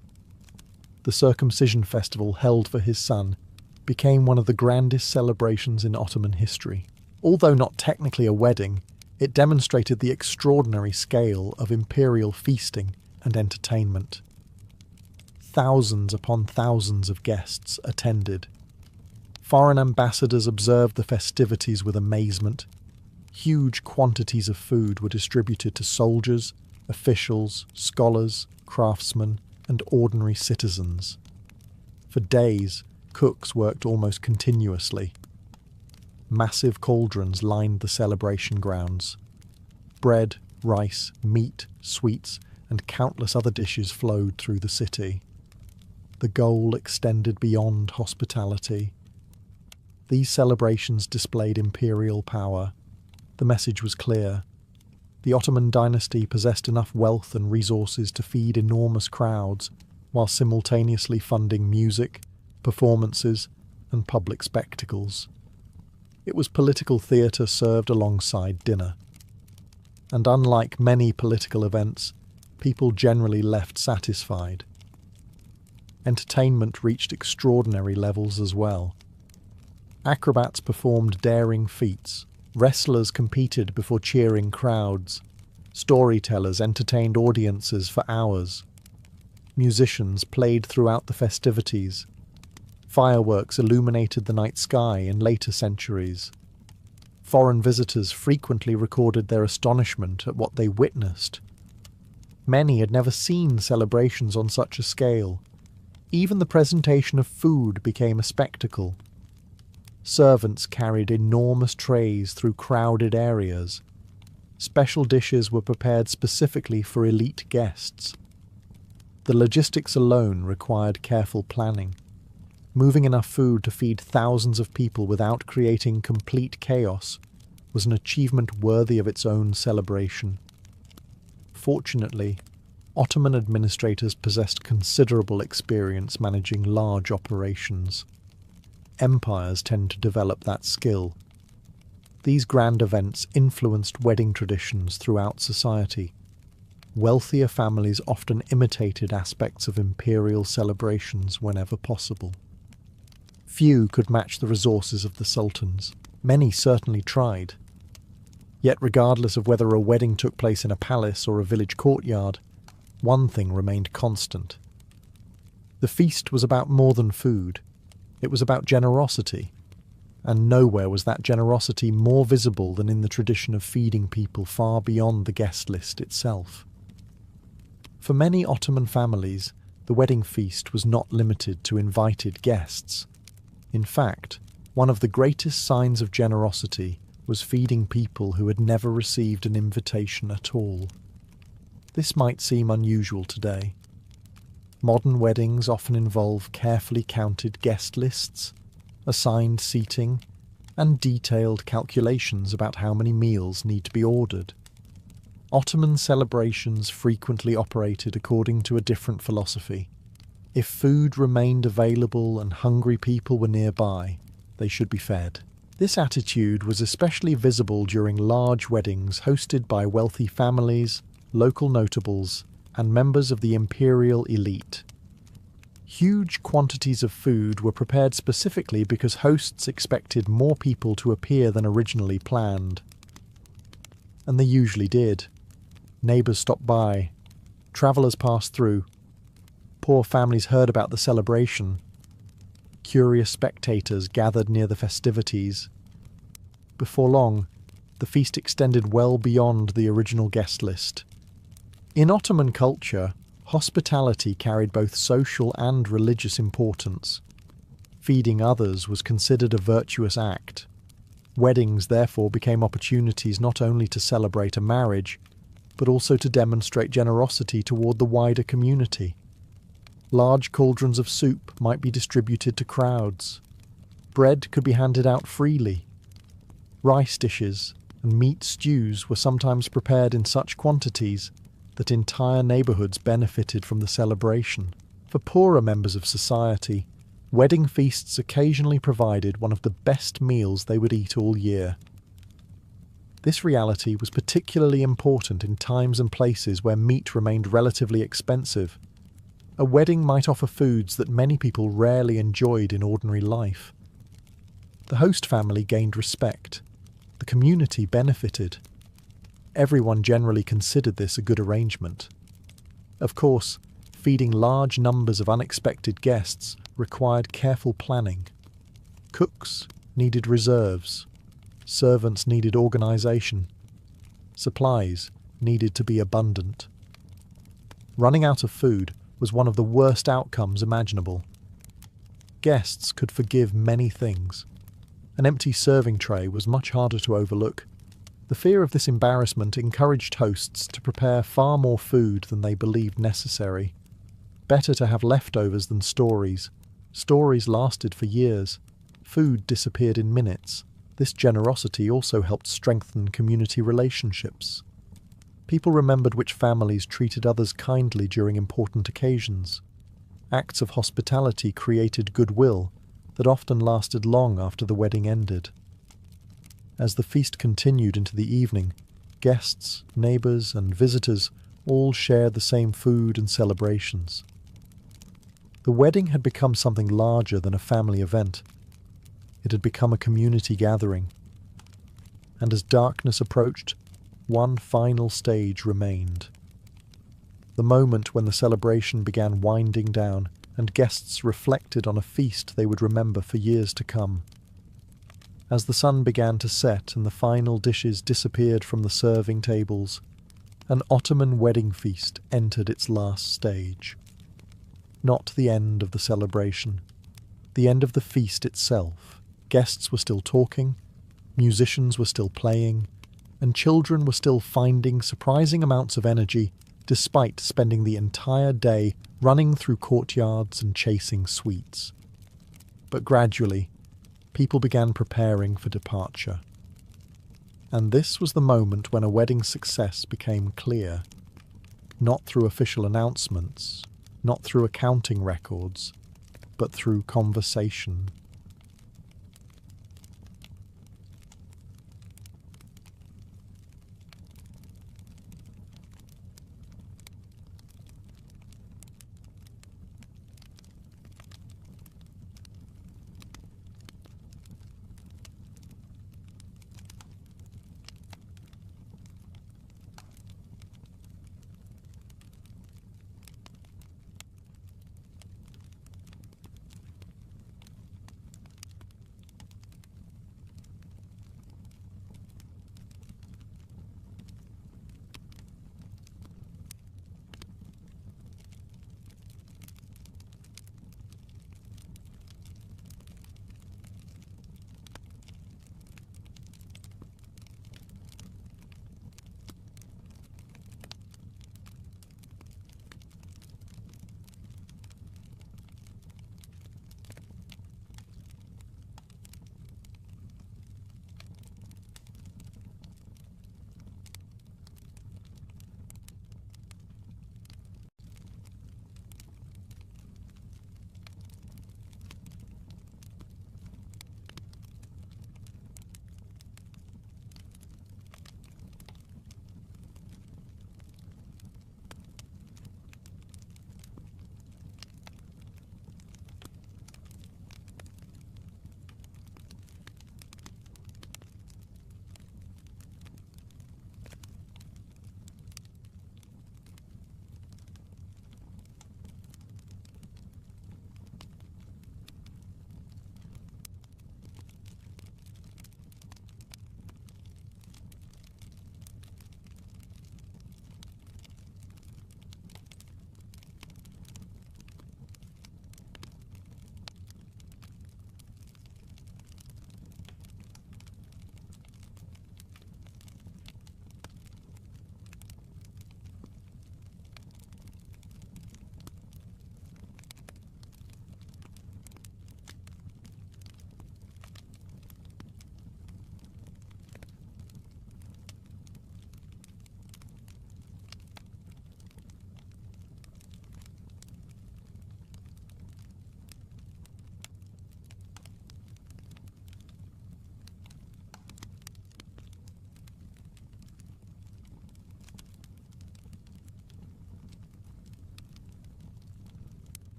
A: The circumcision festival held for his son became one of the grandest celebrations in Ottoman history. Although not technically a wedding, it demonstrated the extraordinary scale of imperial feasting and entertainment. Thousands upon thousands of guests attended. Foreign ambassadors observed the festivities with amazement. Huge quantities of food were distributed to soldiers, officials, scholars, craftsmen, and ordinary citizens. For days, cooks worked almost continuously. Massive cauldrons lined the celebration grounds. Bread, rice, meat, sweets, and countless other dishes flowed through the city. The goal extended beyond hospitality. These celebrations displayed imperial power. The message was clear. The Ottoman dynasty possessed enough wealth and resources to feed enormous crowds, while simultaneously funding music, performances, and public spectacles. It was political theatre served alongside dinner. And unlike many political events, people generally left satisfied. Entertainment reached extraordinary levels as well. Acrobats performed daring feats, Wrestlers competed before cheering crowds. Storytellers entertained audiences for hours. Musicians played throughout the festivities. Fireworks illuminated the night sky in later centuries. Foreign visitors frequently recorded their astonishment at what they witnessed. Many had never seen celebrations on such a scale. Even the presentation of food became a spectacle. Servants carried enormous trays through crowded areas. Special dishes were prepared specifically for elite guests. The logistics alone required careful planning. Moving enough food to feed thousands of people without creating complete chaos was an achievement worthy of its own celebration. Fortunately, Ottoman administrators possessed considerable experience managing large operations. Empires tend to develop that skill. These grand events influenced wedding traditions throughout society. Wealthier families often imitated aspects of imperial celebrations whenever possible. Few could match the resources of the sultans. Many certainly tried. Yet regardless of whether a wedding took place in a palace or a village courtyard, one thing remained constant. The feast was about more than food. It was about generosity. And nowhere was that generosity more visible than in the tradition of feeding people far beyond the guest list itself. For many Ottoman families, the wedding feast was not limited to invited guests. In fact, one of the greatest signs of generosity was feeding people who had never received an invitation at all. This might seem unusual today. Modern weddings often involve carefully counted guest lists, assigned seating, and detailed calculations about how many meals need to be ordered. Ottoman celebrations frequently operated according to a different philosophy. If food remained available and hungry people were nearby, they should be fed. This attitude was especially visible during large weddings hosted by wealthy families, local notables, and members of the imperial elite. Huge quantities of food were prepared specifically because hosts expected more people to appear than originally planned. And they usually did. Neighbours stopped by. Travellers passed through. Poor families heard about the celebration. Curious spectators gathered near the festivities. Before long, the feast extended well beyond the original guest list. In Ottoman culture, hospitality carried both social and religious importance. Feeding others was considered a virtuous act. Weddings therefore became opportunities not only to celebrate a marriage, but also to demonstrate generosity toward the wider community. Large cauldrons of soup might be distributed to crowds. Bread could be handed out freely. Rice dishes and meat stews were sometimes prepared in such quantities that entire neighbourhoods benefited from the celebration. For poorer members of society, wedding feasts occasionally provided one of the best meals they would eat all year. This reality was particularly important in times and places where meat remained relatively expensive. A wedding might offer foods that many people rarely enjoyed in ordinary life. The host family gained respect. The community benefited. Everyone generally considered this a good arrangement. Of course, feeding large numbers of unexpected guests required careful planning. Cooks needed reserves. Servants needed organisation. Supplies needed to be abundant. Running out of food was one of the worst outcomes imaginable. Guests could forgive many things. An empty serving tray was much harder to overlook. The fear of this embarrassment encouraged hosts to prepare far more food than they believed necessary. Better to have leftovers than stories. Stories lasted for years. Food disappeared in minutes. This generosity also helped strengthen community relationships. People remembered which families treated others kindly during important occasions. Acts of hospitality created goodwill that often lasted long after the wedding ended. As the feast continued into the evening, guests, neighbours, and visitors all shared the same food and celebrations. The wedding had become something larger than a family event. It had become a community gathering. and as darkness approached, one final stage remained. The moment when the celebration began winding down and guests reflected on a feast they would remember for years to come. As the sun began to set and the final dishes disappeared from the serving tables, an Ottoman wedding feast entered its last stage. Not the end of the celebration, the end of the feast itself. Guests were still talking, musicians were still playing, and children were still finding surprising amounts of energy despite spending the entire day running through courtyards and chasing sweets. But gradually, people began preparing for departure. And this was the moment when a wedding success became clear, not through official announcements, not through accounting records, but through conversation.